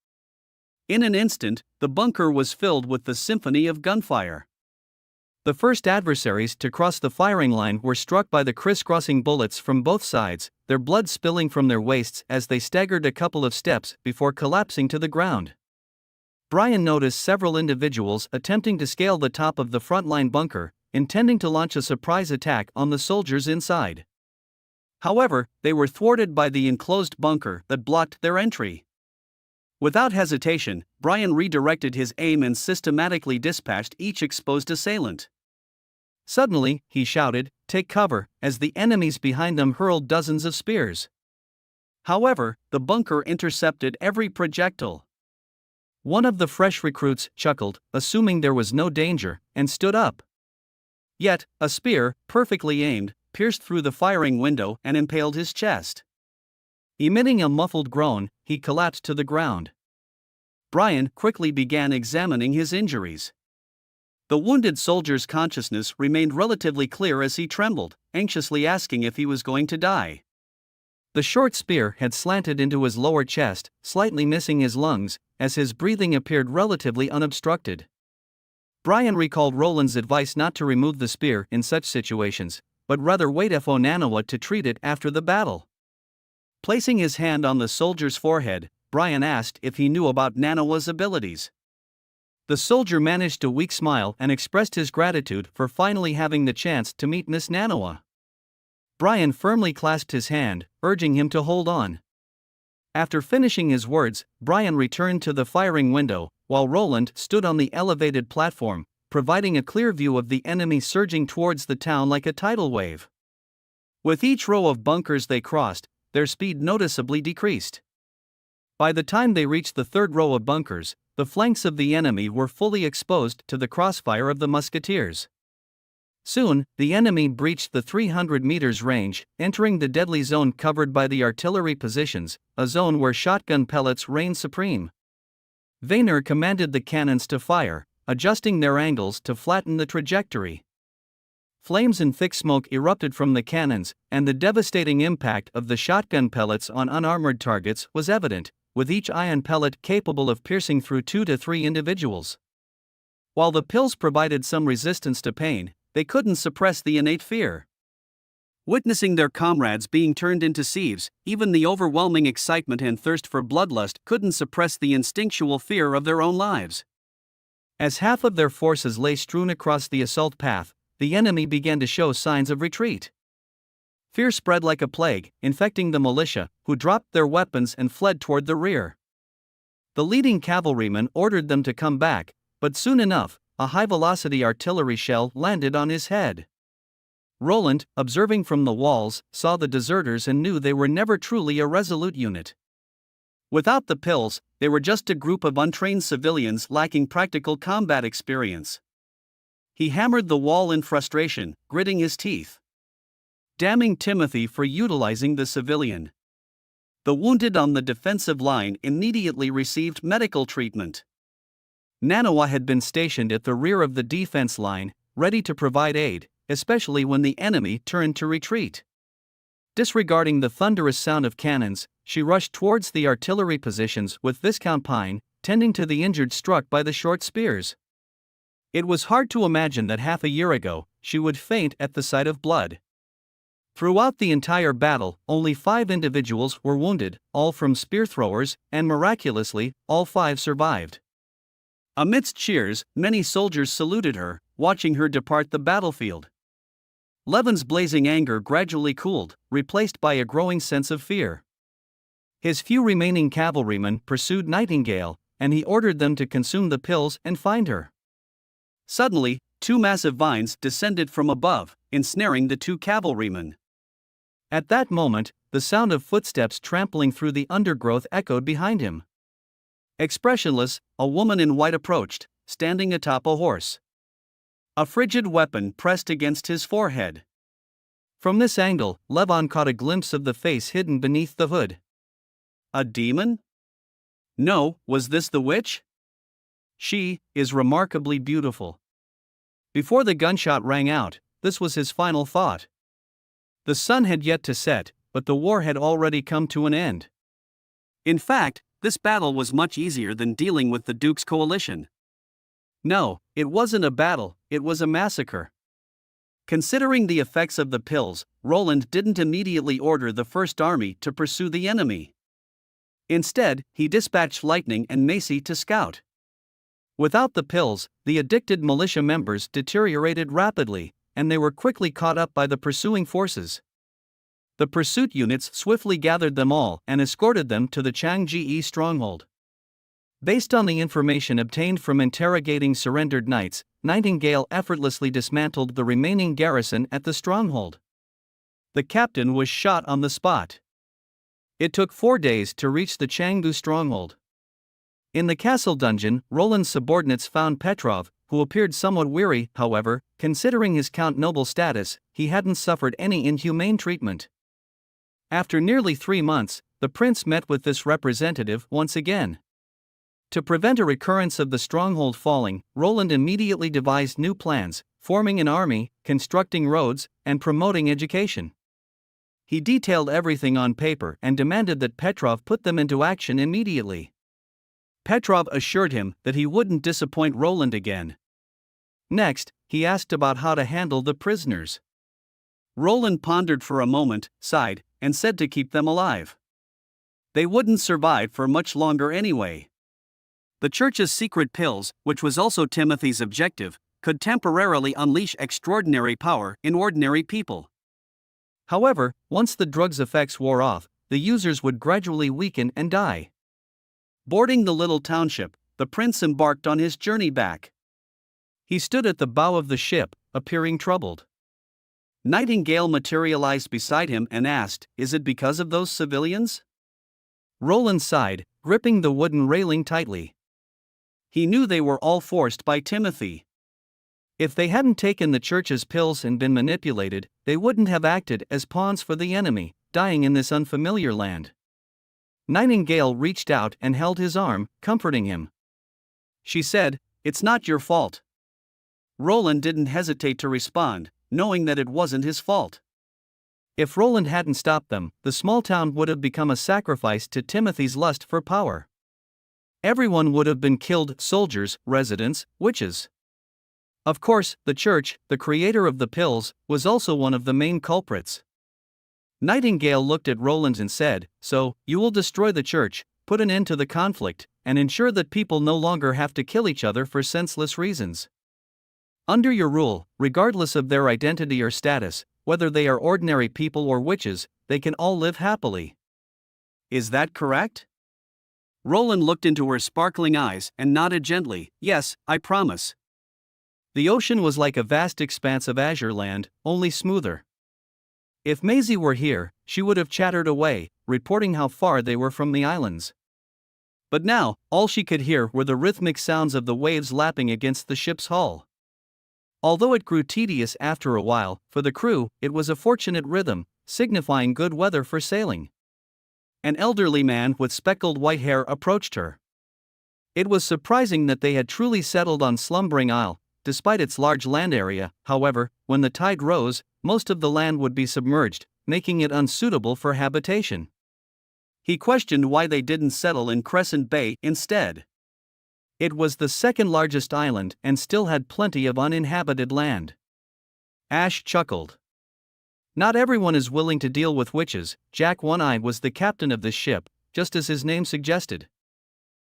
In an instant, the bunker was filled with the symphony of gunfire. The first adversaries to cross the firing line were struck by the crisscrossing bullets from both sides, their blood spilling from their waists as they staggered a couple of steps before collapsing to the ground. Brian noticed several individuals attempting to scale the top of the frontline bunker, intending to launch a surprise attack on the soldiers inside. However, they were thwarted by the enclosed bunker that blocked their entry. Without hesitation, Brian redirected his aim and systematically dispatched each exposed assailant. Suddenly, he shouted, "Take cover," as the enemies behind them hurled dozens of spears. However, the bunker intercepted every projectile. One of the fresh recruits chuckled, assuming there was no danger, and stood up. Yet, a spear, perfectly aimed, pierced through the firing window and impaled his chest. Emitting a muffled groan, he collapsed to the ground. Brian quickly began examining his injuries. The wounded soldier's consciousness remained relatively clear as he trembled, anxiously asking if he was going to die. The short spear had slanted into his lower chest, slightly missing his lungs, as his breathing appeared relatively unobstructed. Brian recalled Roland's advice not to remove the spear in such situations, but rather wait for Manhwa to treat it after the battle. Placing his hand on the soldier's forehead, Brian asked if he knew about Manhwa's abilities. The soldier managed a weak smile and expressed his gratitude for finally having the chance to meet Miss Manhwa. Brian firmly clasped his hand, urging him to hold on. After finishing his words, Brian returned to the firing window, while Roland stood on the elevated platform, providing a clear view of the enemy surging towards the town like a tidal wave. With each row of bunkers they crossed, their speed noticeably decreased. By the time they reached the third row of bunkers, the flanks of the enemy were fully exposed to the crossfire of the musketeers. Soon, the enemy breached the 300 meters range, entering the deadly zone covered by the artillery positions, a zone where shotgun pellets reigned supreme. Vaynor commanded the cannons to fire, adjusting their angles to flatten the trajectory. Flames and thick smoke erupted from the cannons, and the devastating impact of the shotgun pellets on unarmored targets was evident, with each ion pellet capable of piercing through 2 to 3 individuals. While the pills provided some resistance to pain, they couldn't suppress the innate fear. Witnessing their comrades being turned into sieves, even the overwhelming excitement and thirst for bloodlust couldn't suppress the instinctual fear of their own lives. As half of their forces lay strewn across the assault path, the enemy began to show signs of retreat. Fear spread like a plague, infecting the militia, who dropped their weapons and fled toward the rear. The leading cavalryman ordered them to come back, but soon enough, a high-velocity artillery shell landed on his head. Roland, observing from the walls, saw the deserters and knew they were never truly a resolute unit. Without the pills, they were just a group of untrained civilians lacking practical combat experience. He hammered the wall in frustration, gritting his teeth, damning Timothy for utilizing the civilian. The wounded on the defensive line immediately received medical treatment. Manhwa had been stationed at the rear of the defense line, ready to provide aid, especially when the enemy turned to retreat. Disregarding the thunderous sound of cannons, she rushed towards the artillery positions with Viscount Pine, tending to the injured struck by the short spears. It was hard to imagine that half a year ago, she would faint at the sight of blood. Throughout the entire battle, only 5 individuals were wounded, all from spear throwers, and miraculously, all 5 survived. Amidst cheers, many soldiers saluted her, watching her depart the battlefield. Levin's blazing anger gradually cooled, replaced by a growing sense of fear. His few remaining cavalrymen pursued Nightingale, and he ordered them to consume the pills and find her. Suddenly, two massive vines descended from above, ensnaring the two cavalrymen. At that moment, the sound of footsteps trampling through the undergrowth echoed behind him. Expressionless, a woman in white approached, standing atop a horse. A frigid weapon pressed against his forehead. From this angle, Levon caught a glimpse of the face hidden beneath the hood. A demon? No, was this the witch? She is remarkably beautiful. Before the gunshot rang out, this was his final thought. The sun had yet to set, but the war had already come to an end. In fact, this battle was much easier than dealing with the Duke's coalition. No, it wasn't a battle, it was a massacre. Considering the effects of the pills, Roland didn't immediately order the First Army to pursue the enemy. Instead, he dispatched Lightning and Macy to scout. Without the pills, the addicted militia members deteriorated rapidly, and they were quickly caught up by the pursuing forces. The pursuit units swiftly gathered them all and escorted them to the Changji stronghold. Based on the information obtained from interrogating surrendered knights, Nightingale effortlessly dismantled the remaining garrison at the stronghold. The captain was shot on the spot. It took 4 days to reach the Changgu stronghold. In the castle dungeon, Roland's subordinates found Petrov, who appeared somewhat weary. However, considering his Count Noble status, he hadn't suffered any inhumane treatment. After nearly 3 months, the prince met with this representative once again. To prevent a recurrence of the stronghold falling, Roland immediately devised new plans, forming an army, constructing roads, and promoting education. He detailed everything on paper and demanded that Petrov put them into action immediately. Petrov assured him that he wouldn't disappoint Roland again. Next, he asked about how to handle the prisoners. Roland pondered for a moment, sighed, and said to keep them alive. They wouldn't survive for much longer anyway. The church's secret pills, which was also Timothy's objective, could temporarily unleash extraordinary power in ordinary people. However, once the drug's effects wore off, the users would gradually weaken and die. Boarding the little township, the prince embarked on his journey back. He stood at the bow of the ship, appearing troubled. Nightingale materialized beside him and asked, "Is it because of those civilians?" Roland sighed, gripping the wooden railing tightly. He knew they were all forced by Timothy. If they hadn't taken the church's pills and been manipulated, they wouldn't have acted as pawns for the enemy, dying in this unfamiliar land. Nightingale reached out and held his arm, comforting him. She said, "It's not your fault." Roland didn't hesitate to respond, knowing that it wasn't his fault. If Roland hadn't stopped them, the small town would have become a sacrifice to Timothy's lust for power. Everyone would have been killed: soldiers, residents, witches. Of course, the church, the creator of the pills, was also one of the main culprits. Nightingale looked at Roland and said, "So, you will destroy the church, put an end to the conflict, and ensure that people no longer have to kill each other for senseless reasons. Under your rule, regardless of their identity or status, whether they are ordinary people or witches, they can all live happily. Is that correct?" Roland looked into her sparkling eyes and nodded gently, "Yes, I promise." The ocean was like a vast expanse of azure land, only smoother. If Maisie were here, she would have chattered away, reporting how far they were from the islands. But now, all she could hear were the rhythmic sounds of the waves lapping against the ship's hull. Although it grew tedious after a while, for the crew, it was a fortunate rhythm, signifying good weather for sailing. An elderly man with speckled white hair approached her. It was surprising that they had truly settled on Slumbering Isle, despite its large land area. However, when the tide rose, most of the land would be submerged, making it unsuitable for habitation. He questioned why they didn't settle in Crescent Bay instead. It was the second largest island and still had plenty of uninhabited land. Ash chuckled. "Not everyone is willing to deal with witches." Jack One-Eye was the captain of this ship, just as his name suggested.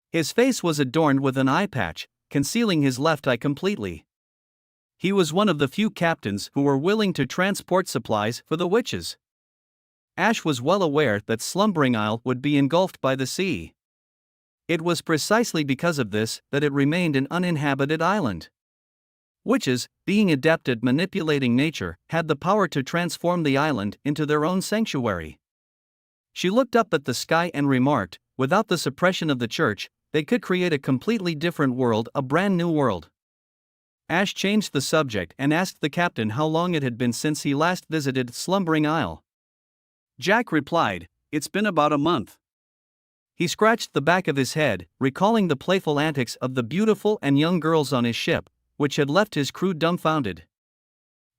His face was adorned with an eye patch, concealing his left eye completely. He was one of the few captains who were willing to transport supplies for the witches. Ash was well aware that Slumbering Isle would be engulfed by the sea. It was precisely because of this that it remained an uninhabited island. Witches, being adept at manipulating nature, had the power to transform the island into their own sanctuary. She looked up at the sky and remarked, without the suppression of the church, they could create a completely different world, a brand new world. Ash changed the subject and asked the captain how long it had been since he last visited Slumbering Isle. Jack replied, "It's been about a month." He scratched the back of his head, recalling the playful antics of the beautiful and young girls on his ship, which had left his crew dumbfounded.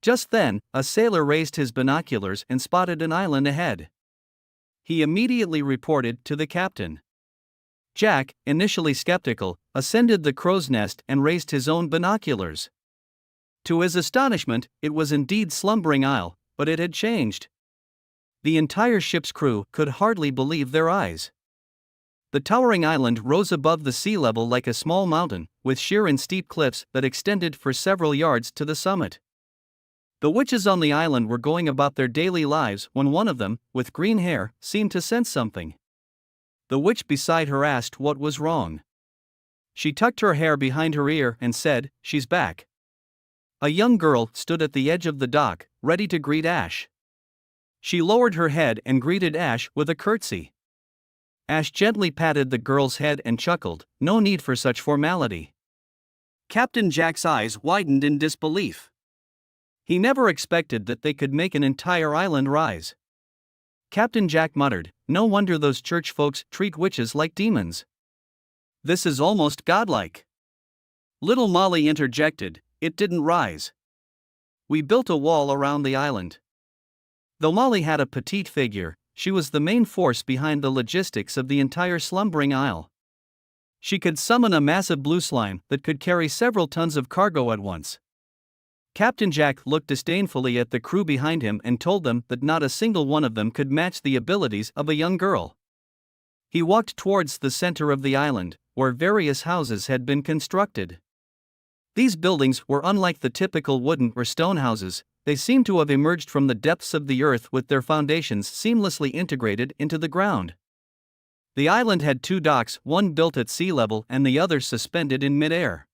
Just then, a sailor raised his binoculars and spotted an island ahead. He immediately reported to the captain. Jack, initially skeptical, ascended the crow's nest and raised his own binoculars. To his astonishment, it was indeed Slumbering Isle, but it had changed. The entire ship's crew could hardly believe their eyes. The towering island rose above the sea level like a small mountain, with sheer and steep cliffs that extended for several yards to the summit. The witches on the island were going about their daily lives when one of them, with green hair, seemed to sense something. The witch beside her asked what was wrong. She tucked her hair behind her ear and said, "She's back." A young girl stood at the edge of the dock, ready to greet Ash. She lowered her head and greeted Ash with a curtsy. Ash gently patted the girl's head and chuckled, "No need for such formality." Captain Jack's eyes widened in disbelief. He never expected that they could make an entire island rise. Captain Jack muttered, "No wonder those church folks treat witches like demons. This is almost godlike." Little Molly interjected, "It didn't rise. We built a wall around the island." Though Molly had a petite figure, she was the main force behind the logistics of the entire Slumbering Isle. She could summon a massive blue slime that could carry several tons of cargo at once. Captain Jack looked disdainfully at the crew behind him and told them that not a single one of them could match the abilities of a young girl. He walked towards the center of the island, where various houses had been constructed. These buildings were unlike the typical wooden or stone houses. They seemed to have emerged from the depths of the earth with their foundations seamlessly integrated into the ground. The island had two docks, one built at sea level and the other suspended in midair.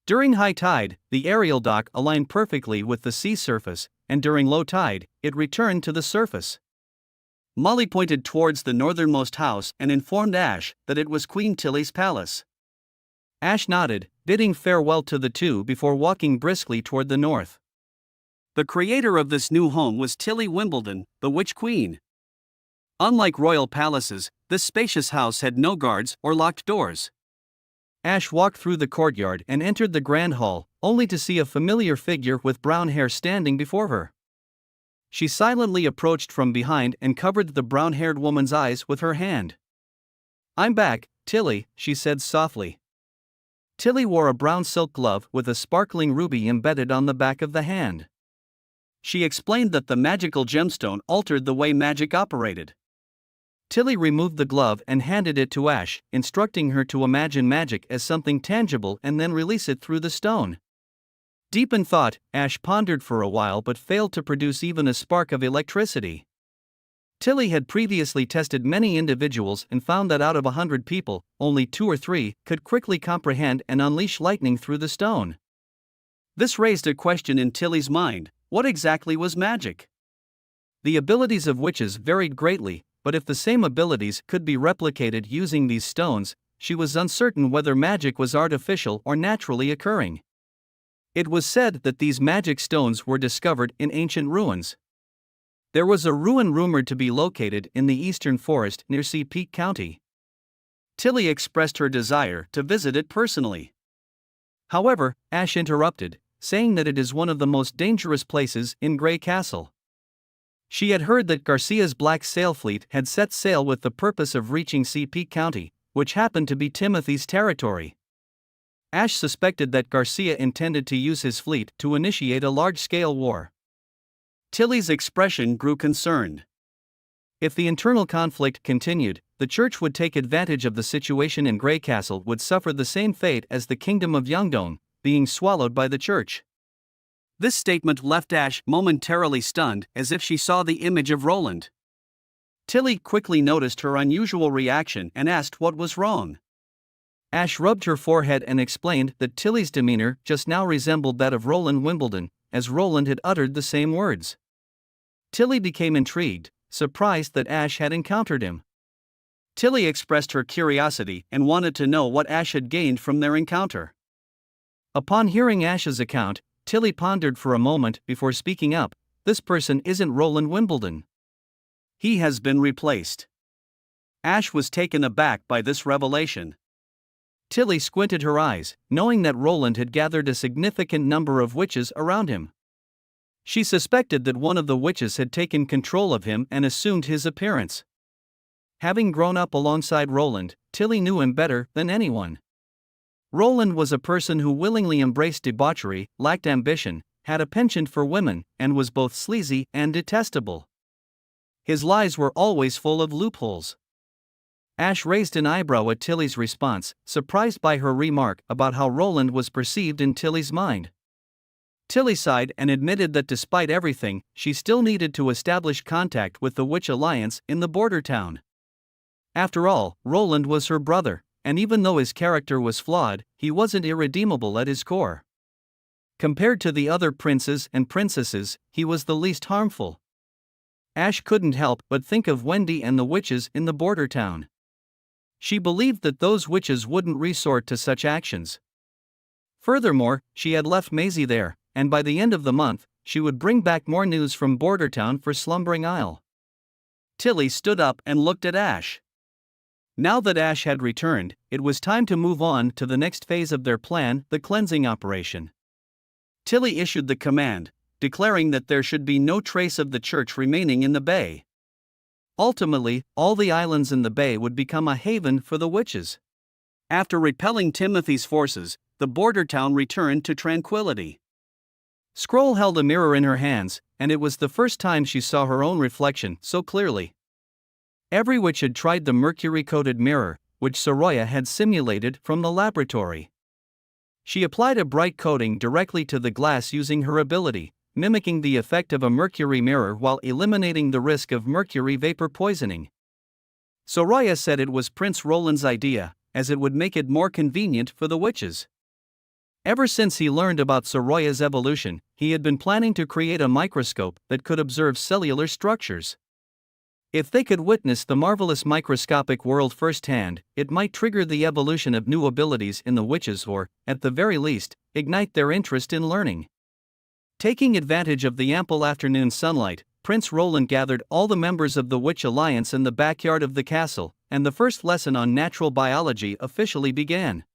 During high tide, the aerial dock aligned perfectly with the sea surface, and during low tide, it returned to the surface. Molly pointed towards the northernmost house and informed Ash that it was Queen Tilly's palace. Ash nodded, bidding farewell to the two before walking briskly toward the north. The creator of this new home was Tilly Wimbledon, the Witch Queen. Unlike royal palaces, this spacious house had no guards or locked doors. Ash walked through the courtyard and entered the grand hall, only to see a familiar figure with brown hair standing before her. She silently approached from behind and covered the brown-haired woman's eyes with her hand. "I'm back, Tilly," she said softly. Tilly wore a brown silk glove with a sparkling ruby embedded on the back of the hand. She explained that the magical gemstone altered the way magic operated. Tilly removed the glove and handed it to Ash, instructing her to imagine magic as something tangible and then release it through the stone. Deep in thought, Ash pondered for a while but failed to produce even a spark of electricity. Tilly had previously tested many individuals and found that out of 100 people, only 2 or 3 could quickly comprehend and unleash lightning through the stone. This raised a question in Tilly's mind: what exactly was magic? The abilities of witches varied greatly, but if the same abilities could be replicated using these stones, she was uncertain whether magic was artificial or naturally occurring. It was said that these magic stones were discovered in ancient ruins. There was a ruin rumored to be located in the eastern forest near Sea Peak County. Tilly expressed her desire to visit it personally. However, Ash interrupted, saying that it is one of the most dangerous places in Grey Castle. She had heard that Garcia's Black Sail Fleet had set sail with the purpose of reaching Sea Peak County, which happened to be Timothy's territory. Ash suspected that Garcia intended to use his fleet to initiate a large-scale war. Tilly's expression grew concerned. If the internal conflict continued, the church would take advantage of the situation and Grey Castle would suffer the same fate as the kingdom of Yeongdong, being swallowed by the church. This statement left Ash momentarily stunned, as if she saw the image of Roland. Tilly quickly noticed her unusual reaction and asked what was wrong. Ash rubbed her forehead and explained that Tilly's demeanor just now resembled that of Roland Wimbledon, as Roland had uttered the same words. Tilly became intrigued, surprised that Ash had encountered him. Tilly expressed her curiosity and wanted to know what Ash had gained from their encounter. Upon hearing Ash's account, Tilly pondered for a moment before speaking up. This person isn't Roland Wimbledon. He has been replaced. Ash was taken aback by this revelation. Tilly squinted her eyes, knowing that Roland had gathered a significant number of witches around him. She suspected that one of the witches had taken control of him and assumed his appearance. Having grown up alongside Roland, Tilly knew him better than anyone. Roland was a person who willingly embraced debauchery, lacked ambition, had a penchant for women, and was both sleazy and detestable. His lies were always full of loopholes. Ash raised an eyebrow at Tilly's response, surprised by her remark about how Roland was perceived in Tilly's mind. Tilly sighed and admitted that despite everything, she still needed to establish contact with the Witch Alliance in the border town. After all, Roland was her brother, and even though his character was flawed, he wasn't irredeemable at his core. Compared to the other princes and princesses, he was the least harmful. Ash couldn't help but think of Wendy and the witches in the border town. She believed that those witches wouldn't resort to such actions. Furthermore, she had left Maisie there, and by the end of the month, she would bring back more news from Bordertown for Slumbering Isle. Tilly stood up and looked at Ash. Now that Ash had returned, it was time to move on to the next phase of their plan, the cleansing operation. Tilly issued the command, declaring that there should be no trace of the church remaining in the bay. Ultimately, all the islands in the bay would become a haven for the witches. After repelling Timothy's forces, the border town returned to tranquility. Scroll held a mirror in her hands, and it was the first time she saw her own reflection so clearly. Every witch had tried the mercury-coated mirror, which Soroya had simulated from the laboratory. She applied a bright coating directly to the glass using her ability, mimicking the effect of a mercury mirror while eliminating the risk of mercury vapor poisoning. Soroya said it was Prince Roland's idea, as it would make it more convenient for the witches. Ever since he learned about Soroya's evolution, he had been planning to create a microscope that could observe cellular structures. If they could witness the marvelous microscopic world firsthand, it might trigger the evolution of new abilities in the witches or, at the very least, ignite their interest in learning. Taking advantage of the ample afternoon sunlight, Prince Roland gathered all the members of the Witch Alliance in the backyard of the castle, and the first lesson on natural biology officially began.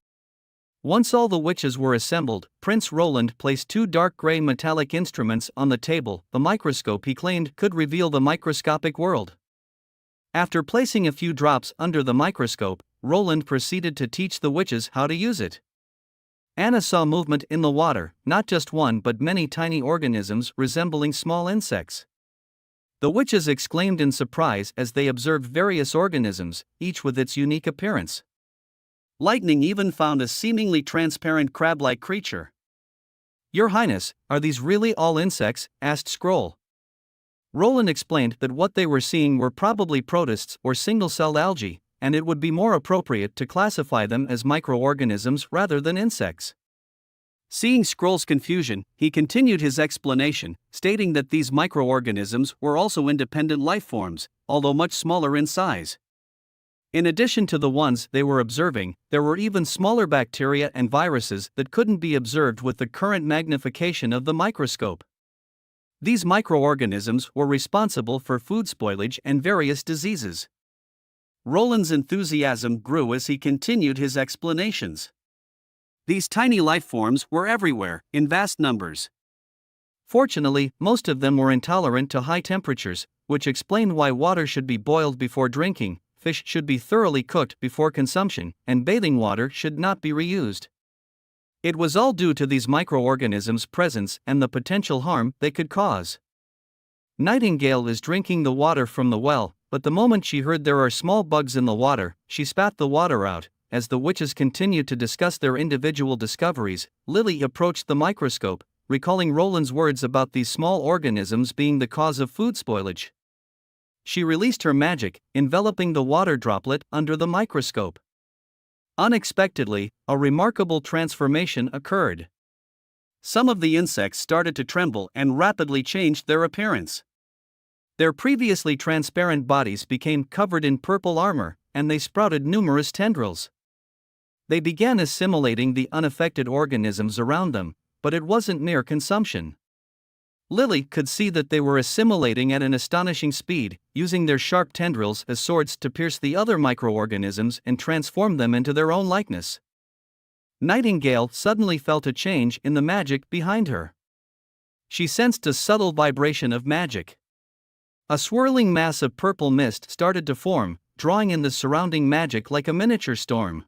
Once all the witches were assembled, Prince Roland placed two dark gray metallic instruments on the table, the microscope he claimed could reveal the microscopic world. After placing a few drops under the microscope, Roland proceeded to teach the witches how to use it. Anna saw movement in the water, not just one but many tiny organisms resembling small insects. The witches exclaimed in surprise as they observed various organisms, each with its unique appearance. Lightning even found a seemingly transparent crab-like creature. "Your Highness, are these really all insects?" asked Scroll. Roland explained that what they were seeing were probably protists or single-celled algae, and it would be more appropriate to classify them as microorganisms rather than insects. Seeing Scroll's confusion, he continued his explanation, stating that these microorganisms were also independent life forms, although much smaller in size. In addition to the ones they were observing, there were even smaller bacteria and viruses that couldn't be observed with the current magnification of the microscope. These microorganisms were responsible for food spoilage and various diseases. Roland's enthusiasm grew as he continued his explanations. These tiny life forms were everywhere, in vast numbers. Fortunately, most of them were intolerant to high temperatures, which explained why water should be boiled before drinking, fish should be thoroughly cooked before consumption, and bathing water should not be reused. It was all due to these microorganisms' presence and the potential harm they could cause. Nightingale is drinking the water from the well, but the moment she heard there are small bugs in the water, she spat the water out. As the witches continued to discuss their individual discoveries, Lily approached the microscope, recalling Roland's words about these small organisms being the cause of food spoilage. she released her magic, enveloping the water droplet under the microscope. Unexpectedly, a remarkable transformation occurred. Some of the insects started to tremble and rapidly changed their appearance. Their previously transparent bodies became covered in purple armor, and they sprouted numerous tendrils. They began assimilating the unaffected organisms around them, but it wasn't mere consumption. Lily could see that they were assimilating at an astonishing speed, using their sharp tendrils as swords to pierce the other microorganisms and transform them into their own likeness. Nightingale suddenly felt a change in the magic behind her. She sensed a subtle vibration of magic. A swirling mass of purple mist started to form, drawing in the surrounding magic like a miniature storm.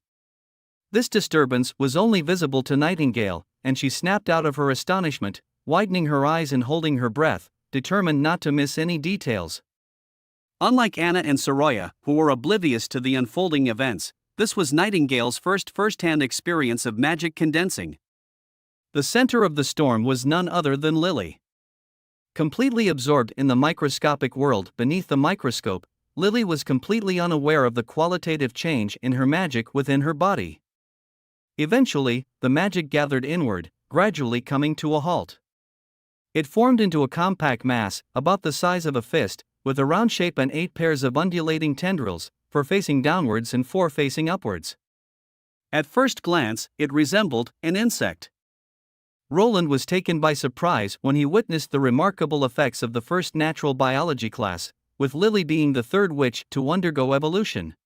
This disturbance was only visible to Nightingale, and she snapped out of her astonishment, widening her eyes and holding her breath, determined not to miss any details. Unlike Anna and Soraya, who were oblivious to the unfolding events, this was Nightingale's first-hand experience of magic condensing. The center of the storm was none other than Lily. Completely absorbed in the microscopic world beneath the microscope, Lily was completely unaware of the qualitative change in her magic within her body. Eventually, the magic gathered inward, gradually coming to a halt. It formed into a compact mass, about the size of a fist, with a round shape and 8 pairs of undulating tendrils, 4 facing downwards and 4 facing upwards. At first glance, it resembled an insect. Roland was taken by surprise when he witnessed the remarkable effects of the first natural biology class, with Lily being the third witch to undergo evolution.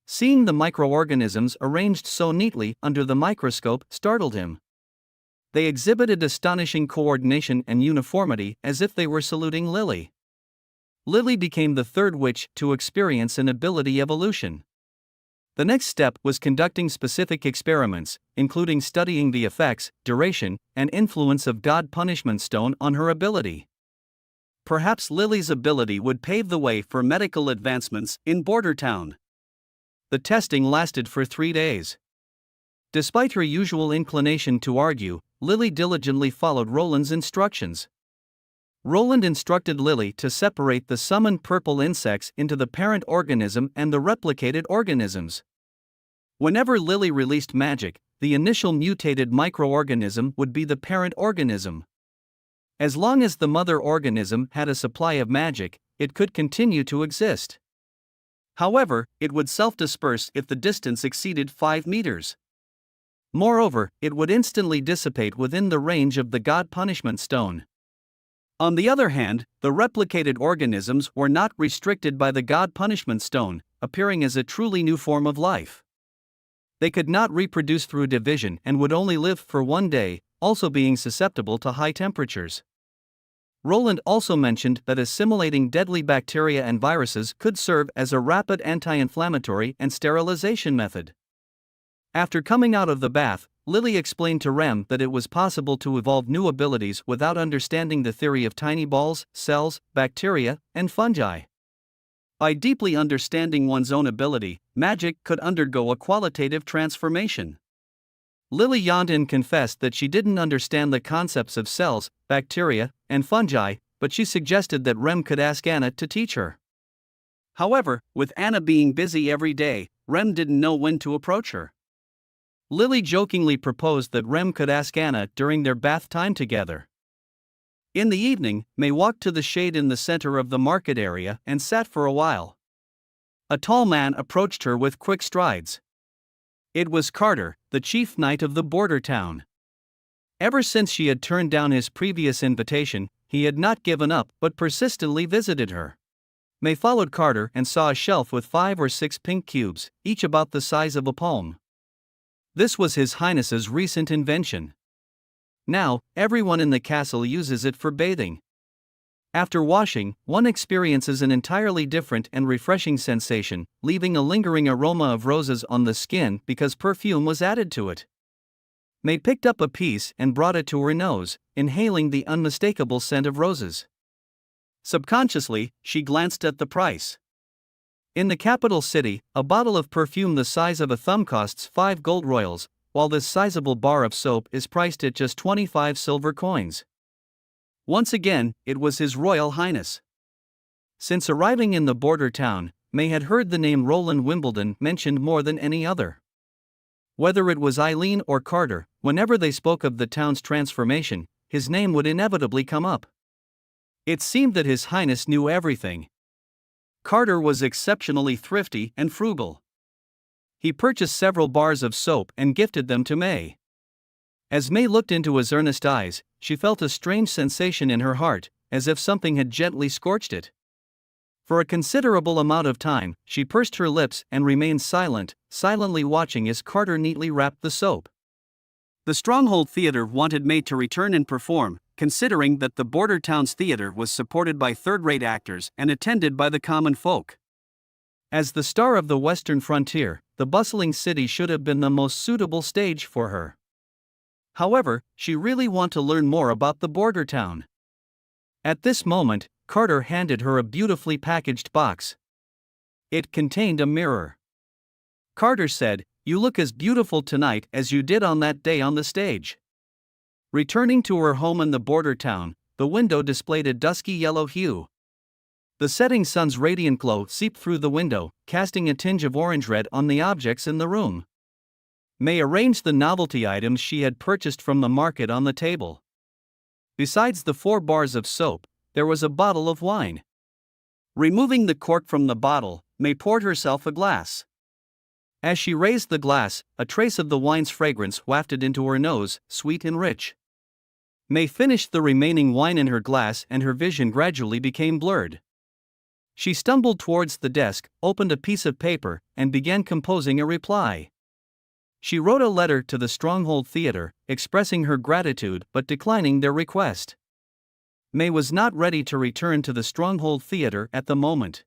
Seeing the microorganisms arranged so neatly under the microscope startled him. They exhibited astonishing coordination and uniformity as if they were saluting Lily. Lily became the third witch to experience an ability evolution. The next step was conducting specific experiments, including studying the effects, duration, and influence of God Punishment Stone on her ability. Perhaps Lily's ability would pave the way for medical advancements in Border Town. The testing lasted for 3 days. Despite her usual inclination to argue, Lily diligently followed Roland's instructions. Roland instructed Lily to separate the summoned purple insects into the parent organism and the replicated organisms. Whenever Lily released magic, the initial mutated microorganism would be the parent organism. As long as the mother organism had a supply of magic, it could continue to exist. However, it would self-disperse if the distance exceeded 5 meters. Moreover, it would instantly dissipate within the range of the God Punishment Stone. On the other hand, the replicated organisms were not restricted by the God Punishment Stone, appearing as a truly new form of life. They could not reproduce through division and would only live for 1 day, also being susceptible to high temperatures. Roland also mentioned that assimilating deadly bacteria and viruses could serve as a rapid anti-inflammatory and sterilization method. After coming out of the bath, Lily explained to Rem that it was possible to evolve new abilities without understanding the theory of tiny balls, cells, bacteria, and fungi. By deeply understanding one's own ability, magic could undergo a qualitative transformation. Lily yawned and confessed that she didn't understand the concepts of cells, bacteria, and fungi, but she suggested that Rem could ask Anna to teach her. However, with Anna being busy every day, Rem didn't know when to approach her. Lily jokingly proposed that Rem could ask Anna during their bath time together. In the evening, May walked to the shade in the center of the market area and sat for a while. A tall man approached her with quick strides. It was Carter, the chief knight of the border town. Ever since she had turned down his previous invitation, he had not given up but persistently visited her. May followed Carter and saw a shelf with 5 or 6 pink cubes, each about the size of a palm. This was His Highness's recent invention. Now, everyone in the castle uses it for bathing. After washing, one experiences an entirely different and refreshing sensation, leaving a lingering aroma of roses on the skin because perfume was added to it. May picked up a piece and brought it to her nose, inhaling the unmistakable scent of roses. Subconsciously, she glanced at the price. In the capital city, a bottle of perfume the size of a thumb costs 5 gold royals, while this sizable bar of soap is priced at just 25 silver coins. Once again, it was His Royal Highness. Since arriving in the border town, May had heard the name Roland Wimbledon mentioned more than any other. Whether it was Eileen or Carter, whenever they spoke of the town's transformation, his name would inevitably come up. It seemed that His Highness knew everything. Carter was exceptionally thrifty and frugal. He purchased several bars of soap and gifted them to May. As May looked into his earnest eyes, she felt a strange sensation in her heart, as if something had gently scorched it. For a considerable amount of time, she pursed her lips and remained silent, silently watching as Carter neatly wrapped the soap. The Stronghold Theater wanted May to return and perform, considering that the border town's theater was supported by third-rate actors and attended by the common folk. As the star of the Western frontier, the bustling city should have been the most suitable stage for her. However, she really wanted to learn more about the border town. At this moment, Carter handed her a beautifully packaged box. It contained a mirror. Carter said, "You look as beautiful tonight as you did on that day on the stage." Returning to her home in the border town, the window displayed a dusky yellow hue. The setting sun's radiant glow seeped through the window, casting a tinge of orange-red on the objects in the room. May arranged the novelty items she had purchased from the market on the table. Besides the 4 bars of soap, there was a bottle of wine. Removing the cork from the bottle, May poured herself a glass. As she raised the glass, a trace of the wine's fragrance wafted into her nose, sweet and rich. May finished the remaining wine in her glass and her vision gradually became blurred. She stumbled towards the desk, opened a piece of paper, and began composing a reply. She wrote a letter to the Stronghold Theater, expressing her gratitude but declining their request. May was not ready to return to the Stronghold Theater at the moment.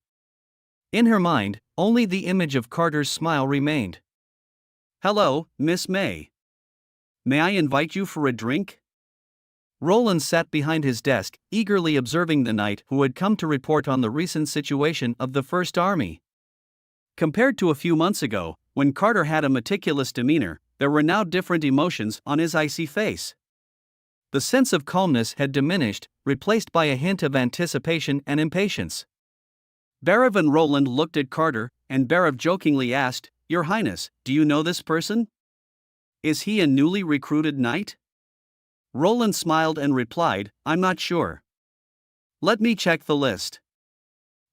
In her mind, only the image of Carter's smile remained. "Hello, Miss May. May I invite you for a drink?" Roland sat behind his desk, eagerly observing the knight who had come to report on the recent situation of the First Army. Compared to a few months ago, when Carter had a meticulous demeanor, there were now different emotions on his icy face. The sense of calmness had diminished, replaced by a hint of anticipation and impatience. Barav and Roland looked at Carter, and Barav jokingly asked, "Your Highness, do you know this person? Is he a newly recruited knight?" Roland smiled and replied, "I'm not sure. Let me check the list."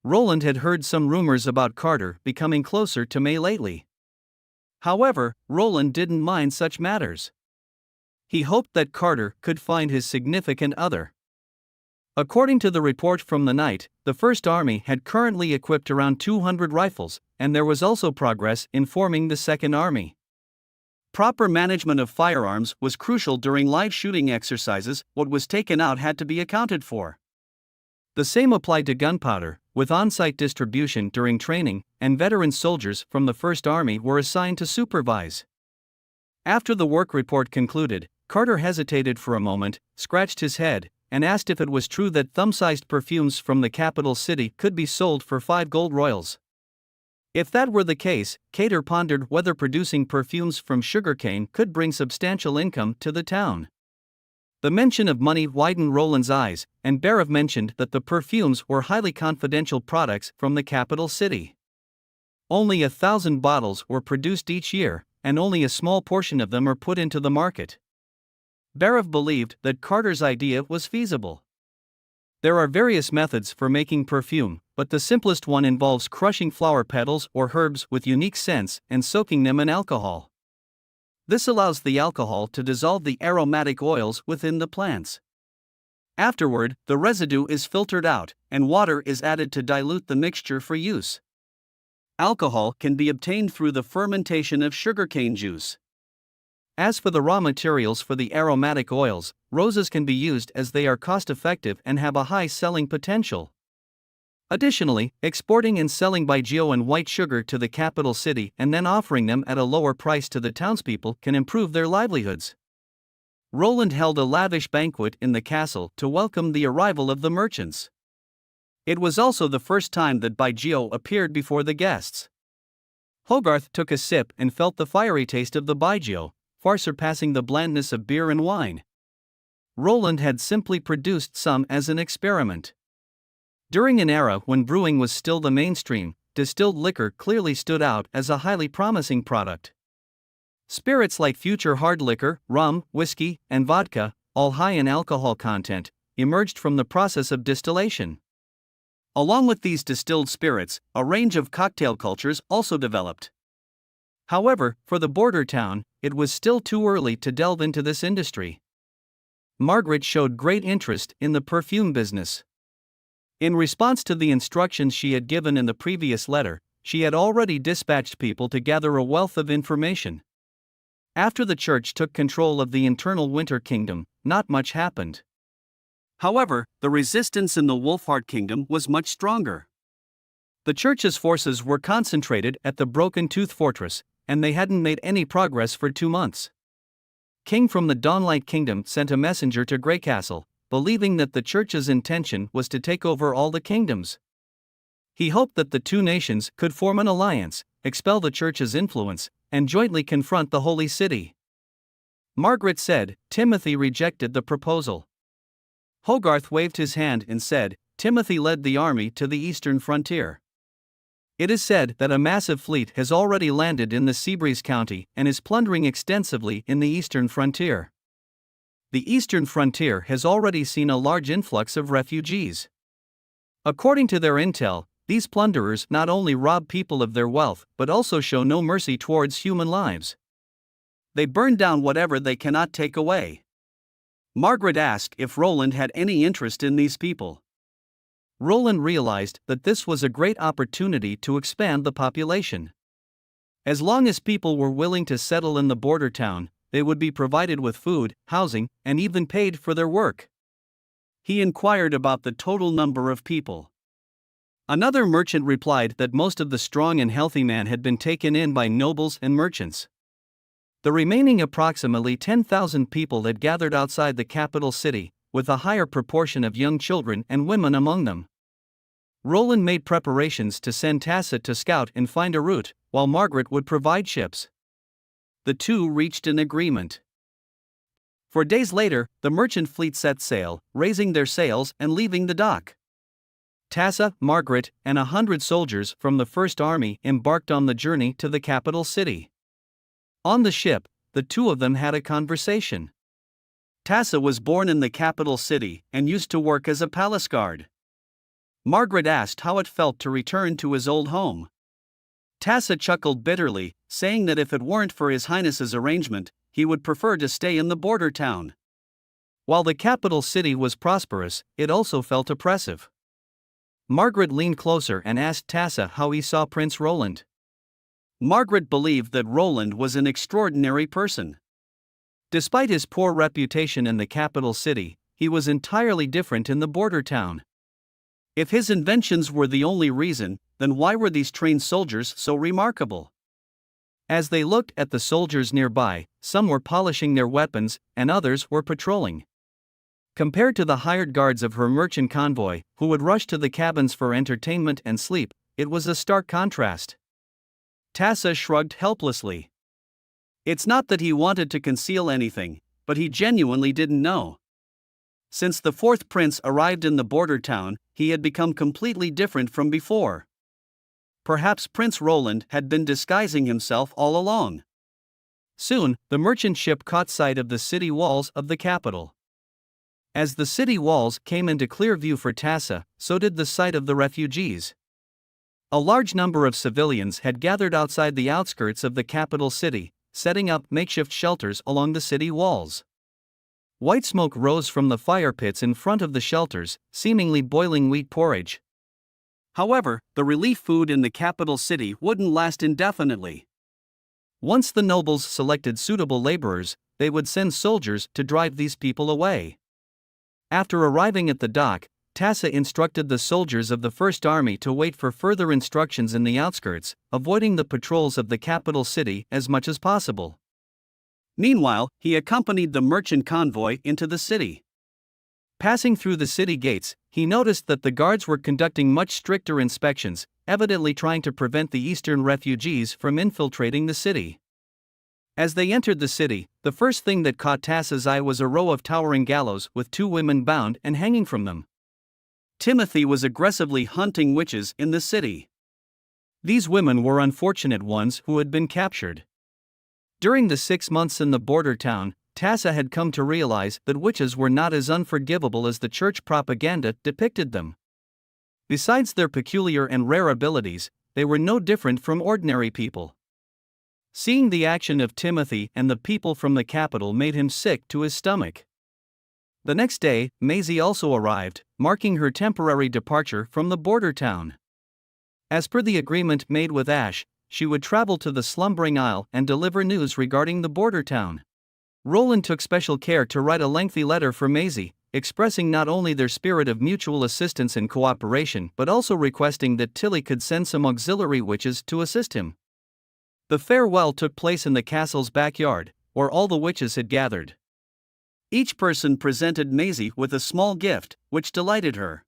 Roland had heard some rumors about Carter becoming closer to May lately. However, Roland didn't mind such matters. He hoped that Carter could find his significant other. According to the report from the knight, the First Army had currently equipped around 200 rifles, and there was also progress in forming the Second Army. Proper management of firearms was crucial during live shooting exercises. What was taken out had to be accounted for. The same applied to gunpowder, with on-site distribution during training, and veteran soldiers from the First Army were assigned to supervise. After the work report concluded, Carter hesitated for a moment, scratched his head, and asked if it was true that thumb-sized perfumes from the capital city could be sold for 5 gold royals. If that were the case, Carter pondered whether producing perfumes from sugarcane could bring substantial income to the town. The mention of money widened Roland's eyes, and Barav mentioned that the perfumes were highly confidential products from the capital city. Only 1,000 bottles were produced each year, and only a small portion of them are put into the market. Barav believed that Carter's idea was feasible. There are various methods for making perfume, but the simplest one involves crushing flower petals or herbs with unique scents and soaking them in alcohol. This allows the alcohol to dissolve the aromatic oils within the plants. Afterward, the residue is filtered out, and water is added to dilute the mixture for use. Alcohol can be obtained through the fermentation of sugarcane juice. As for the raw materials for the aromatic oils, roses can be used as they are cost-effective and have a high selling potential. Additionally, exporting and selling baijiu and white sugar to the capital city and then offering them at a lower price to the townspeople can improve their livelihoods. Roland held a lavish banquet in the castle to welcome the arrival of the merchants. It was also the first time that baijiu appeared before the guests. Hogarth took a sip and felt the fiery taste of the baijiu, far surpassing the blandness of beer and wine. Roland had simply produced some as an experiment. During an era when brewing was still the mainstream, distilled liquor clearly stood out as a highly promising product. Spirits like future hard liquor, rum, whiskey, and vodka, all high in alcohol content, emerged from the process of distillation. Along with these distilled spirits, a range of cocktail cultures also developed. However, for the border town, it was still too early to delve into this industry. Margaret showed great interest in the perfume business. In response to the instructions she had given in the previous letter, she had already dispatched people to gather a wealth of information. After the church took control of the internal Winter Kingdom, not much happened. However, the resistance in the Wolfheart Kingdom was much stronger. The church's forces were concentrated at the Broken Tooth Fortress, and they hadn't made any progress for 2 months. King from the Dawnlight Kingdom sent a messenger to Greycastle, believing that the church's intention was to take over all the kingdoms. He hoped that the two nations could form an alliance, expel the church's influence, and jointly confront the Holy City. Margaret said Timothy rejected the proposal. Hogarth waved his hand and said Timothy led the army to the eastern frontier. It is said that a massive fleet has already landed in the Seabreeze County and is plundering extensively in the eastern frontier. The eastern frontier has already seen a large influx of refugees. According to their intel, these plunderers not only rob people of their wealth but also show no mercy towards human lives. They burn down whatever they cannot take away. Margaret asked if Roland had any interest in these people. Roland realized that this was a great opportunity to expand the population. As long as people were willing to settle in the border town, they would be provided with food, housing, and even paid for their work. He inquired about the total number of people. Another merchant replied that most of the strong and healthy men had been taken in by nobles and merchants. The remaining approximately 10,000 people had gathered outside the capital city, with a higher proportion of young children and women among them. Roland made preparations to send Tassa to scout and find a route, while Margaret would provide ships. The two reached an agreement. 4 days later, the merchant fleet set sail, raising their sails and leaving the dock. Tassa, Margaret, and 100 soldiers from the First Army embarked on the journey to the capital city. On the ship, the two of them had a conversation. Tassa was born in the capital city and used to work as a palace guard. Margaret asked how it felt to return to his old home. Tassa chuckled bitterly, saying that if it weren't for His Highness's arrangement, he would prefer to stay in the border town. While the capital city was prosperous, it also felt oppressive. Margaret leaned closer and asked Tassa how he saw Prince Roland. Margaret believed that Roland was an extraordinary person. Despite his poor reputation in the capital city, he was entirely different in the border town. If his inventions were the only reason, then why were these trained soldiers so remarkable? As they looked at the soldiers nearby, some were polishing their weapons, and others were patrolling. Compared to the hired guards of her merchant convoy, who would rush to the cabins for entertainment and sleep, it was a stark contrast. Tassa shrugged helplessly. It's not that he wanted to conceal anything, but he genuinely didn't know. Since the fourth prince arrived in the border town, he had become completely different from before. Perhaps Prince Roland had been disguising himself all along. Soon, the merchant ship caught sight of the city walls of the capital. As the city walls came into clear view for Tassa, so did the sight of the refugees. A large number of civilians had gathered outside the outskirts of the capital city, setting up makeshift shelters along the city walls. White smoke rose from the fire pits in front of the shelters, seemingly boiling wheat porridge. However, the relief food in the capital city wouldn't last indefinitely. Once the nobles selected suitable laborers, they would send soldiers to drive these people away. After arriving at the dock, Tassa instructed the soldiers of the First Army to wait for further instructions in the outskirts, avoiding the patrols of the capital city as much as possible. Meanwhile, he accompanied the merchant convoy into the city. Passing through the city gates, he noticed that the guards were conducting much stricter inspections, evidently trying to prevent the eastern refugees from infiltrating the city. As they entered the city, the first thing that caught Tassa's eye was a row of towering gallows with 2 women bound and hanging from them. Timothy was aggressively hunting witches in the city. These women were unfortunate ones who had been captured. During the 6 months in the border town, Tassa had come to realize that witches were not as unforgivable as the church propaganda depicted them. Besides their peculiar and rare abilities, they were no different from ordinary people. Seeing the action of Timothy and the people from the capital made him sick to his stomach. The next day, Maisie also arrived, marking her temporary departure from the border town. As per the agreement made with Ash, she would travel to the slumbering isle and deliver news regarding the border town. Roland took special care to write a lengthy letter for Maisie, expressing not only their spirit of mutual assistance and cooperation but also requesting that Tilly could send some auxiliary witches to assist him. The farewell took place in the castle's backyard, where all the witches had gathered. Each person presented Maisie with a small gift, which delighted her.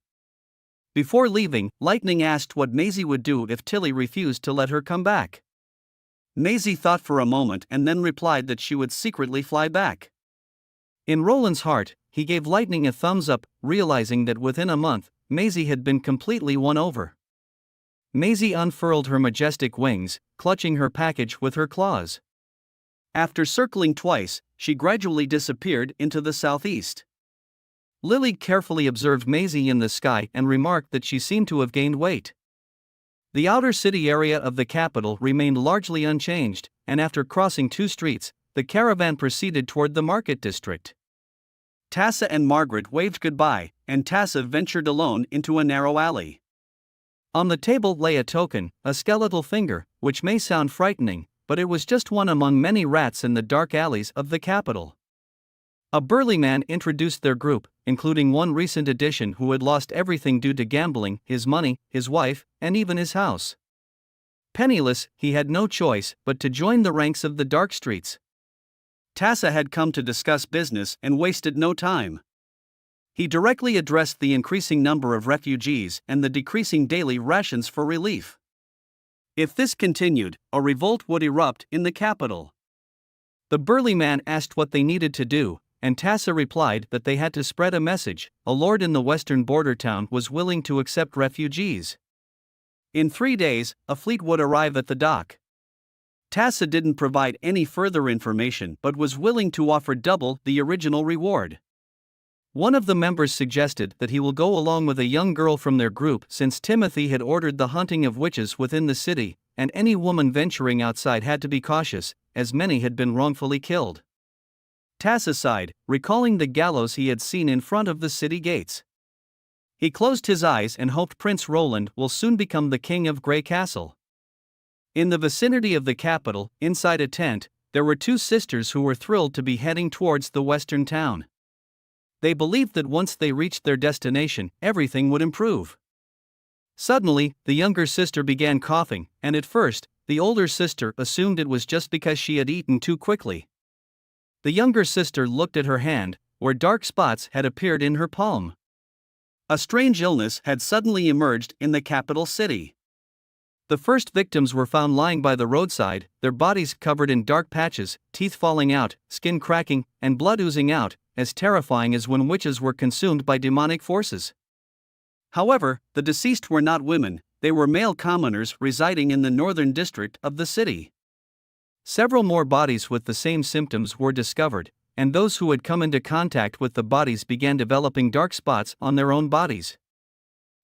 Before leaving, Lightning asked what Maisie would do if Tilly refused to let her come back. Maisie thought for a moment and then replied that she would secretly fly back. In Roland's heart, he gave Lightning a thumbs up, realizing that within a month, Maisie had been completely won over. Maisie unfurled her majestic wings, clutching her package with her claws. After circling twice, she gradually disappeared into the southeast. Lily carefully observed Maisie in the sky and remarked that she seemed to have gained weight. The outer city area of the capital remained largely unchanged, and after crossing 2 streets, the caravan proceeded toward the market district. Tassa and Margaret waved goodbye, and Tassa ventured alone into a narrow alley. On the table lay a token, a skeletal finger, which may sound frightening, but it was just one among many rats in the dark alleys of the capital. A burly man introduced their group, including one recent addition who had lost everything due to gambling, his money, his wife, and even his house. Penniless, he had no choice but to join the ranks of the dark streets. Tassa had come to discuss business and wasted no time. He directly addressed the increasing number of refugees and the decreasing daily rations for relief. If this continued, a revolt would erupt in the capital. The burly man asked what they needed to do, and Tassa replied that they had to spread a message. A lord in the western border town was willing to accept refugees. In 3 days, a fleet would arrive at the dock. Tassa didn't provide any further information but was willing to offer double the original reward. One of the members suggested that he will go along with a young girl from their group since Timothy had ordered the hunting of witches within the city, and any woman venturing outside had to be cautious, as many had been wrongfully killed. Tassa sighed, recalling the gallows he had seen in front of the city gates. He closed his eyes and hoped Prince Roland will soon become the king of Grey Castle. In the vicinity of the capital, inside a tent, there were 2 sisters who were thrilled to be heading towards the western town. They believed that once they reached their destination, everything would improve. Suddenly, the younger sister began coughing, and at first, the older sister assumed it was just because she had eaten too quickly. The younger sister looked at her hand, where dark spots had appeared in her palm. A strange illness had suddenly emerged in the capital city. The first victims were found lying by the roadside, their bodies covered in dark patches, teeth falling out, skin cracking, and blood oozing out, as terrifying as when witches were consumed by demonic forces. However, the deceased were not women, they were male commoners residing in the northern district of the city. Several more bodies with the same symptoms were discovered, and those who had come into contact with the bodies began developing dark spots on their own bodies.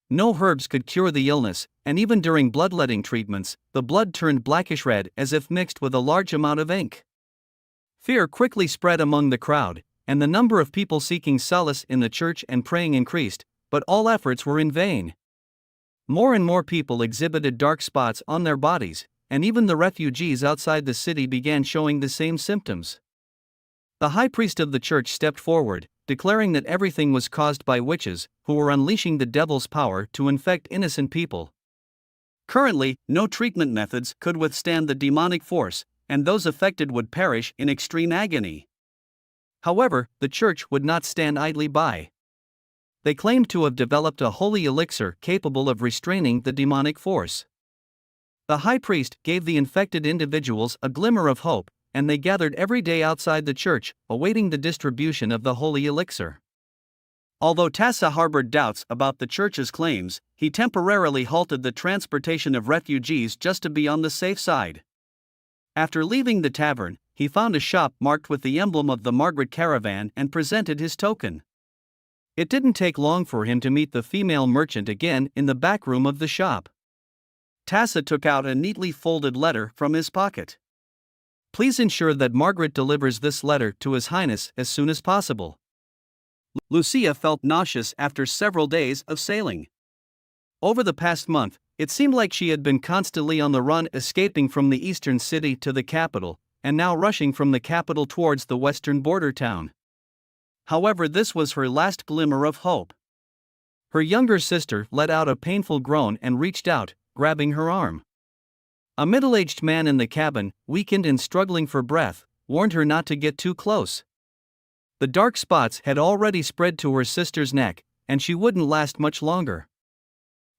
No herbs could cure the illness, and even during bloodletting treatments, the blood turned blackish red as if mixed with a large amount of ink. Fear quickly spread among the crowd, and the number of people seeking solace in the church and praying increased, but all efforts were in vain. More and more people exhibited dark spots on their bodies, and even the refugees outside the city began showing the same symptoms. The high priest of the church stepped forward, declaring that everything was caused by witches, who were unleashing the devil's power to infect innocent people. Currently, no treatment methods could withstand the demonic force, and those affected would perish in extreme agony. However, the church would not stand idly by. They claimed to have developed a holy elixir capable of restraining the demonic force. The high priest gave the infected individuals a glimmer of hope, and they gathered every day outside the church, awaiting the distribution of the holy elixir. Although Tassa harbored doubts about the church's claims, he temporarily halted the transportation of refugees just to be on the safe side. After leaving the tavern, he found a shop marked with the emblem of the Margaret caravan and presented his token. It didn't take long for him to meet the female merchant again in the back room of the shop. Tassa took out a neatly folded letter from his pocket. "Please ensure that Margaret delivers this letter to His Highness as soon as possible." Lucia felt nauseous after several days of sailing. Over the past month, it seemed like she had been constantly on the run, escaping from the eastern city to the capital, and now rushing from the capital towards the western border town. However, this was her last glimmer of hope. Her younger sister let out a painful groan and reached out, grabbing her arm. A middle-aged man in the cabin, weakened and struggling for breath, warned her not to get too close. The dark spots had already spread to her sister's neck, and she wouldn't last much longer.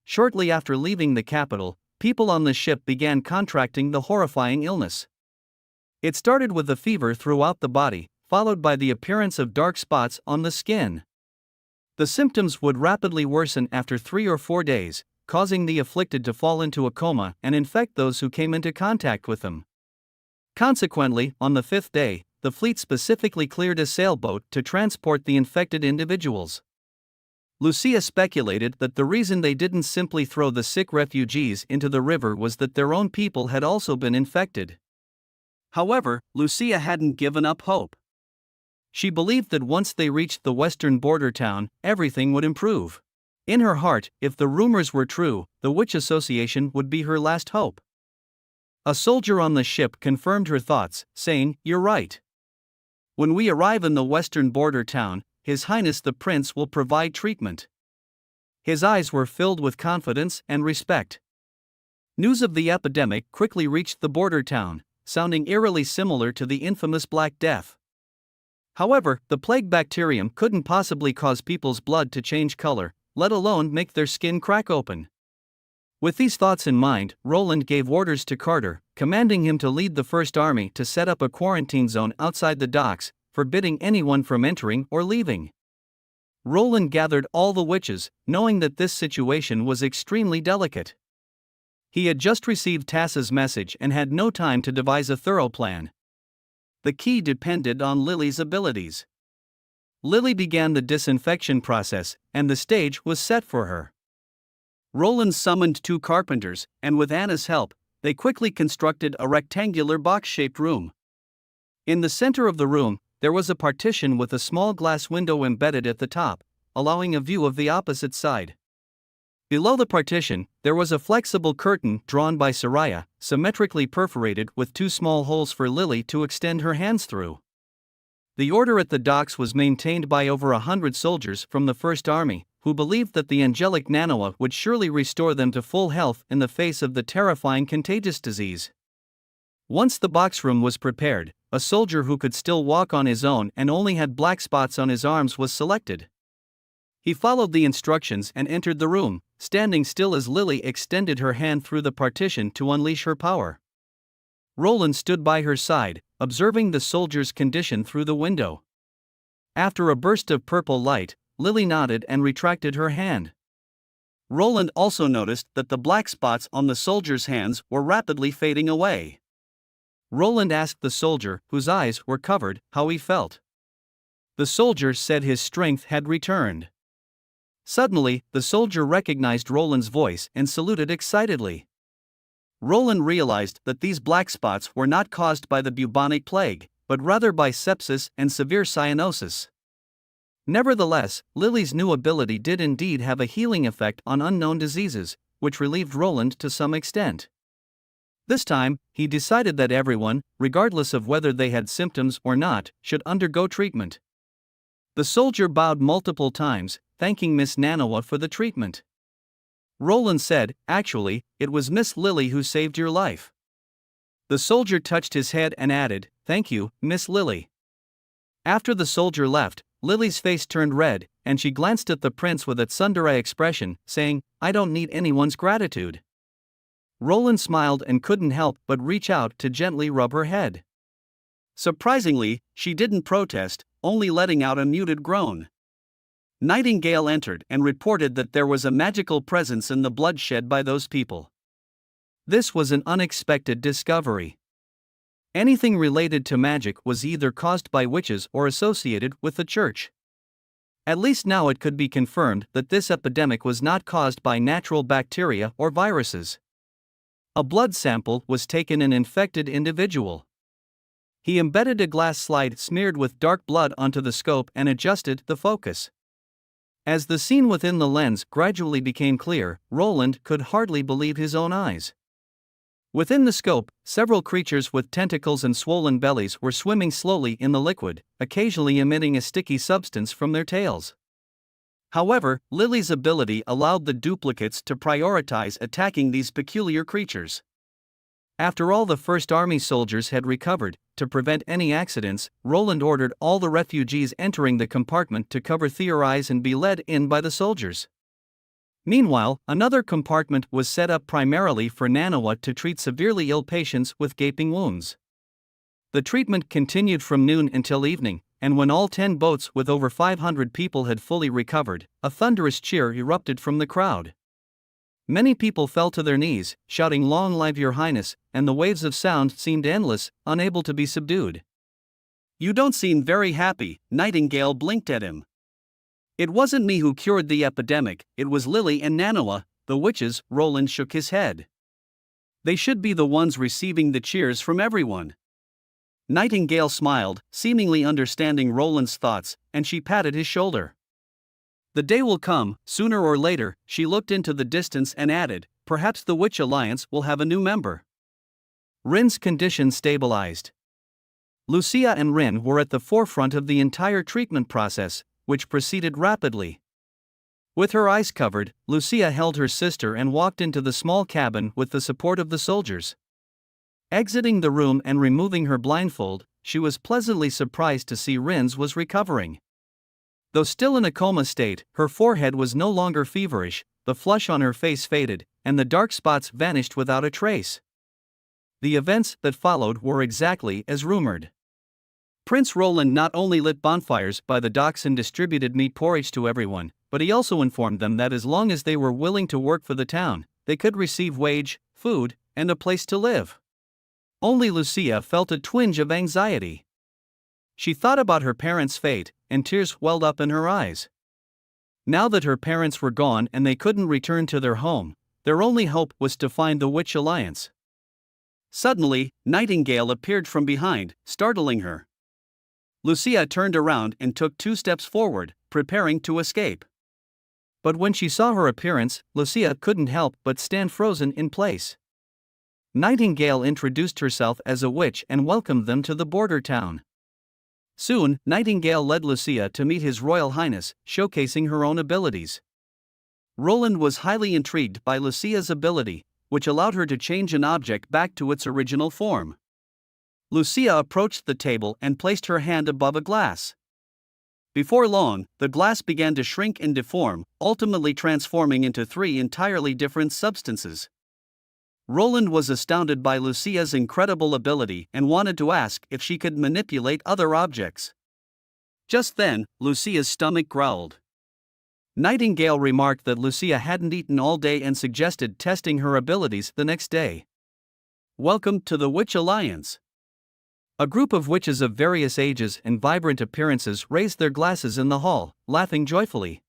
Shortly after leaving the capital, people on the ship began contracting the horrifying illness. It started with a fever throughout the body, followed by the appearance of dark spots on the skin. The symptoms would rapidly worsen after 3 or 4 days, causing the afflicted to fall into a coma and infect those who came into contact with them. Consequently, on the 5th day, the fleet specifically cleared a sailboat to transport the infected individuals. Lucia speculated that the reason they didn't simply throw the sick refugees into the river was that their own people had also been infected. However, Lucia hadn't given up hope. She believed that once they reached the western border town, everything would improve. In her heart, if the rumors were true, the Witch Association would be her last hope. A soldier on the ship confirmed her thoughts, saying, "You're right. When we arrive in the western border town, His Highness the Prince will provide treatment." His eyes were filled with confidence and respect. News of the epidemic quickly reached the border town, sounding eerily similar to the infamous Black Death. However, the plague bacterium couldn't possibly cause people's blood to change color, let alone make their skin crack open. With these thoughts in mind, Roland gave orders to Carter, commanding him to lead the First Army to set up a quarantine zone outside the docks, forbidding anyone from entering or leaving. Roland gathered all the witches, knowing that this situation was extremely delicate. He had just received Tassa's message and had no time to devise a thorough plan. The key depended on Lily's abilities. Lily began the disinfection process, and the stage was set for her. Roland summoned 2 carpenters, and with Anna's help, they quickly constructed a rectangular box-shaped room. In the center of the room, there was a partition with a small glass window embedded at the top, allowing a view of the opposite side. Below the partition, there was a flexible curtain drawn by Soraya, symmetrically perforated with 2 small holes for Lily to extend her hands through. The order at the docks was maintained by over 100 soldiers from the First Army, who believed that the angelic Manhwa would surely restore them to full health in the face of the terrifying contagious disease. Once the box room was prepared, a soldier who could still walk on his own and only had black spots on his arms was selected. He followed the instructions and entered the room, standing still as Lily extended her hand through the partition to unleash her power. Roland stood by her side, observing the soldier's condition through the window. After a burst of purple light, Lily nodded and retracted her hand. Roland also noticed that the black spots on the soldier's hands were rapidly fading away. Roland asked the soldier, whose eyes were covered, how he felt. The soldier said his strength had returned. Suddenly, the soldier recognized Roland's voice and saluted excitedly. Roland realized that these black spots were not caused by the bubonic plague, but rather by sepsis and severe cyanosis. Nevertheless, Lily's new ability did indeed have a healing effect on unknown diseases, which relieved Roland to some extent. This time, he decided that everyone, regardless of whether they had symptoms or not, should undergo treatment. The soldier bowed multiple times, thanking Miss Nanawa for the treatment. Roland said, "Actually, it was Miss Lily who saved your life." The soldier touched his head and added, "Thank you, Miss Lily." After the soldier left, Lily's face turned red, and she glanced at the prince with a tsundere expression, saying, "I don't need anyone's gratitude." Roland smiled and couldn't help but reach out to gently rub her head. Surprisingly, she didn't protest, only letting out a muted groan. Nightingale entered and reported that there was a magical presence in the blood shed by those people. This was an unexpected discovery. Anything related to magic was either caused by witches or associated with the church. At least now it could be confirmed that this epidemic was not caused by natural bacteria or viruses. A blood sample was taken in an infected individual. He embedded a glass slide smeared with dark blood onto the scope and adjusted the focus. As the scene within the lens gradually became clear, Roland could hardly believe his own eyes. Within the scope, several creatures with tentacles and swollen bellies were swimming slowly in the liquid, occasionally emitting a sticky substance from their tails. However, Lily's ability allowed the duplicates to prioritize attacking these peculiar creatures. After all the First Army soldiers had recovered, to prevent any accidents, Roland ordered all the refugees entering the compartment to cover their eyes and be led in by the soldiers. Meanwhile, another compartment was set up primarily for Manhwa to treat severely ill patients with gaping wounds. The treatment continued from noon until evening, and when all 10 boats with over 500 people had fully recovered, a thunderous cheer erupted from the crowd. Many people fell to their knees, shouting "Long live your highness," and the waves of sound seemed endless, unable to be subdued. "You don't seem very happy," Nightingale blinked at him. "It wasn't me who cured the epidemic, it was Lily and Manhwa, the witches." Roland shook his head. "They should be the ones receiving the cheers from everyone." Nightingale smiled, seemingly understanding Roland's thoughts, and she patted his shoulder. "The day will come, sooner or later," she looked into the distance and added, "perhaps the Witch Alliance will have a new member." Rin's condition stabilized. Lucia and Rin were at the forefront of the entire treatment process, which proceeded rapidly. With her eyes covered, Lucia held her sister and walked into the small cabin with the support of the soldiers. Exiting the room and removing her blindfold, she was pleasantly surprised to see Rin's was recovering. Though still in a coma state, her forehead was no longer feverish, the flush on her face faded, and the dark spots vanished without a trace. The events that followed were exactly as rumored. Prince Roland not only lit bonfires by the docks and distributed meat porridge to everyone, but he also informed them that as long as they were willing to work for the town, they could receive wage, food, and a place to live. Only Lucia felt a twinge of anxiety. She thought about her parents' fate, and tears welled up in her eyes. Now that her parents were gone and they couldn't return to their home, their only hope was to find the Witch Alliance. Suddenly, Nightingale appeared from behind, startling her. Lucia turned around and took 2 steps forward, preparing to escape. But when she saw her appearance, Lucia couldn't help but stand frozen in place. Nightingale introduced herself as a witch and welcomed them to the border town. Soon, Nightingale led Lucia to meet His Royal Highness, showcasing her own abilities. Roland was highly intrigued by Lucia's ability, which allowed her to change an object back to its original form. Lucia approached the table and placed her hand above a glass. Before long, the glass began to shrink and deform, ultimately transforming into 3 entirely different substances. Roland was astounded by Lucia's incredible ability and wanted to ask if she could manipulate other objects. Just then, Lucia's stomach growled. Nightingale remarked that Lucia hadn't eaten all day and suggested testing her abilities the next day. "Welcome to the Witch Alliance." A group of witches of various ages and vibrant appearances raised their glasses in the hall, laughing joyfully.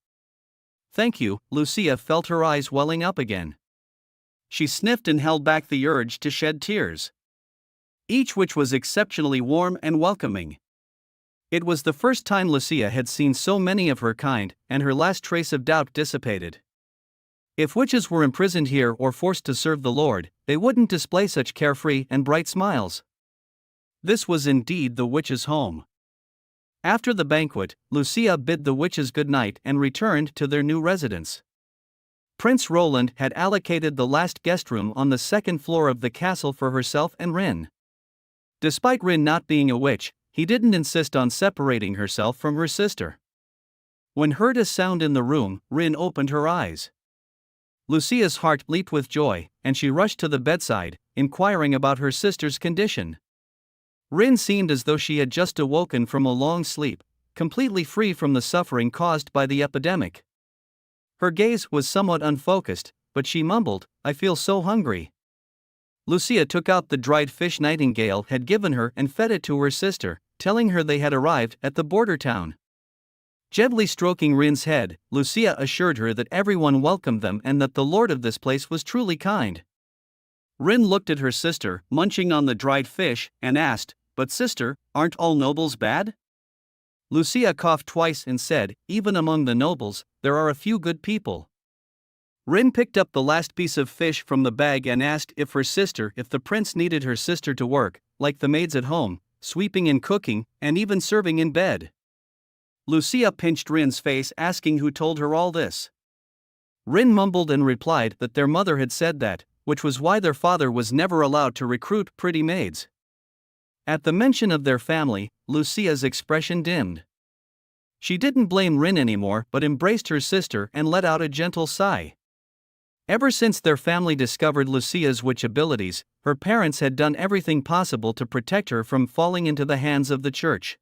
"Thank you," Lucia felt her eyes welling up again. She sniffed and held back the urge to shed tears. Each witch was exceptionally warm and welcoming. It was the first time Lucia had seen so many of her kind, and her last trace of doubt dissipated. If witches were imprisoned here or forced to serve the Lord, they wouldn't display such carefree and bright smiles. This was indeed the witches' home. After the banquet, Lucia bid the witches good night and returned to their new residence. Prince Roland had allocated the last guest room on the 2nd floor of the castle for herself and Rin. Despite Rin not being a witch, he didn't insist on separating herself from her sister. When heard a sound in the room, Rin opened her eyes. Lucia's heart leaped with joy, and she rushed to the bedside, inquiring about her sister's condition. Rin seemed as though she had just awoken from a long sleep, completely free from the suffering caused by the epidemic. Her gaze was somewhat unfocused, but she mumbled, "I feel so hungry." Lucia took out the dried fish Nightingale had given her and fed it to her sister, telling her they had arrived at the border town. Gently stroking Rin's head, Lucia assured her that everyone welcomed them and that the lord of this place was truly kind. Rin looked at her sister, munching on the dried fish, and asked, "But sister, aren't all nobles bad?" Lucia coughed twice and said, "Even among the nobles, there are a few good people." Rin picked up the last piece of fish from the bag and asked if the prince needed her sister to work, like the maids at home, sweeping and cooking, and even serving in bed. Lucia pinched Rin's face, asking who told her all this. Rin mumbled and replied that their mother had said that, which was why their father was never allowed to recruit pretty maids. At the mention of their family, Lucia's expression dimmed. She didn't blame Rin anymore but embraced her sister and let out a gentle sigh. Ever since their family discovered Lucia's witch abilities, her parents had done everything possible to protect her from falling into the hands of the church.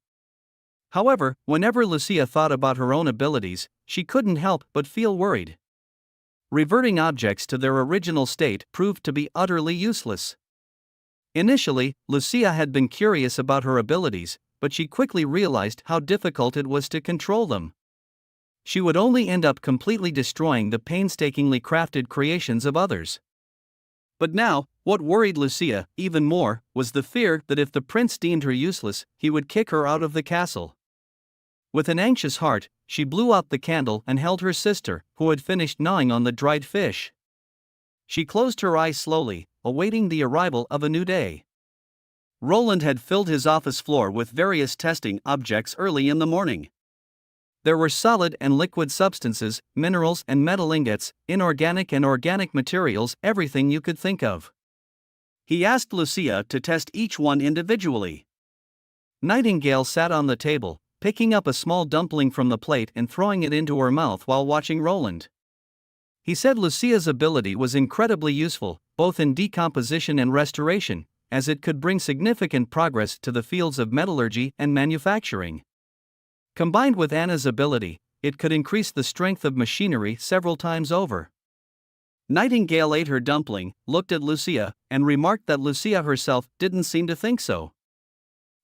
However, whenever Lucia thought about her own abilities, she couldn't help but feel worried. Reverting objects to their original state proved to be utterly useless. Initially, Lucia had been curious about her abilities, but she quickly realized how difficult it was to control them. She would only end up completely destroying the painstakingly crafted creations of others. But now, what worried Lucia even more was the fear that if the prince deemed her useless, he would kick her out of the castle. With an anxious heart, she blew out the candle and held her sister, who had finished gnawing on the dried fish. She closed her eyes slowly, awaiting the arrival of a new day. Roland had filled his office floor with various testing objects early in the morning. There were solid and liquid substances, minerals and metal ingots, inorganic and organic materials, everything you could think of. He asked Lucia to test each one individually. Nightingale sat on the table, picking up a small dumpling from the plate and throwing it into her mouth while watching Roland. He said Lucia's ability was incredibly useful, both in decomposition and restoration, as it could bring significant progress to the fields of metallurgy and manufacturing. Combined with Anna's ability, it could increase the strength of machinery several times over. Nightingale ate her dumpling, looked at Lucia, and remarked that Lucia herself didn't seem to think so.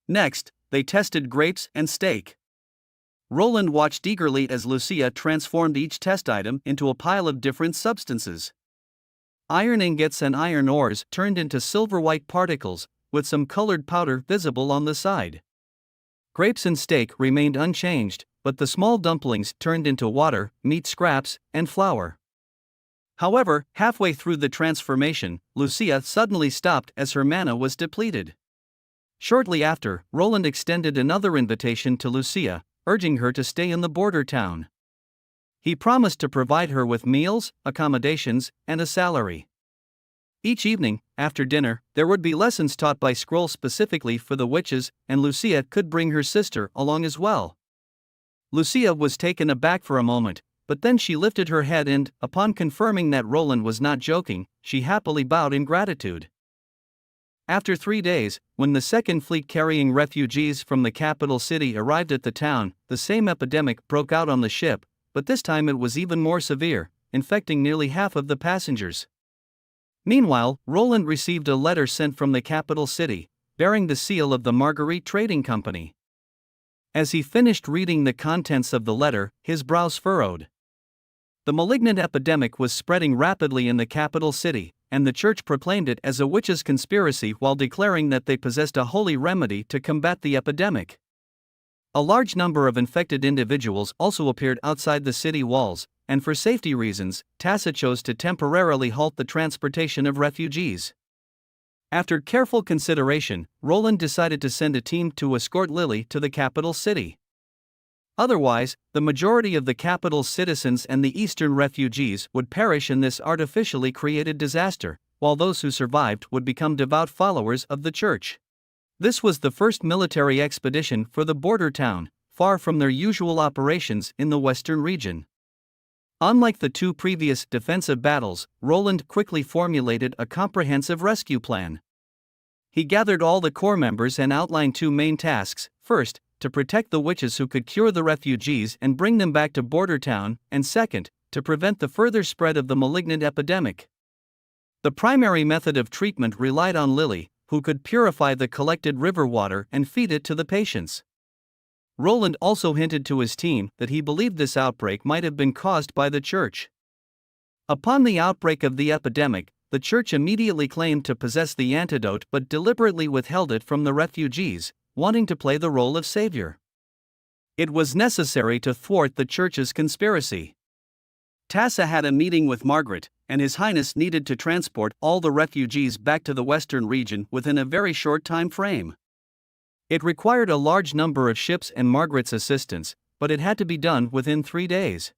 Next, they tested grapes and steak. Roland watched eagerly as Lucia transformed each test item into a pile of different substances. Iron ingots and iron ores turned into silver-white particles, with some colored powder visible on the side. Grapes and steak remained unchanged, but the small dumplings turned into water, meat scraps, and flour. However, halfway through the transformation, Lucia suddenly stopped as her mana was depleted. Shortly after, Roland extended another invitation to Lucia, urging her to stay in the border town. He promised to provide her with meals, accommodations, and a salary. Each evening, after dinner, there would be lessons taught by scroll specifically for the witches, and Lucia could bring her sister along as well. Lucia was taken aback for a moment, but then she lifted her head and, upon confirming that Roland was not joking, she happily bowed in gratitude. After 3 days, when the second fleet carrying refugees from the capital city arrived at the town, the same epidemic broke out on the ship, but this time it was even more severe, infecting nearly half of the passengers. Meanwhile, Roland received a letter sent from the capital city, bearing the seal of the Marguerite Trading Company. As he finished reading the contents of the letter, his brows furrowed. The malignant epidemic was spreading rapidly in the capital city, and the church proclaimed it as a witches' conspiracy while declaring that they possessed a holy remedy to combat the epidemic. A large number of infected individuals also appeared outside the city walls, and for safety reasons, Tassa chose to temporarily halt the transportation of refugees. After careful consideration, Roland decided to send a team to escort Lily to the capital city. Otherwise, the majority of the capital's citizens and the eastern refugees would perish in this artificially created disaster, while those who survived would become devout followers of the church. This was the first military expedition for the border town, far from their usual operations in the western region. Unlike the 2 previous defensive battles, Roland quickly formulated a comprehensive rescue plan. He gathered all the corps members and outlined 2 main tasks. First, to protect the witches who could cure the refugees and bring them back to Border Town, and second, to prevent the further spread of the malignant epidemic. The primary method of treatment relied on Lily, who could purify the collected river water and feed it to the patients. Roland also hinted to his team that he believed this outbreak might have been caused by the church. Upon the outbreak of the epidemic, the church immediately claimed to possess the antidote but deliberately withheld it from the refugees, wanting to play the role of savior. It was necessary to thwart the church's conspiracy. Tassa had a meeting with Margaret, and His Highness needed to transport all the refugees back to the western region within a very short time frame. It required a large number of ships and Margaret's assistance, but it had to be done within 3 days.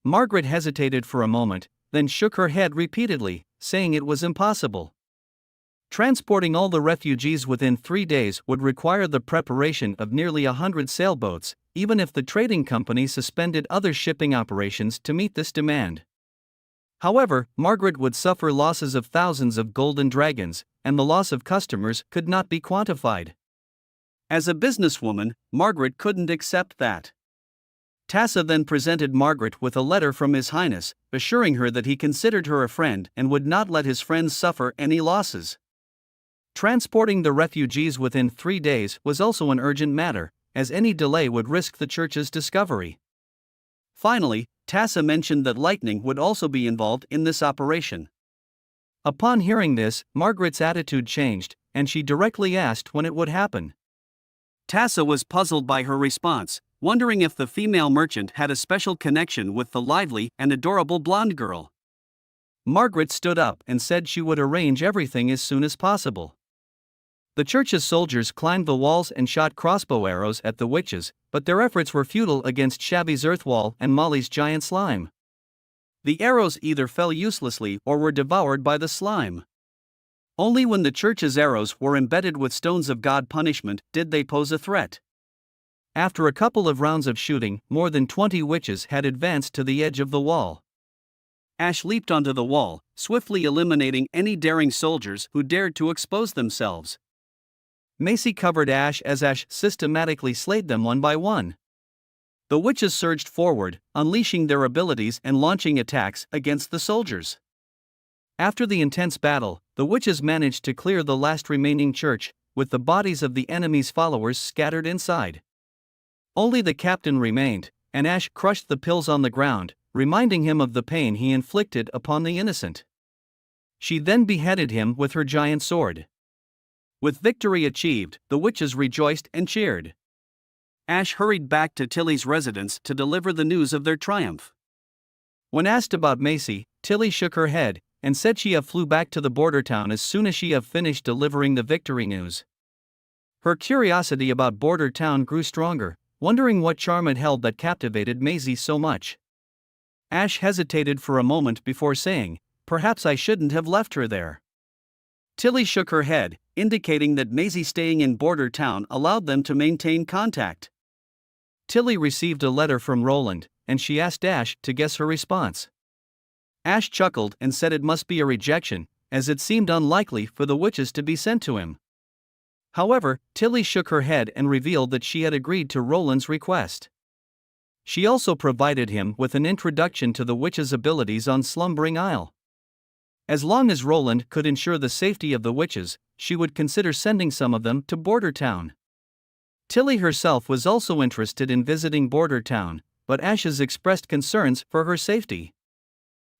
Margaret hesitated for a moment, then shook her head repeatedly, saying it was impossible. Transporting all the refugees within 3 days would require the preparation of nearly 100 sailboats, even if the trading company suspended other shipping operations to meet this demand. However, Margaret would suffer losses of thousands of golden dragons, and the loss of customers could not be quantified. As a businesswoman, Margaret couldn't accept that. Tassa then presented Margaret with a letter from His Highness, assuring her that he considered her a friend and would not let his friends suffer any losses. Transporting the refugees within 3 days was also an urgent matter, as any delay would risk the church's discovery. Finally, Tassa mentioned that lightning would also be involved in this operation. Upon hearing this, Margaret's attitude changed, and she directly asked when it would happen. Tassa was puzzled by her response, wondering if the female merchant had a special connection with the lively and adorable blonde girl. Margaret stood up and said she would arrange everything as soon as possible. The church's soldiers climbed the walls and shot crossbow arrows at the witches, but their efforts were futile against Shabby's earthwall and Molly's giant slime. The arrows either fell uselessly or were devoured by the slime. Only when the church's arrows were embedded with stones of God punishment did they pose a threat. After a couple of rounds of shooting, more than 20 witches had advanced to the edge of the wall. Ash leaped onto the wall, swiftly eliminating any daring soldiers who dared to expose themselves. Macy covered Ash as Ash systematically slayed them one by one. The witches surged forward, unleashing their abilities and launching attacks against the soldiers. After the intense battle, the witches managed to clear the last remaining church, with the bodies of the enemy's followers scattered inside. Only the captain remained, and Ash crushed the pills on the ground, reminding him of the pain he inflicted upon the innocent. She then beheaded him with her giant sword. With victory achieved, the witches rejoiced and cheered. Ash hurried back to Tilly's residence to deliver the news of their triumph. When asked about Macy, Tilly shook her head and said she flew back to the border town as soon as she finished delivering the victory news. Her curiosity about Border Town grew stronger, wondering what charm it held that captivated Maisie so much. Ash hesitated for a moment before saying, "Perhaps I shouldn't have left her there." Tilly shook her head, indicating that Maisie staying in Border Town allowed them to maintain contact. Tilly received a letter from Roland, and she asked Ash to guess her response. Ash chuckled and said it must be a rejection, as it seemed unlikely for the witches to be sent to him. However, Tilly shook her head and revealed that she had agreed to Roland's request. She also provided him with an introduction to the witches' abilities on Slumbering Isle. As long as Roland could ensure the safety of the witches, she would consider sending some of them to Border Town. Tilly herself was also interested in visiting Border Town, but Ash's expressed concerns for her safety.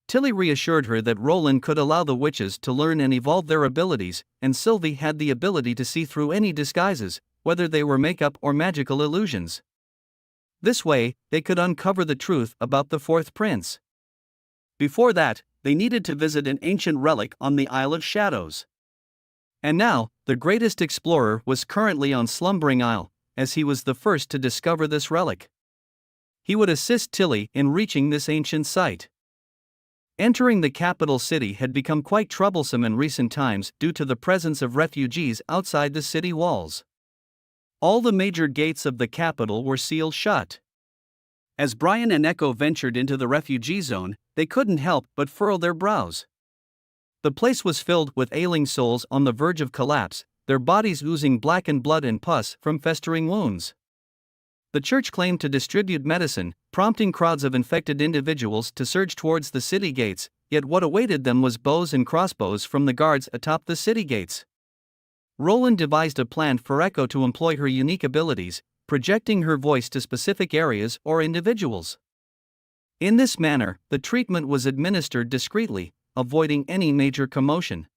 Tilly reassured her that Roland could allow the witches to learn and evolve their abilities, and Sylvie had the ability to see through any disguises, whether they were makeup or magical illusions. This way, they could uncover the truth about the fourth prince. Before that, they needed to visit an ancient relic on the Isle of Shadows. And now, the greatest explorer was currently on Slumbering Isle, as he was the first to discover this relic. He would assist Tilly in reaching this ancient site. Entering the capital city had become quite troublesome in recent times due to the presence of refugees outside the city walls. All the major gates of the capital were sealed shut. As Brian and Echo ventured into the refugee zone, they couldn't help but furrow their brows. The place was filled with ailing souls on the verge of collapse, their bodies oozing blackened blood and pus from festering wounds. The church claimed to distribute medicine, prompting crowds of infected individuals to surge towards the city gates, yet what awaited them was bows and crossbows from the guards atop the city gates. Roland devised a plan for Echo to employ her unique abilities, projecting her voice to specific areas or individuals. In this manner, the treatment was administered discreetly, avoiding any major commotion.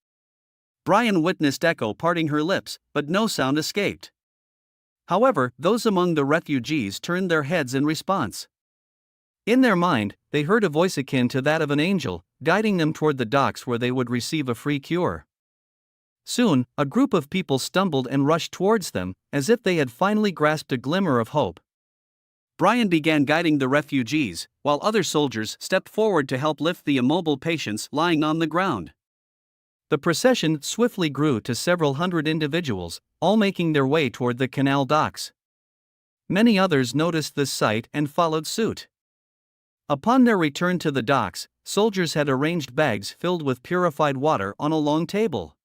Brian witnessed Echo parting her lips, but no sound escaped. However, those among the refugees turned their heads in response. In their mind, they heard a voice akin to that of an angel, guiding them toward the docks where they would receive a free cure. Soon, a group of people stumbled and rushed towards them, as if they had finally grasped a glimmer of hope. Brian began guiding the refugees, while other soldiers stepped forward to help lift the immobile patients lying on the ground. The procession swiftly grew to several hundred individuals, all making their way toward the canal docks. Many others noticed this sight and followed suit. Upon their return to the docks, soldiers had arranged bags filled with purified water on a long table.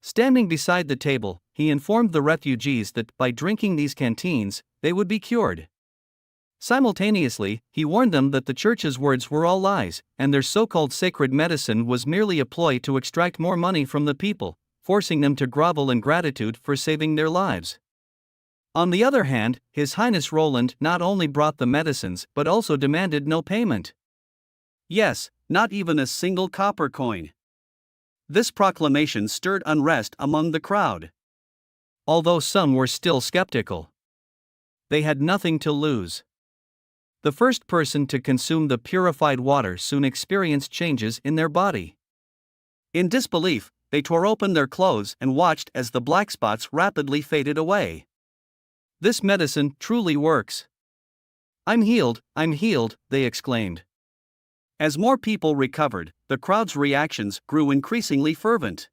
Standing beside the table, he informed the refugees that by drinking these canteens, they would be cured. Simultaneously, he warned them that the church's words were all lies, and their so-called sacred medicine was merely a ploy to extract more money from the people, forcing them to grovel in gratitude for saving their lives. On the other hand, His Highness Roland not only brought the medicines but also demanded no payment. Yes, not even a single copper coin. This proclamation stirred unrest among the crowd. Although some were still skeptical. They had nothing to lose. The first person to consume the purified water soon experienced changes in their body. In disbelief, they tore open their clothes and watched as the black spots rapidly faded away. This medicine truly works. I'm healed, they exclaimed. As more people recovered, the crowd's reactions grew increasingly fervent.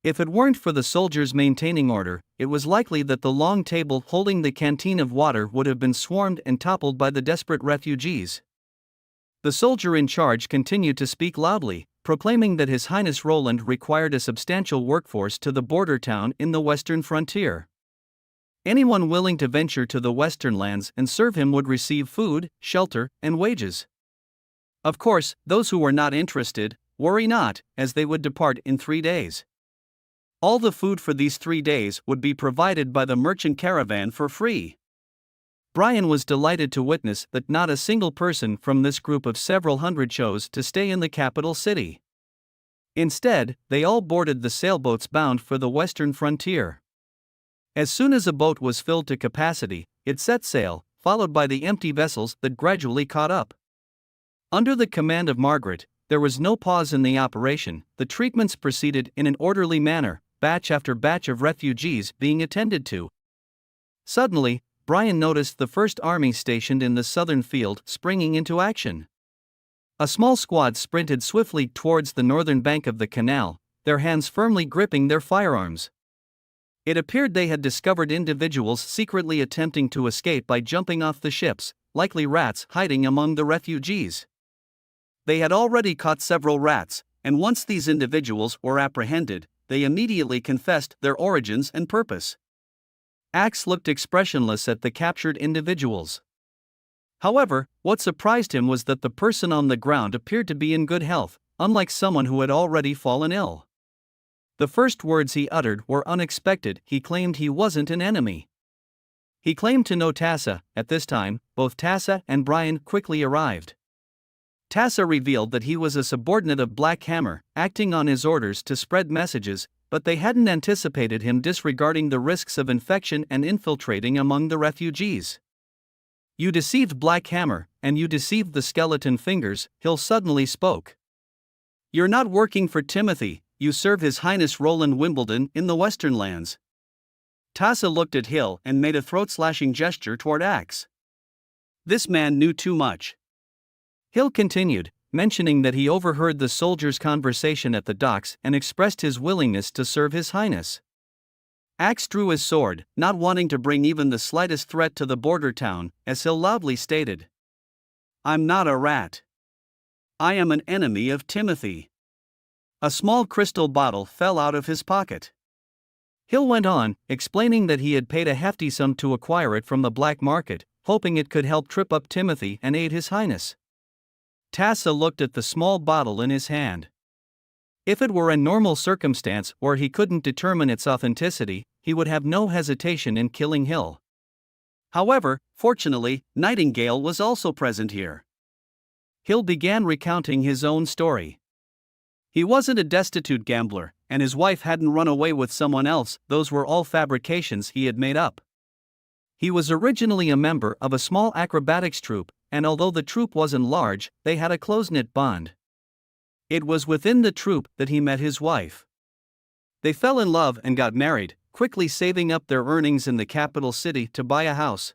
If it weren't for the soldiers maintaining order, it was likely that the long table holding the canteen of water would have been swarmed and toppled by the desperate refugees. The soldier in charge continued to speak loudly, proclaiming that His Highness Roland required a substantial workforce to the border town in the western frontier. Anyone willing to venture to the western lands and serve him would receive food, shelter, and wages. Of course, those who were not interested, worry not, as they would depart in 3 days. All the food for these 3 days would be provided by the merchant caravan for free. Brian was delighted to witness that not a single person from this group of several hundred chose to stay in the capital city. Instead, they all boarded the sailboats bound for the western frontier. As soon as a boat was filled to capacity, it set sail, followed by the empty vessels that gradually caught up. Under the command of Margaret, there was no pause in the operation. The treatments proceeded in an orderly manner, batch after batch of refugees being attended to. Suddenly, Brian noticed the first army stationed in the southern field springing into action. A small squad sprinted swiftly towards the northern bank of the canal, their hands firmly gripping their firearms. It appeared they had discovered individuals secretly attempting to escape by jumping off the ships, likely rats hiding among the refugees. They had already caught several rats, and once these individuals were apprehended, they immediately confessed their origins and purpose. Axe looked expressionless at the captured individuals. However, what surprised him was that the person on the ground appeared to be in good health, unlike someone who had already fallen ill. The first words he uttered were unexpected. He claimed he wasn't an enemy. He claimed to know Tassa. At this time, both Tassa and Brian quickly arrived. Tassa revealed that he was a subordinate of Black Hammer, acting on his orders to spread messages, but they hadn't anticipated him disregarding the risks of infection and infiltrating among the refugees. You deceived Black Hammer, and you deceived the Skeleton Fingers, Hill suddenly spoke. You're not working for Timothy, you serve His Highness Roland Wimbledon in the Western Lands. Tassa looked at Hill and made a throat-slashing gesture toward Axe. This man knew too much. Hill continued, mentioning that he overheard the soldiers' conversation at the docks and expressed his willingness to serve His Highness. Axe drew his sword, not wanting to bring even the slightest threat to the border town, as Hill loudly stated. I'm not a rat. I am an enemy of Timothy. A small crystal bottle fell out of his pocket. Hill went on, explaining that he had paid a hefty sum to acquire it from the black market, hoping it could help trip up Timothy and aid his highness. Tassa looked at the small bottle in his hand. If it were a normal circumstance or he couldn't determine its authenticity, he would have no hesitation in killing Hill. However, fortunately, Nightingale was also present here. Hill began recounting his own story. He wasn't a destitute gambler, and his wife hadn't run away with someone else. Those were all fabrications he had made up. He was originally a member of a small acrobatics troupe, and although the troupe wasn't large, they had a close-knit bond. It was within the troupe that he met his wife. They fell in love and got married, quickly saving up their earnings in the capital city to buy a house.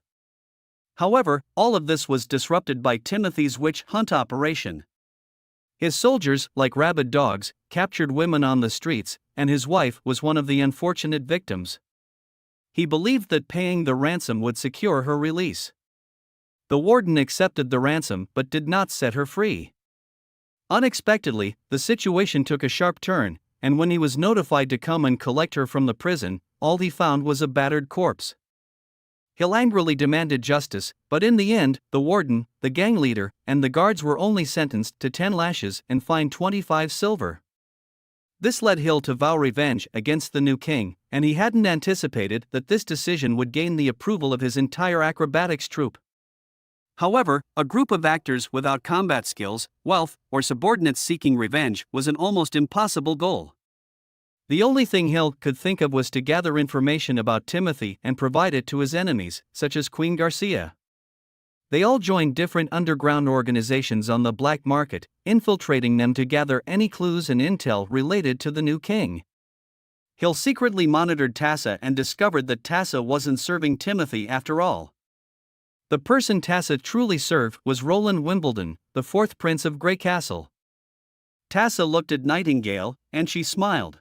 However, all of this was disrupted by Timothy's witch hunt operation. His soldiers, like rabid dogs, captured women on the streets, and his wife was one of the unfortunate victims. He believed that paying the ransom would secure her release. The warden accepted the ransom but did not set her free. Unexpectedly, the situation took a sharp turn, and when he was notified to come and collect her from the prison, all he found was a battered corpse. Hill angrily demanded justice, but in the end, the warden, the gang leader, and the guards were only sentenced to 10 lashes and fined 25 silver. This led Hill to vow revenge against the new king, and he hadn't anticipated that this decision would gain the approval of his entire acrobatics troupe. However, a group of actors without combat skills, wealth, or subordinates seeking revenge was an almost impossible goal. The only thing Hill could think of was to gather information about Timothy and provide it to his enemies, such as Queen Garcia. They all joined different underground organizations on the black market, infiltrating them to gather any clues and intel related to the new king. Hill secretly monitored Tassa and discovered that Tassa wasn't serving Timothy after all. The person Tassa truly served was Roland Wimbledon, the 4th Prince of Grey Castle. Tassa looked at Nightingale, and she smiled.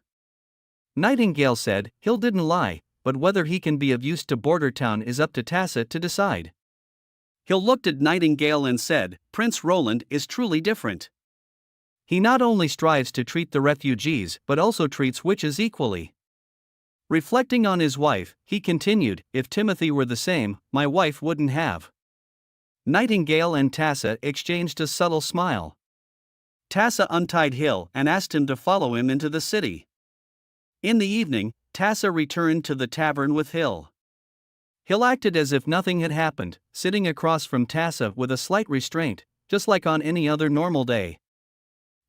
Nightingale said, Hill didn't lie, but whether he can be of use to Border Town is up to Tassa to decide. Hill looked at Nightingale and said, Prince Roland is truly different. He not only strives to treat the refugees but also treats witches equally. Reflecting on his wife, he continued, if Timothy were the same, my wife wouldn't have. Nightingale and Tassa exchanged a subtle smile. Tassa untied Hill and asked him to follow him into the city. In the evening, Tassa returned to the tavern with Hill. Hill acted as if nothing had happened, sitting across from Tassa with a slight restraint, just like on any other normal day.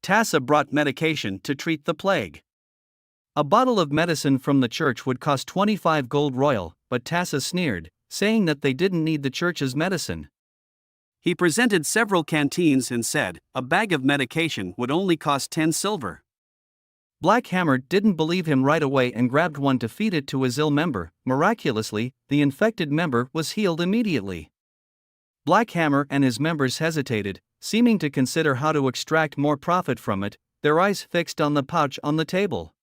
Tassa brought medication to treat the plague. A bottle of medicine from the church would cost 25 gold royal, but Tassa sneered, saying that they didn't need the church's medicine. He presented several canteens and said, a bag of medication would only cost 10 silver. Black Hammer didn't believe him right away and grabbed one to feed it to his ill member. Miraculously, the infected member was healed immediately. Black Hammer and his members hesitated, seeming to consider how to extract more profit from it, their eyes fixed on the pouch on the table.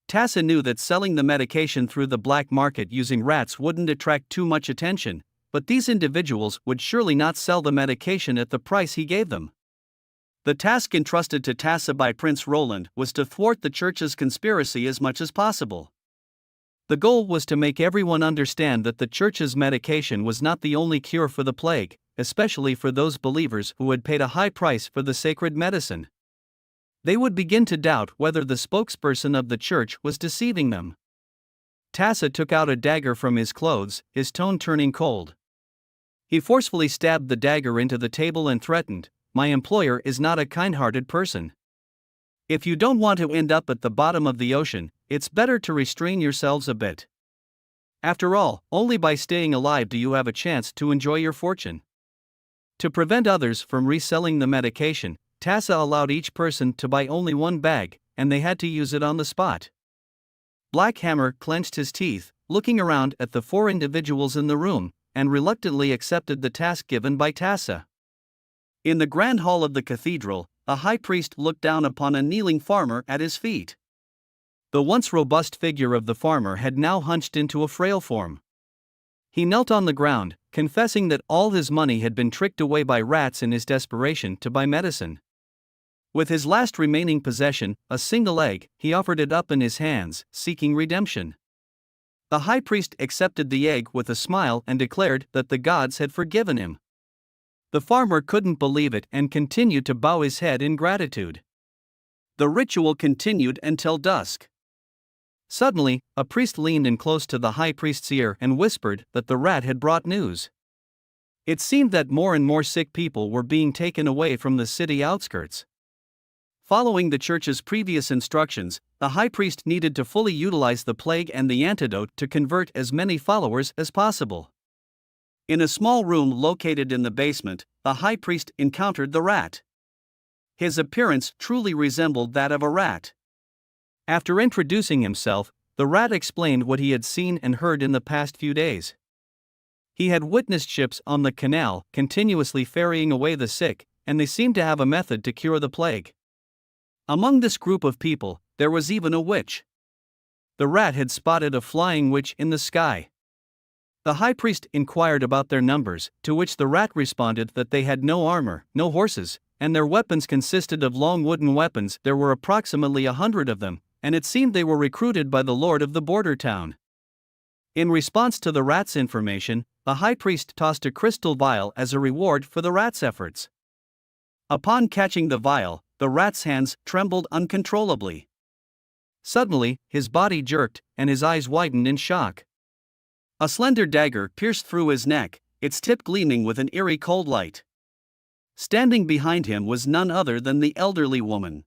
Tassa knew that selling the medication through the black market using rats wouldn't attract too much attention, but these individuals would surely not sell the medication at the price he gave them. The task entrusted to Tassa by Prince Roland was to thwart the church's conspiracy as much as possible. The goal was to make everyone understand that the church's medication was not the only cure for the plague, especially for those believers who had paid a high price for the sacred medicine. They would begin to doubt whether the spokesperson of the church was deceiving them. Tassa took out a dagger from his clothes, his tone turning cold. He forcefully stabbed the dagger into the table and threatened, my employer is not a kind-hearted person. If you don't want to end up at the bottom of the ocean, it's better to restrain yourselves a bit. After all, only by staying alive do you have a chance to enjoy your fortune. To prevent others from reselling the medication, Tassa allowed each person to buy only one bag, and they had to use it on the spot. Black Hammer clenched his teeth, looking around at the 4 individuals in the room, and reluctantly accepted the task given by Tassa. In the grand hall of the cathedral, a high priest looked down upon a kneeling farmer at his feet. The once robust figure of the farmer had now hunched into a frail form. He knelt on the ground, confessing that all his money had been tricked away by rats in his desperation to buy medicine. With his last remaining possession, a single egg, he offered it up in his hands, seeking redemption. The high priest accepted the egg with a smile and declared that the gods had forgiven him. The farmer couldn't believe it and continued to bow his head in gratitude. The ritual continued until dusk. Suddenly, a priest leaned in close to the high priest's ear and whispered that the rat had brought news. It seemed that more and more sick people were being taken away from the city outskirts. Following the church's previous instructions, the high priest needed to fully utilize the plague and the antidote to convert as many followers as possible. In a small room located in the basement, the high priest encountered the rat. His appearance truly resembled that of a rat. After introducing himself, the rat explained what he had seen and heard in the past few days. He had witnessed ships on the canal continuously ferrying away the sick, and they seemed to have a method to cure the plague. Among this group of people, there was even a witch. The rat had spotted a flying witch in the sky. The high priest inquired about their numbers, to which the rat responded that they had no armor, no horses, and their weapons consisted of long wooden weapons. There were approximately 100 of them, and it seemed they were recruited by the lord of the border town. In response to the rat's information, the high priest tossed a crystal vial as a reward for the rat's efforts. Upon catching the vial, the rat's hands trembled uncontrollably. Suddenly, his body jerked, and his eyes widened in shock. A slender dagger pierced through his neck, its tip gleaming with an eerie cold light. Standing behind him was none other than the elderly woman.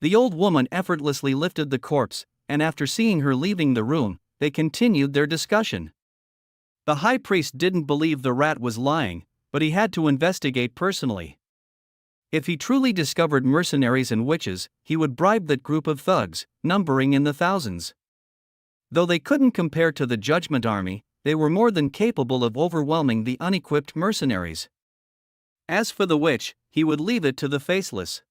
The old woman effortlessly lifted the corpse, and after seeing her leaving the room, they continued their discussion. The high priest didn't believe the rat was lying, but he had to investigate personally. If he truly discovered mercenaries and witches, he would bribe that group of thugs, numbering in the thousands. Though they couldn't compare to the Judgment Army, they were more than capable of overwhelming the unequipped mercenaries. As for the witch, he would leave it to the faceless.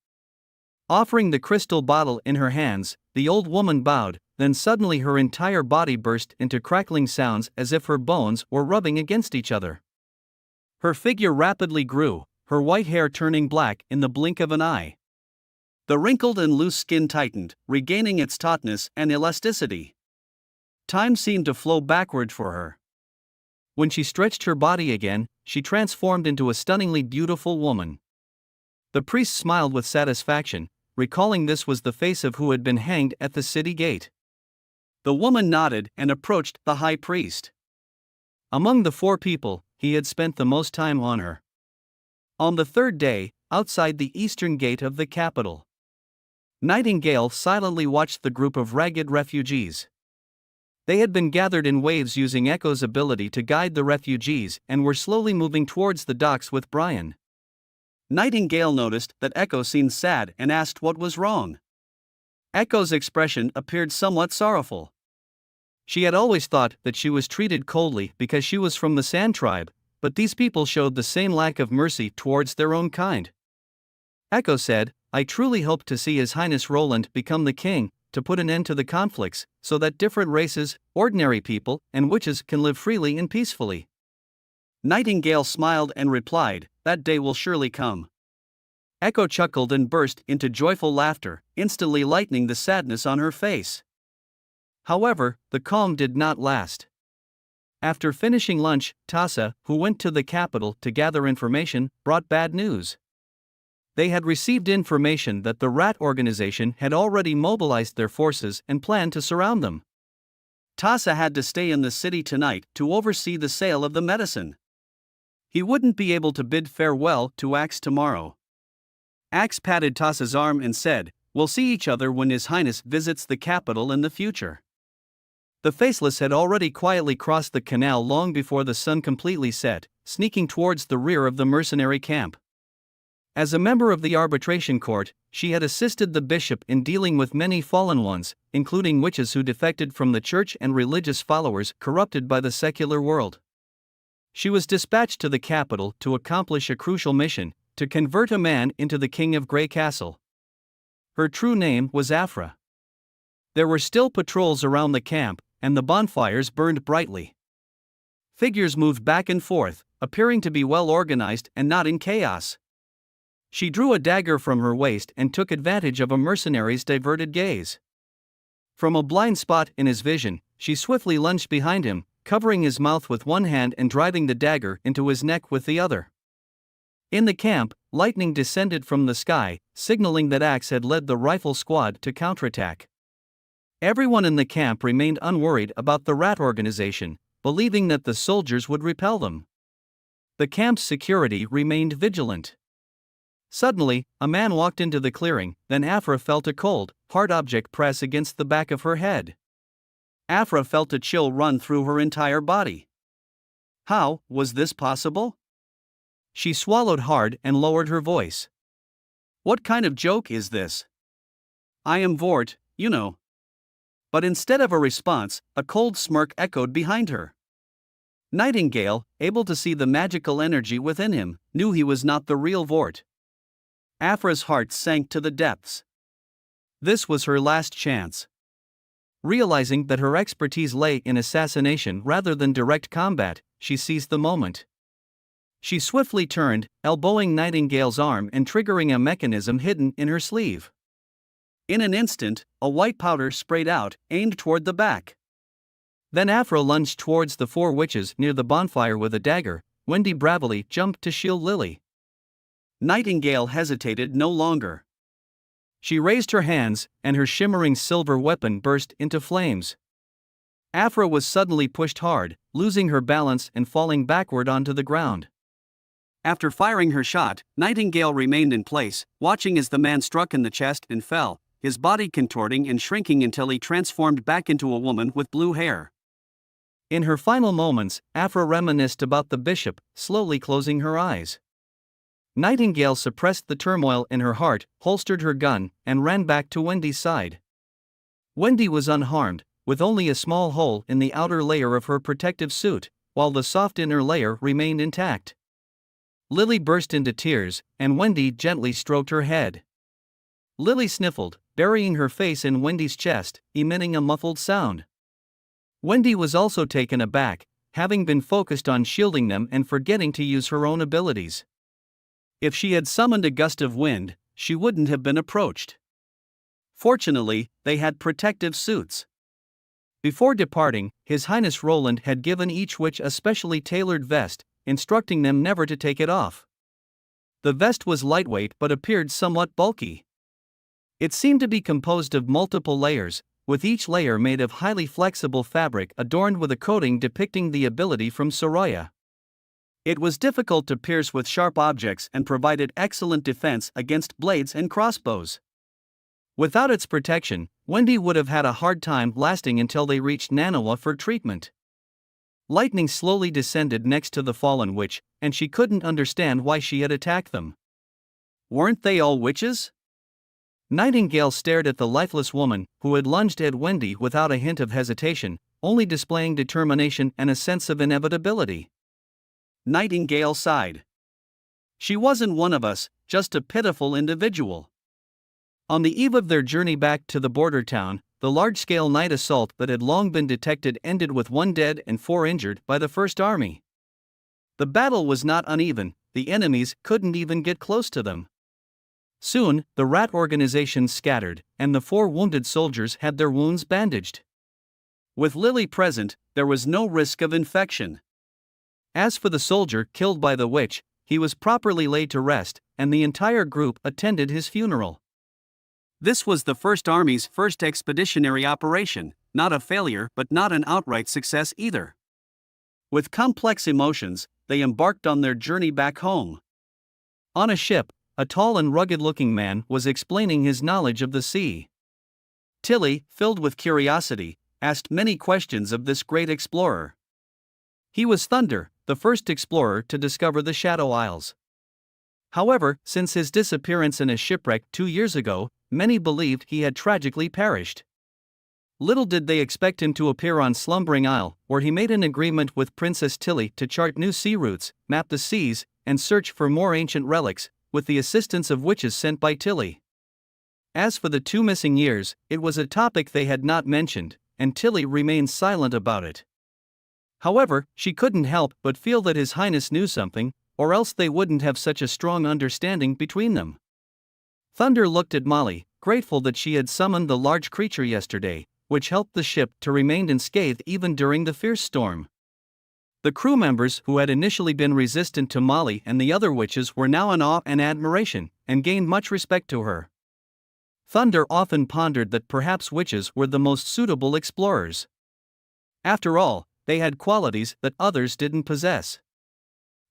Offering the crystal bottle in her hands, the old woman bowed, then suddenly her entire body burst into crackling sounds as if her bones were rubbing against each other. Her figure rapidly grew, her white hair turning black in the blink of an eye. The wrinkled and loose skin tightened, regaining its tautness and elasticity. Time seemed to flow backward for her. When she stretched her body again, she transformed into a stunningly beautiful woman. The priest smiled with satisfaction, recalling this was the face of who had been hanged at the city gate. The woman nodded and approached the high priest. Among the 4 people, he had spent the most time on her. On the 3rd day, outside the eastern gate of the capital, Nightingale silently watched the group of ragged refugees. They had been gathered in waves using Echo's ability to guide the refugees and were slowly moving towards the docks with Brian. Nightingale noticed that Echo seemed sad and asked what was wrong. Echo's expression appeared somewhat sorrowful. She had always thought that she was treated coldly because she was from the Sand tribe, but these people showed the same lack of mercy towards their own kind. Echo said, "I truly hope to see His Highness Roland become the king, to put an end to the conflicts, so that different races, ordinary people, and witches can live freely and peacefully." Nightingale smiled and replied, "That day will surely come." Echo chuckled and burst into joyful laughter, instantly lightening the sadness on her face. However, the calm did not last. After finishing lunch, Tassa, who went to the capital to gather information, brought bad news. They had received information that the Rat organization had already mobilized their forces and planned to surround them. Tassa had to stay in the city tonight to oversee the sale of the medicine. He wouldn't be able to bid farewell to Axe tomorrow. Axe patted Tassa's arm and said, "We'll see each other when His Highness visits the capital in the future." The Faceless had already quietly crossed the canal long before the sun completely set, sneaking towards the rear of the mercenary camp. As a member of the arbitration court, she had assisted the bishop in dealing with many fallen ones, including witches who defected from the church and religious followers corrupted by the secular world. She was dispatched to the capital to accomplish a crucial mission, to convert a man into the king of Grey Castle. Her true name was Afra. There were still patrols around the camp, and the bonfires burned brightly. Figures moved back and forth, appearing to be well organized and not in chaos. She drew a dagger from her waist and took advantage of a mercenary's diverted gaze. From a blind spot in his vision, she swiftly lunged behind him, covering his mouth with one hand and driving the dagger into his neck with the other. In the camp, lightning descended from the sky, signaling that Axe had led the rifle squad to counterattack. Everyone in the camp remained unworried about the rat organization, believing that the soldiers would repel them. The camp's security remained vigilant. Suddenly, a man walked into the clearing, then Afra felt a cold, hard object press against the back of her head. Afra felt a chill run through her entire body. How was this possible? She swallowed hard and lowered her voice. What kind of joke is this? I am Vort, you know. But instead of a response, a cold smirk echoed behind her. Nightingale, able to see the magical energy within him, knew he was not the real Vort. Afra's heart sank to the depths. This was her last chance. Realizing that her expertise lay in assassination rather than direct combat, she seized the moment. She swiftly turned, elbowing Nightingale's arm and triggering a mechanism hidden in her sleeve. In an instant, a white powder sprayed out, aimed toward the back. Then Afra lunged towards the four witches near the bonfire with a dagger. Wendy bravely jumped to shield Lily. Nightingale hesitated no longer. She raised her hands, and her shimmering silver weapon burst into flames. Afra was suddenly pushed hard, losing her balance and falling backward onto the ground. After firing her shot, Nightingale remained in place, watching as the man struck in the chest and fell, his body contorting and shrinking until he transformed back into a woman with blue hair. In her final moments, Afra reminisced about the bishop, slowly closing her eyes. Nightingale suppressed the turmoil in her heart, holstered her gun, and ran back to Wendy's side. Wendy was unharmed, with only a small hole in the outer layer of her protective suit, while the soft inner layer remained intact. Lily burst into tears, and Wendy gently stroked her head. Lily sniffled, burying her face in Wendy's chest, emitting a muffled sound. Wendy was also taken aback, having been focused on shielding them and forgetting to use her own abilities. If she had summoned a gust of wind, she wouldn't have been approached. Fortunately, they had protective suits. Before departing, His Highness Roland had given each witch a specially tailored vest, instructing them never to take it off. The vest was lightweight but appeared somewhat bulky. It seemed to be composed of multiple layers, with each layer made of highly flexible fabric adorned with a coating depicting the ability from Soraya. It was difficult to pierce with sharp objects and provided excellent defense against blades and crossbows. Without its protection, Wendy would have had a hard time lasting until they reached Manhwa for treatment. Lightning slowly descended next to the fallen witch, and she couldn't understand why she had attacked them. Weren't they all witches? Nightingale stared at the lifeless woman, who had lunged at Wendy without a hint of hesitation, only displaying determination and a sense of inevitability. Nightingale sighed. She wasn't one of us, just a pitiful individual. On the eve of their journey back to the border town, the large-scale night assault that had long been detected ended with 1 dead and 4 injured by the First Army. The battle was not uneven, the enemies couldn't even get close to them. Soon, the rat organization scattered, and the 4 wounded soldiers had their wounds bandaged. With Lily present, there was no risk of infection. As for the soldier killed by the witch, he was properly laid to rest, and the entire group attended his funeral. This was the First Army's first expeditionary operation, not a failure but not an outright success either. With complex emotions, they embarked on their journey back home. On a ship, a tall and rugged-looking man was explaining his knowledge of the sea. Tilly, filled with curiosity, asked many questions of this great explorer. He was Thunder, the first explorer to discover the Shadow Isles. However, since his disappearance in a shipwreck 2 years ago, many believed he had tragically perished. Little did they expect him to appear on Slumbering Isle, where he made an agreement with Princess Tilly to chart new sea routes, map the seas, and search for more ancient relics, with the assistance of witches sent by Tilly. As for the 2 missing years, it was a topic they had not mentioned, and Tilly remained silent about it. However, she couldn't help but feel that His Highness knew something, or else they wouldn't have such a strong understanding between them. Thunder looked at Molly, grateful that she had summoned the large creature yesterday, which helped the ship to remain unscathed even during the fierce storm. The crew members who had initially been resistant to Molly and the other witches were now in awe and admiration, and gained much respect to her. Thunder often pondered that perhaps witches were the most suitable explorers. After all, they had qualities that others didn't possess.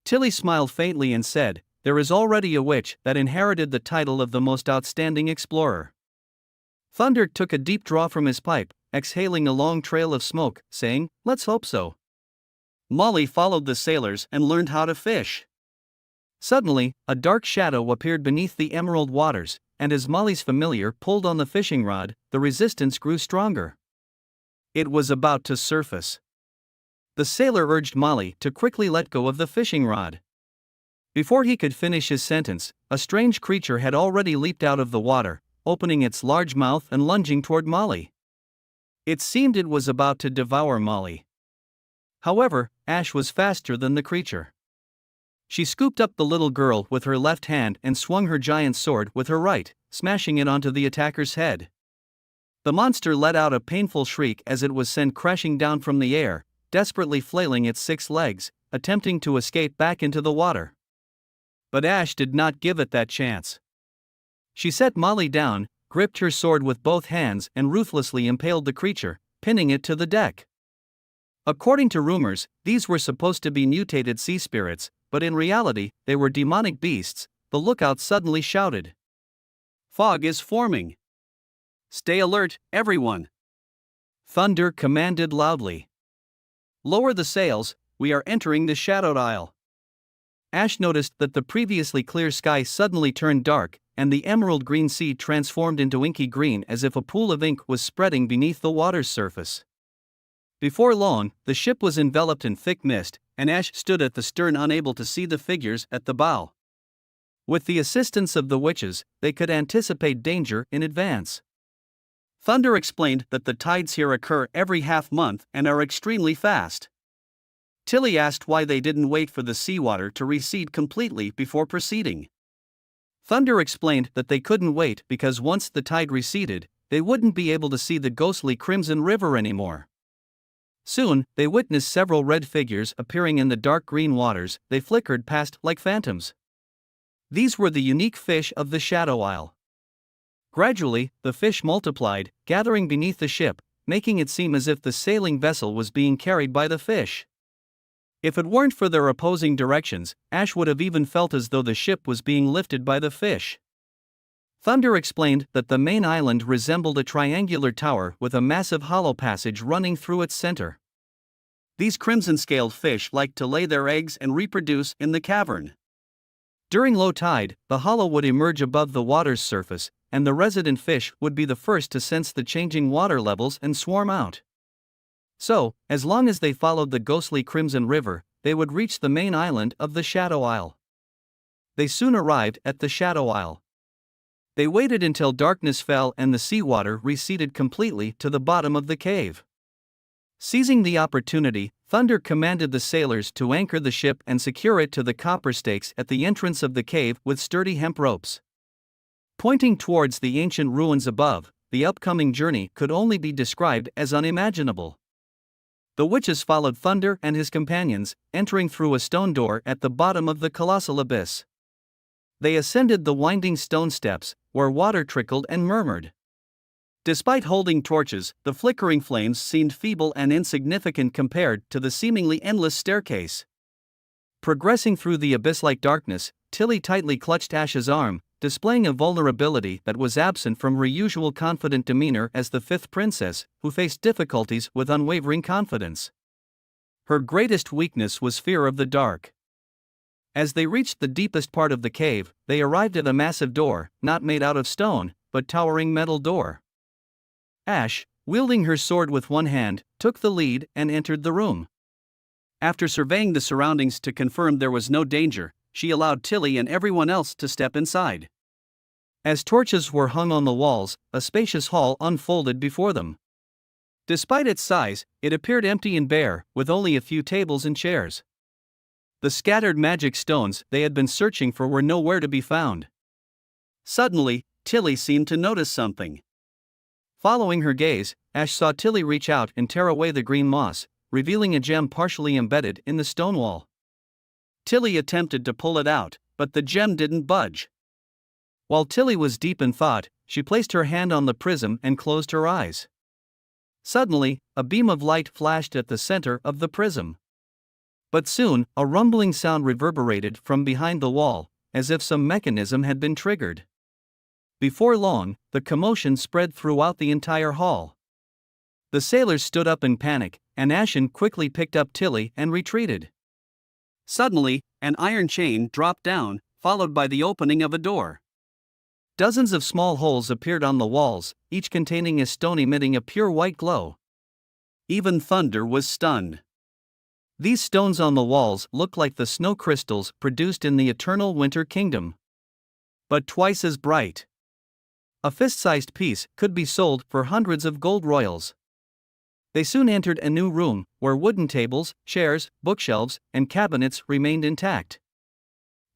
Tilly smiled faintly and said, "There is already a witch that inherited the title of the most outstanding explorer." Thunder took a deep draw from his pipe, exhaling a long trail of smoke, saying, "Let's hope so." Molly followed the sailors and learned how to fish. Suddenly, a dark shadow appeared beneath the emerald waters, and as Molly's familiar pulled on the fishing rod, the resistance grew stronger. It was about to surface. The sailor urged Molly to quickly let go of the fishing rod. Before he could finish his sentence, a strange creature had already leaped out of the water, opening its large mouth and lunging toward Molly. It seemed it was about to devour Molly. However, Ash was faster than the creature. She scooped up the little girl with her left hand and swung her giant sword with her right, smashing it onto the attacker's head. The monster let out a painful shriek as it was sent crashing down from the air, desperately flailing its 6 legs, attempting to escape back into the water. But Ash did not give it that chance. She set Molly down, gripped her sword with both hands and ruthlessly impaled the creature, pinning it to the deck. According to rumors, these were supposed to be mutated sea spirits, but in reality, they were demonic beasts. The lookout suddenly shouted, "Fog is forming! Stay alert, everyone!" Thunder commanded loudly, "Lower the sails, we are entering the shadowed isle." Ash noticed that the previously clear sky suddenly turned dark, and the emerald green sea transformed into inky green as if a pool of ink was spreading beneath the water's surface. Before long, the ship was enveloped in thick mist, and Ash stood at the stern unable to see the figures at the bow. With the assistance of the witches, they could anticipate danger in advance. Thunder explained that the tides here occur every half-month and are extremely fast. Tilly asked why they didn't wait for the seawater to recede completely before proceeding. Thunder explained that they couldn't wait because once the tide receded, they wouldn't be able to see the ghostly Crimson River anymore. Soon, they witnessed several red figures appearing in the dark green waters. They flickered past like phantoms. These were the unique fish of the Shadow Isle. Gradually, the fish multiplied, gathering beneath the ship, making it seem as if the sailing vessel was being carried by the fish. If it weren't for their opposing directions, Ash would have even felt as though the ship was being lifted by the fish. Thunder explained that the main island resembled a triangular tower with a massive hollow passage running through its center. These crimson-scaled fish liked to lay their eggs and reproduce in the cavern. During low tide, the hollow would emerge above the water's surface, and the resident fish would be the first to sense the changing water levels and swarm out. So, as long as they followed the ghostly Crimson River, they would reach the main island of the Shadow Isle. They soon arrived at the Shadow Isle. They waited until darkness fell and the seawater receded completely to the bottom of the cave. Seizing the opportunity, Thunder commanded the sailors to anchor the ship and secure it to the copper stakes at the entrance of the cave with sturdy hemp ropes. Pointing towards the ancient ruins above, the upcoming journey could only be described as unimaginable. The witches followed Thunder and his companions, entering through a stone door at the bottom of the colossal abyss. They ascended the winding stone steps, where water trickled and murmured. Despite holding torches, the flickering flames seemed feeble and insignificant compared to the seemingly endless staircase. Progressing through the abyss-like darkness, Tilly tightly clutched Ash's arm, displaying a vulnerability that was absent from her usual confident demeanor as the fifth princess, who faced difficulties with unwavering confidence. Her greatest weakness was fear of the dark. As they reached the deepest part of the cave, they arrived at a massive door, not made out of stone, but towering metal door. Ash, wielding her sword with one hand, took the lead and entered the room. After surveying the surroundings to confirm there was no danger, she allowed Tilly and everyone else to step inside. As torches were hung on the walls, a spacious hall unfolded before them. Despite its size, it appeared empty and bare, with only a few tables and chairs. The scattered magic stones they had been searching for were nowhere to be found. Suddenly, Tilly seemed to notice something. Following her gaze, Ash saw Tilly reach out and tear away the green moss, revealing a gem partially embedded in the stone wall. Tilly attempted to pull it out, but the gem didn't budge. While Tilly was deep in thought, she placed her hand on the prism and closed her eyes. Suddenly, a beam of light flashed at the center of the prism. But soon, a rumbling sound reverberated from behind the wall, as if some mechanism had been triggered. Before long, the commotion spread throughout the entire hall. The sailors stood up in panic, and Ashen quickly picked up Tilly and retreated. Suddenly, an iron chain dropped down, followed by the opening of a door. Dozens of small holes appeared on the walls, each containing a stone emitting a pure white glow. Even Thunder was stunned. These stones on the walls looked like the snow crystals produced in the eternal winter kingdom, but twice as bright. A fist-sized piece could be sold for hundreds of gold royals. They soon entered a new room, where wooden tables, chairs, bookshelves, and cabinets remained intact.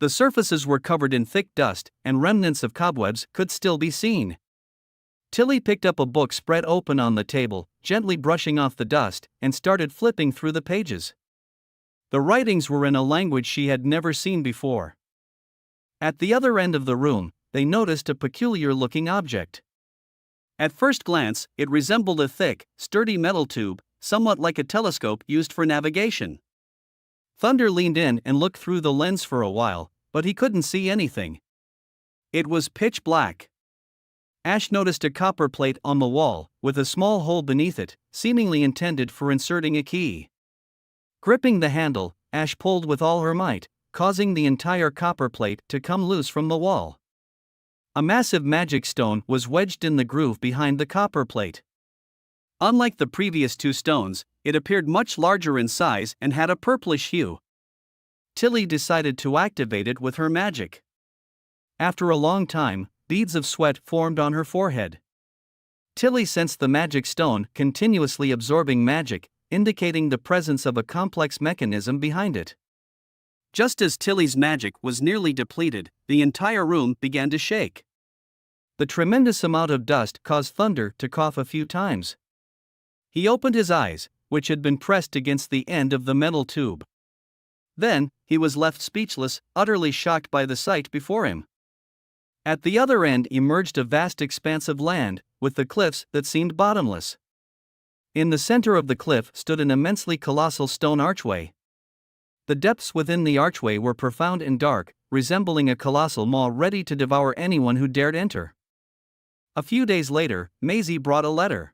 The surfaces were covered in thick dust, and remnants of cobwebs could still be seen. Tilly picked up a book spread open on the table, gently brushing off the dust, and started flipping through the pages. The writings were in a language she had never seen before. At the other end of the room, they noticed a peculiar-looking object. At first glance, it resembled a thick, sturdy metal tube, somewhat like a telescope used for navigation. Thunder leaned in and looked through the lens for a while, but he couldn't see anything. It was pitch black. Ash noticed a copper plate on the wall, with a small hole beneath it, seemingly intended for inserting a key. Gripping the handle, Ash pulled with all her might, causing the entire copper plate to come loose from the wall. A massive magic stone was wedged in the groove behind the copper plate. Unlike the previous two stones, it appeared much larger in size and had a purplish hue. Tilly decided to activate it with her magic. After a long time, beads of sweat formed on her forehead. Tilly sensed the magic stone continuously absorbing magic, indicating the presence of a complex mechanism behind it. Just as Tilly's magic was nearly depleted, the entire room began to shake. The tremendous amount of dust caused Thunder to cough a few times. He opened his eyes, which had been pressed against the end of the metal tube. Then, he was left speechless, utterly shocked by the sight before him. At the other end emerged a vast expanse of land, with the cliffs that seemed bottomless. In the center of the cliff stood an immensely colossal stone archway. The depths within the archway were profound and dark, resembling a colossal maw ready to devour anyone who dared enter. A few days later, Maisie brought a letter.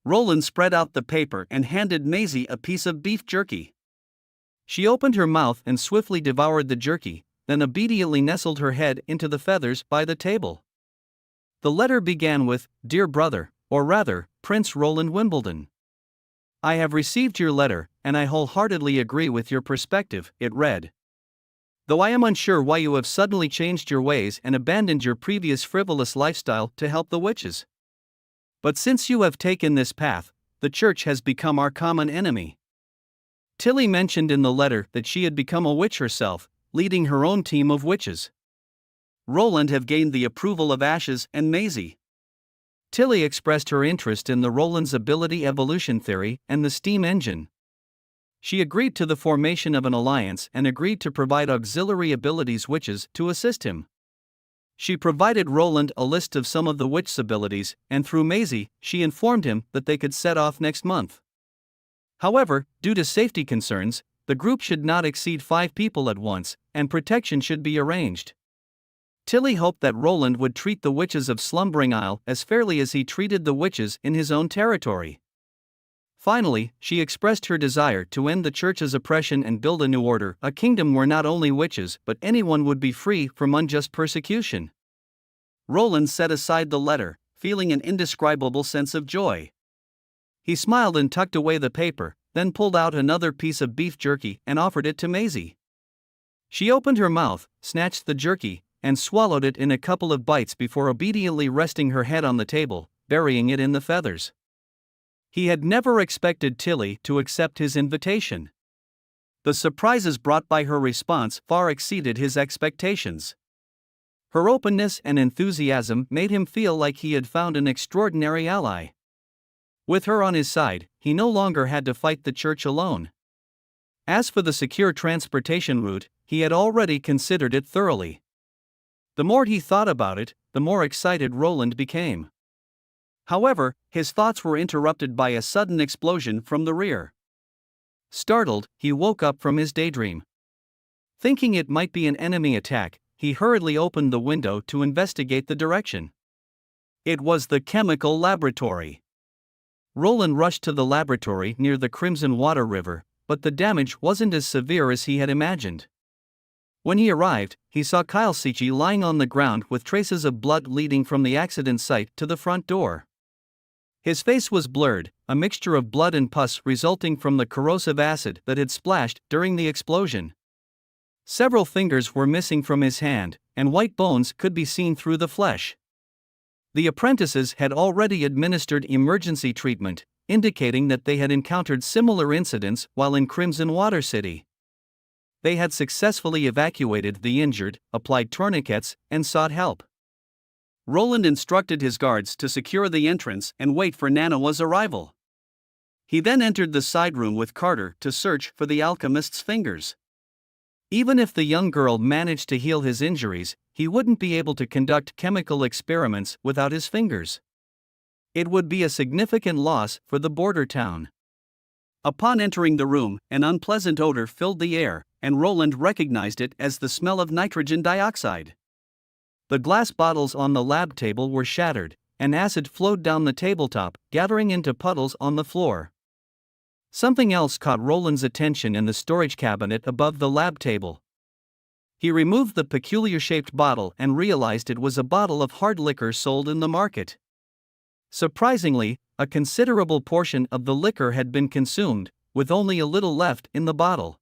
Roland spread out the paper and handed Maisie a piece of beef jerky. She opened her mouth and swiftly devoured the jerky, then obediently nestled her head into the feathers by the table. The letter began with, "Dear brother," or rather, Prince Roland Wimbledon. "I have received your letter, and I wholeheartedly agree with your perspective," it read. "Though I am unsure why you have suddenly changed your ways and abandoned your previous frivolous lifestyle to help the witches. But since you have taken this path, the church has become our common enemy." Tilly mentioned in the letter that she had become a witch herself, leading her own team of witches. Roland had gained the approval of Ashes and Maisie. Tilly expressed her interest in the Roland's ability evolution theory and the steam engine. She agreed to the formation of an alliance and agreed to provide auxiliary abilities witches to assist him. She provided Roland a list of some of the witch's abilities, and through Maisie, she informed him that they could set off next month. However, due to safety concerns, the group should not exceed 5 people at once, and protection should be arranged. Tilly hoped that Roland would treat the witches of Slumbering Isle as fairly as he treated the witches in his own territory. Finally, she expressed her desire to end the church's oppression and build a new order, a kingdom where not only witches but anyone would be free from unjust persecution. Roland set aside the letter, feeling an indescribable sense of joy. He smiled and tucked away the paper, then pulled out another piece of beef jerky and offered it to Maisie. She opened her mouth, snatched the jerky, and swallowed it in a couple of bites before obediently resting her head on the table, burying it in the feathers. He had never expected Tilly to accept his invitation. The surprises brought by her response far exceeded his expectations. Her openness and enthusiasm made him feel like he had found an extraordinary ally. With her on his side, he no longer had to fight the church alone. As for the secure transportation route, he had already considered it thoroughly. The more he thought about it, the more excited Roland became. However, his thoughts were interrupted by a sudden explosion from the rear. Startled, he woke up from his daydream. Thinking it might be an enemy attack, he hurriedly opened the window to investigate the direction. It was the chemical laboratory. Roland rushed to the laboratory near the Crimson Water River, but the damage wasn't as severe as he had imagined. When he arrived, he saw Kyle Sichi lying on the ground with traces of blood leading from the accident site to the front door. His face was blurred, a mixture of blood and pus resulting from the corrosive acid that had splashed during the explosion. Several fingers were missing from his hand, and white bones could be seen through the flesh. The apprentices had already administered emergency treatment, indicating that they had encountered similar incidents while in Crimson Water City. They had successfully evacuated the injured, applied tourniquets, and sought help. Roland instructed his guards to secure the entrance and wait for Nanawa's arrival. He then entered the side room with Carter to search for the alchemist's fingers. Even if the young girl managed to heal his injuries, he wouldn't be able to conduct chemical experiments without his fingers. It would be a significant loss for the border town. Upon entering the room, an unpleasant odor filled the air, and Roland recognized it as the smell of nitrogen dioxide. The glass bottles on the lab table were shattered, and acid flowed down the tabletop, gathering into puddles on the floor. Something else caught Roland's attention in the storage cabinet above the lab table. He removed the peculiar-shaped bottle and realized it was a bottle of hard liquor sold in the market. Surprisingly, a considerable portion of the liquor had been consumed, with only a little left in the bottle.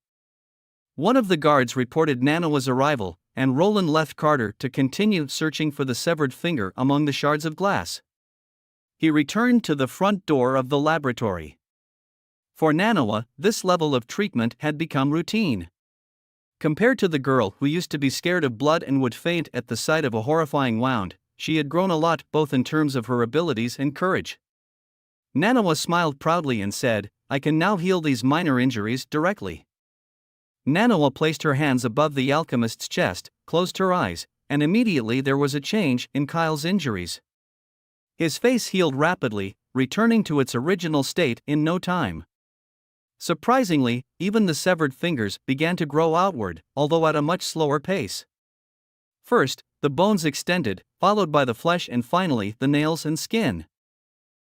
One of the guards reported Nanawa's arrival, and Roland left Carter to continue searching for the severed finger among the shards of glass. He returned to the front door of the laboratory. For Nanawa, this level of treatment had become routine. Compared to the girl who used to be scared of blood and would faint at the sight of a horrifying wound, she had grown a lot both in terms of her abilities and courage. Nanawa smiled proudly and said, "I can now heal these minor injuries directly." Nanawa placed her hands above the alchemist's chest, closed her eyes, and immediately there was a change in Kyle's injuries. His face healed rapidly, returning to its original state in no time. Surprisingly, even the severed fingers began to grow outward, although at a much slower pace. First, the bones extended, followed by the flesh and finally the nails and skin.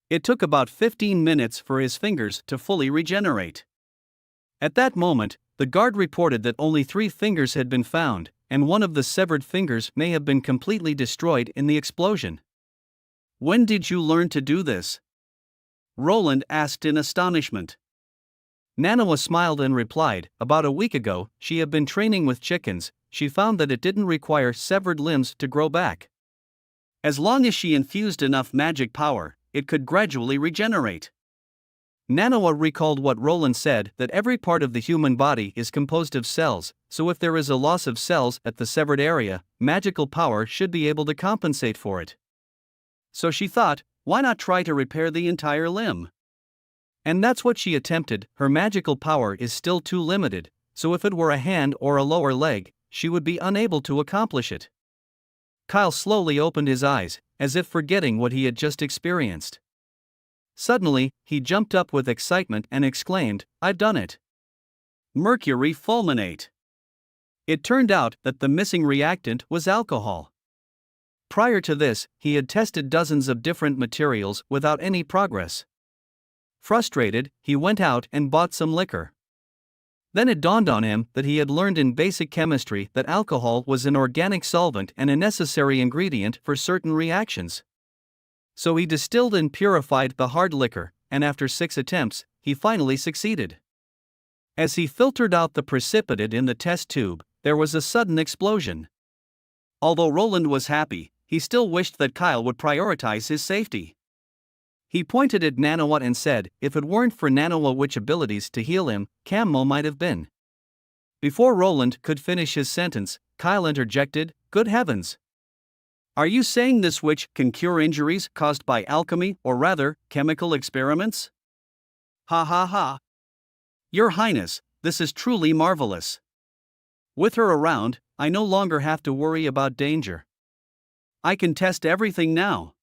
It took about 15 minutes for his fingers to fully regenerate. At that moment, the guard reported that only 3 fingers had been found, and one of the severed fingers may have been completely destroyed in the explosion. "When did you learn to do this?" Roland asked in astonishment. Nanawa smiled and replied, "About a week ago, she had been training with chickens. She found that it didn't require severed limbs to grow back. As long as she infused enough magic power, it could gradually regenerate." Nanawa recalled what Roland said, that every part of the human body is composed of cells, so if there is a loss of cells at the severed area, magical power should be able to compensate for it. So she thought, why not try to repair the entire limb? And that's what she attempted. Her magical power is still too limited, so if it were a hand or a lower leg, she would be unable to accomplish it. Kyle slowly opened his eyes, as if forgetting what he had just experienced. Suddenly, he jumped up with excitement and exclaimed, "I've done it! Mercury fulminate!" It turned out that the missing reactant was alcohol. Prior to this, he had tested dozens of different materials without any progress. Frustrated, he went out and bought some liquor. Then it dawned on him that he had learned in basic chemistry that alcohol was an organic solvent and a necessary ingredient for certain reactions. So he distilled and purified the hard liquor, and after 6 attempts, he finally succeeded. As he filtered out the precipitate in the test tube, there was a sudden explosion. Although Roland was happy, he still wished that Kyle would prioritize his safety. He pointed at Nanawa and said, if it weren't for Nanawa witch abilities to heal him, Cammo might have been. Before Roland could finish his sentence, Kyle interjected, "Good heavens! Are you saying this witch can cure injuries caused by alchemy, or rather, chemical experiments? Ha ha ha. Your Highness, this is truly marvelous. With her around, I no longer have to worry about danger. I can test everything now.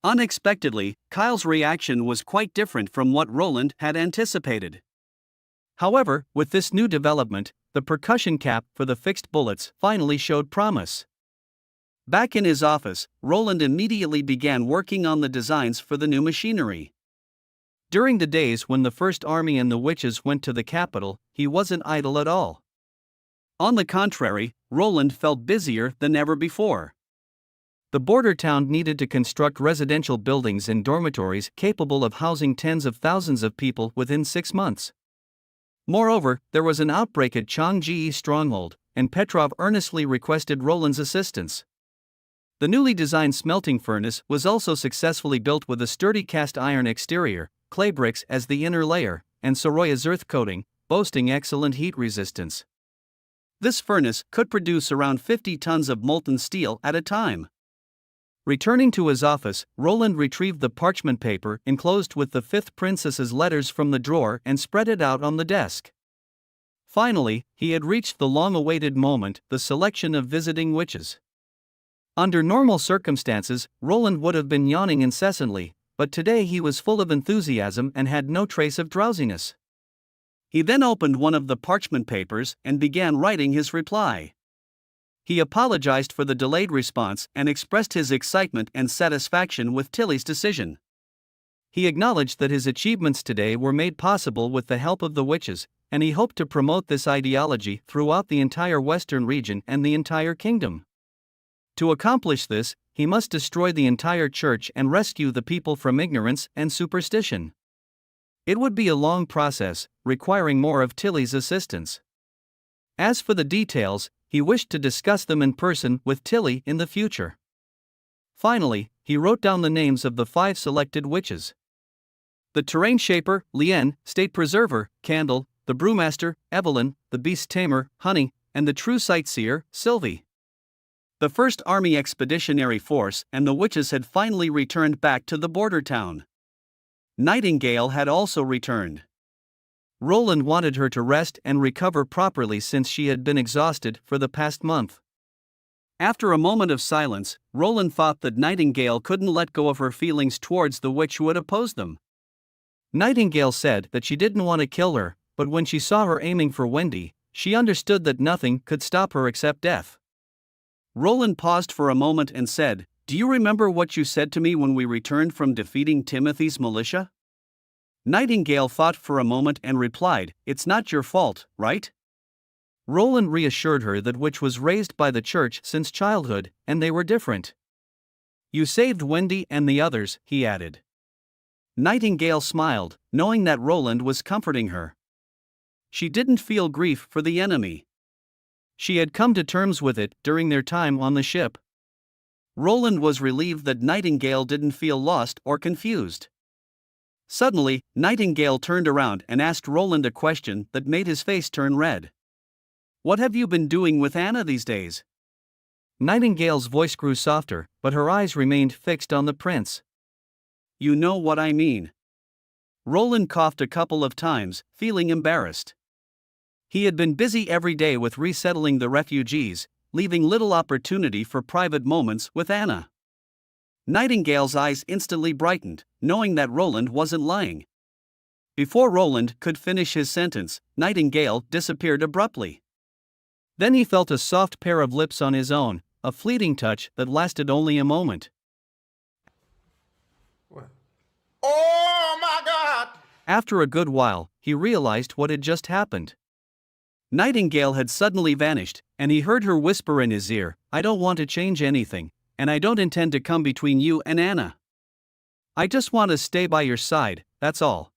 Unexpectedly, Kyle's reaction was quite different from what Roland had anticipated. However, with this new development, the percussion cap for the fixed bullets finally showed promise. Back in his office, Roland immediately began working on the designs for the new machinery. During the days when the First Army and the witches went to the capital, he wasn't idle at all. On the contrary, Roland felt busier than ever before. The border town needed to construct residential buildings and dormitories capable of housing tens of thousands of people within 6 months. Moreover, there was an outbreak at Changji stronghold, and Petrov earnestly requested Roland's assistance. The newly designed smelting furnace was also successfully built with a sturdy cast iron exterior, clay bricks as the inner layer, and Soroya's earth coating, boasting excellent heat resistance. This furnace could produce around 50 tons of molten steel at a time. Returning to his office, Roland retrieved the parchment paper enclosed with the fifth princess's letters from the drawer and spread it out on the desk. Finally, he had reached the long-awaited moment, the selection of visiting witches. Under normal circumstances, Roland would have been yawning incessantly, but today he was full of enthusiasm and had no trace of drowsiness. He then opened one of the parchment papers and began writing his reply. He apologized for the delayed response and expressed his excitement and satisfaction with Tilly's decision. He acknowledged that his achievements today were made possible with the help of the witches, and he hoped to promote this ideology throughout the entire western region and the entire kingdom. To accomplish this, he must destroy the entire church and rescue the people from ignorance and superstition. It would be a long process, requiring more of Tilly's assistance. As for the details, he wished to discuss them in person with Tilly in the future. Finally, he wrote down the names of the 5 selected witches. The terrain shaper, Lien, state preserver, Candle, the brewmaster, Evelyn, the beast tamer, Honey, and the true sightseer, Sylvie. The First Army Expeditionary Force and the witches had finally returned back to the border town. Nightingale had also returned. Roland wanted her to rest and recover properly since she had been exhausted for the past month. After a moment of silence, Roland thought that Nightingale couldn't let go of her feelings towards the witch who had opposed them. Nightingale said that she didn't want to kill her, but when she saw her aiming for Wendy, she understood that nothing could stop her except death. Roland paused for a moment and said, "Do you remember what you said to me when we returned from defeating Timothy's militia?" Nightingale thought for a moment and replied, "It's not your fault, right?" Roland reassured her that witch was raised by the church since childhood, and they were different. "You saved Wendy and the others," he added. Nightingale smiled, knowing that Roland was comforting her. She didn't feel grief for the enemy. She had come to terms with it during their time on the ship. Roland was relieved that Nightingale didn't feel lost or confused. Suddenly, Nightingale turned around and asked Roland a question that made his face turn red. "What have you been doing with Anna these days?" Nightingale's voice grew softer, but her eyes remained fixed on the prince. "You know what I mean." Roland coughed a couple of times, feeling embarrassed. He had been busy every day with resettling the refugees, leaving little opportunity for private moments with Anna. Nightingale's eyes instantly brightened, knowing that Roland wasn't lying. Before Roland could finish his sentence, Nightingale disappeared abruptly. Then he felt a soft pair of lips on his own, a fleeting touch that lasted only a moment. What? Oh my God! After a good while, he realized what had just happened. Nightingale had suddenly vanished, and he heard her whisper in his ear, "I don't want to change anything, and I don't intend to come between you and Anna. I just want to stay by your side, that's all.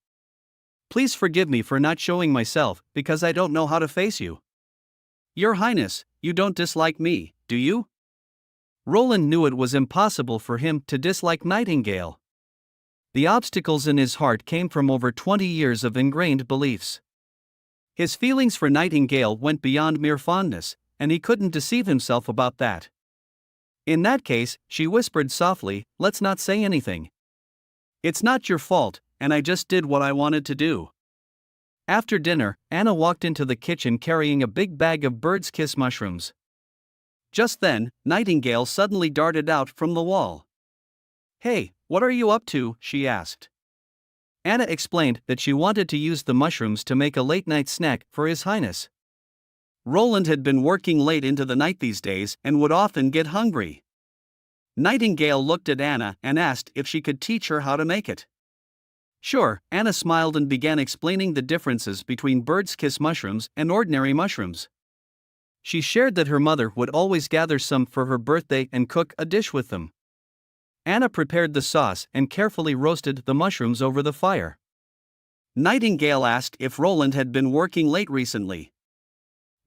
Please forgive me for not showing myself, because I don't know how to face you." "Your Highness, you don't dislike me, do you?" Roland knew it was impossible for him to dislike Nightingale. The obstacles in his heart came from over 20 years of ingrained beliefs. His feelings for Nightingale went beyond mere fondness, and he couldn't deceive himself about that. In that case, she whispered softly, let's not say anything. It's not your fault, and I just did what I wanted to do. After dinner, Anna walked into the kitchen carrying a big bag of bird's kiss mushrooms. Just then, Nightingale suddenly darted out from the wall. Hey, what are you up to? She asked. Anna explained that she wanted to use the mushrooms to make a late-night snack for His Highness. Roland had been working late into the night these days and would often get hungry. Nightingale looked at Anna and asked if she could teach her how to make it. Sure, Anna smiled and began explaining the differences between bird's kiss mushrooms and ordinary mushrooms. She shared that her mother would always gather some for her birthday and cook a dish with them. Anna prepared the sauce and carefully roasted the mushrooms over the fire. Nightingale asked if Roland had been working late recently.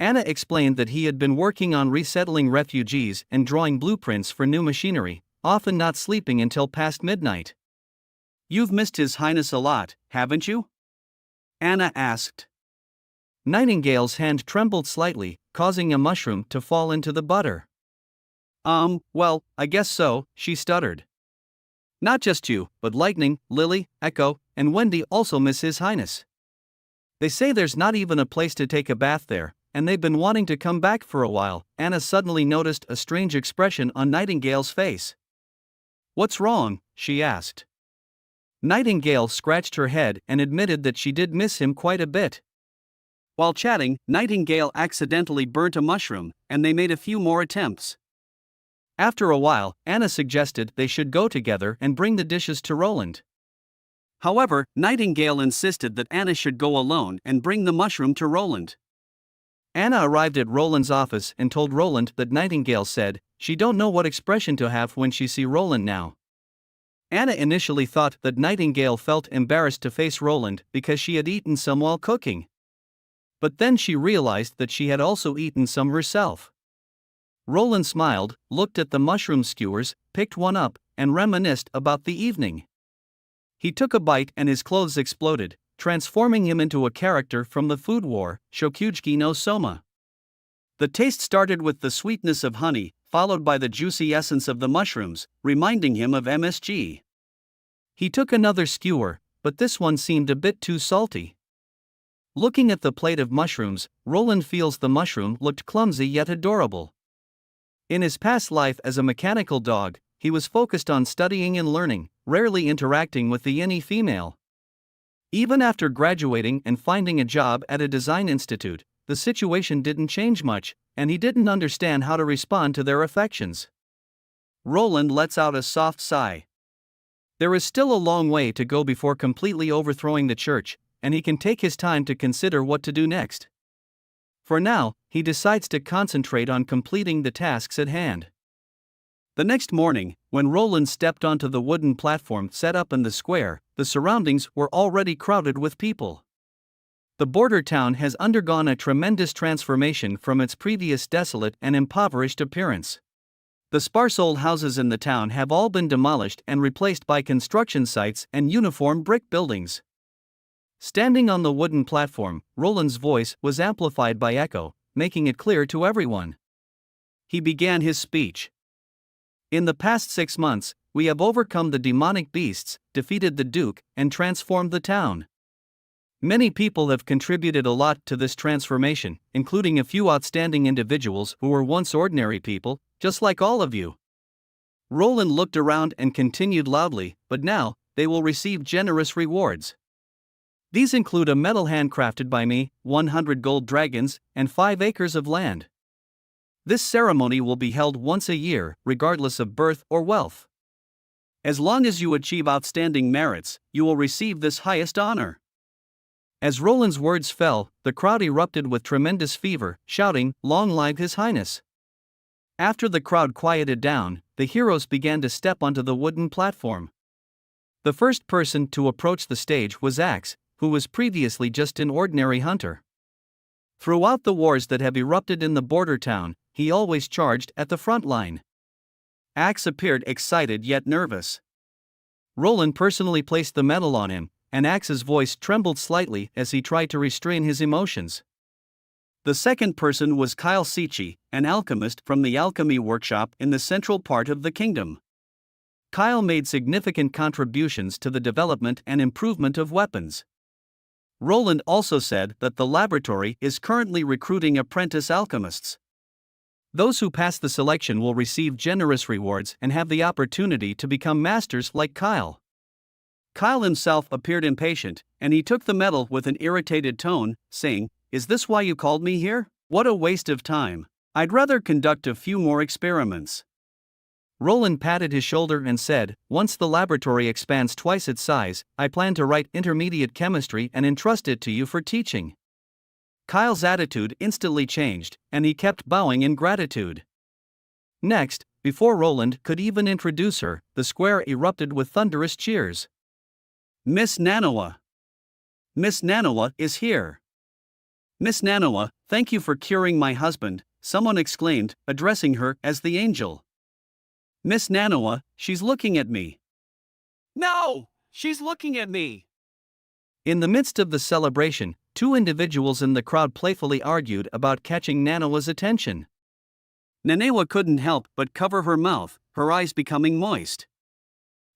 Anna explained that he had been working on resettling refugees and drawing blueprints for new machinery, often not sleeping until past midnight. You've missed His Highness a lot, haven't you? Anna asked. Nightingale's hand trembled slightly, causing a mushroom to fall into the butter. Well, I guess so, she stuttered. Not just you, but Lightning, Lily, Echo, and Wendy also miss His Highness. They say there's not even a place to take a bath there, and they've been wanting to come back for a while. Anna suddenly noticed a strange expression on Nightingale's face. What's wrong? She asked. Nightingale scratched her head and admitted that she did miss him quite a bit. While chatting, Nightingale accidentally burnt a mushroom, and they made a few more attempts. After a while, Anna suggested they should go together and bring the dishes to Roland. However, Nightingale insisted that Anna should go alone and bring the mushroom to Roland. Anna arrived at Roland's office and told Roland that Nightingale said she don't know what expression to have when she see Roland now. Anna initially thought that Nightingale felt embarrassed to face Roland because she had eaten some while cooking. But then she realized that she had also eaten some herself. Roland smiled, looked at the mushroom skewers, picked one up, and reminisced about the evening. He took a bite and his clothes exploded, transforming him into a character from the Food War, Shokyuji no Soma. The taste started with the sweetness of honey, followed by the juicy essence of the mushrooms, reminding him of MSG. He took another skewer, but this one seemed a bit too salty. Looking at the plate of mushrooms, Roland feels the mushroom looked clumsy yet adorable. In his past life as a mechanical dog, he was focused on studying and learning, rarely interacting with the any female. Even after graduating and finding a job at a design institute, the situation didn't change much, and he didn't understand how to respond to their affections. Roland lets out a soft sigh. There is still a long way to go before completely overthrowing the church, and he can take his time to consider what to do next. For now, he decides to concentrate on completing the tasks at hand. The next morning, when Roland stepped onto the wooden platform set up in the square, the surroundings were already crowded with people. The border town has undergone a tremendous transformation from its previous desolate and impoverished appearance. The sparse old houses in the town have all been demolished and replaced by construction sites and uniform brick buildings. Standing on the wooden platform, Roland's voice was amplified by echo, making it clear to everyone. He began his speech. In the past 6 months, we have overcome the demonic beasts, defeated the Duke, and transformed the town. Many people have contributed a lot to this transformation, including a few outstanding individuals who were once ordinary people, just like all of you. Roland looked around and continued loudly, but now, they will receive generous rewards. These include a medal handcrafted by me, 100 gold dragons, and 5 acres of land. This ceremony will be held once a year, regardless of birth or wealth. As long as you achieve outstanding merits, you will receive this highest honor. As Roland's words fell, the crowd erupted with tremendous fever, shouting, "Long live His Highness!" After the crowd quieted down, the heroes began to step onto the wooden platform. The first person to approach the stage was Axe, who was previously just an ordinary hunter. Throughout the wars that have erupted in the border town, he always charged at the front line. Axe appeared excited yet nervous. Roland personally placed the medal on him, and Axe's voice trembled slightly as he tried to restrain his emotions. The second person was Kyle Sichi, an alchemist from the alchemy workshop in the central part of the kingdom. Kyle made significant contributions to the development and improvement of weapons. Roland also said that the laboratory is currently recruiting apprentice alchemists. Those who pass the selection will receive generous rewards and have the opportunity to become masters like Kyle. Kyle himself appeared impatient, and he took the medal with an irritated tone, saying, "Is this why you called me here? What a waste of time. I'd rather conduct a few more experiments." Roland patted his shoulder and said, "Once the laboratory expands twice its size, I plan to write intermediate chemistry and entrust it to you for teaching." Kyle's attitude instantly changed, and he kept bowing in gratitude. Next, before Roland could even introduce her, the square erupted with thunderous cheers. "Miss Manhwa! Miss Manhwa is here!" "Miss Manhwa, thank you for curing my husband," someone exclaimed, addressing her as the angel. "Miss Manhwa, she's looking at me." "No, she's looking at me." In the midst of the celebration, two individuals in the crowd playfully argued about catching Nanawa's attention. Nanawa couldn't help but cover her mouth, her eyes becoming moist.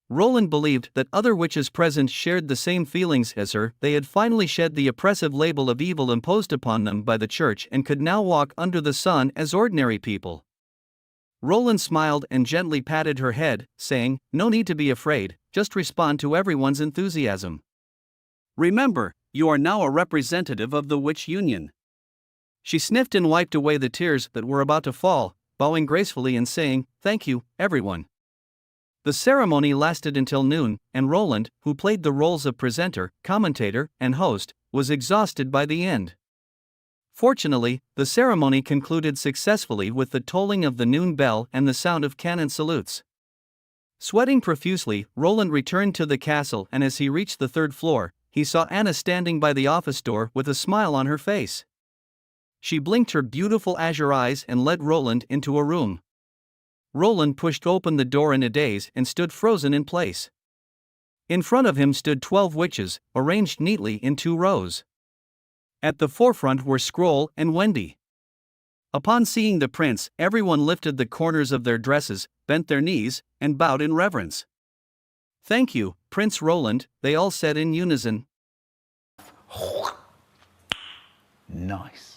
Roland believed that other witches present shared the same feelings as her. They had finally shed the oppressive label of evil imposed upon them by the church and could now walk under the sun as ordinary people. Roland smiled and gently patted her head, saying, "No need to be afraid, just respond to everyone's enthusiasm. Remember, you are now a representative of the witch union." She sniffed and wiped away the tears that were about to fall, bowing gracefully and saying, "Thank you, everyone." The ceremony lasted until noon, and Roland, who played the roles of presenter, commentator, and host, was exhausted by the end. Fortunately, the ceremony concluded successfully with the tolling of the noon bell and the sound of cannon salutes. Sweating profusely, Roland returned to the castle, and as he reached the third floor, he saw Anna standing by the office door with a smile on her face. She blinked her beautiful azure eyes and led Roland into a room. Roland pushed open the door in a daze and stood frozen in place. In front of him stood 12 witches, arranged neatly in 2 rows. At the forefront were Scroll and Wendy. Upon seeing the prince, everyone lifted the corners of their dresses, bent their knees, and bowed in reverence. "Thank you, Prince Roland," they all said in unison. Nice.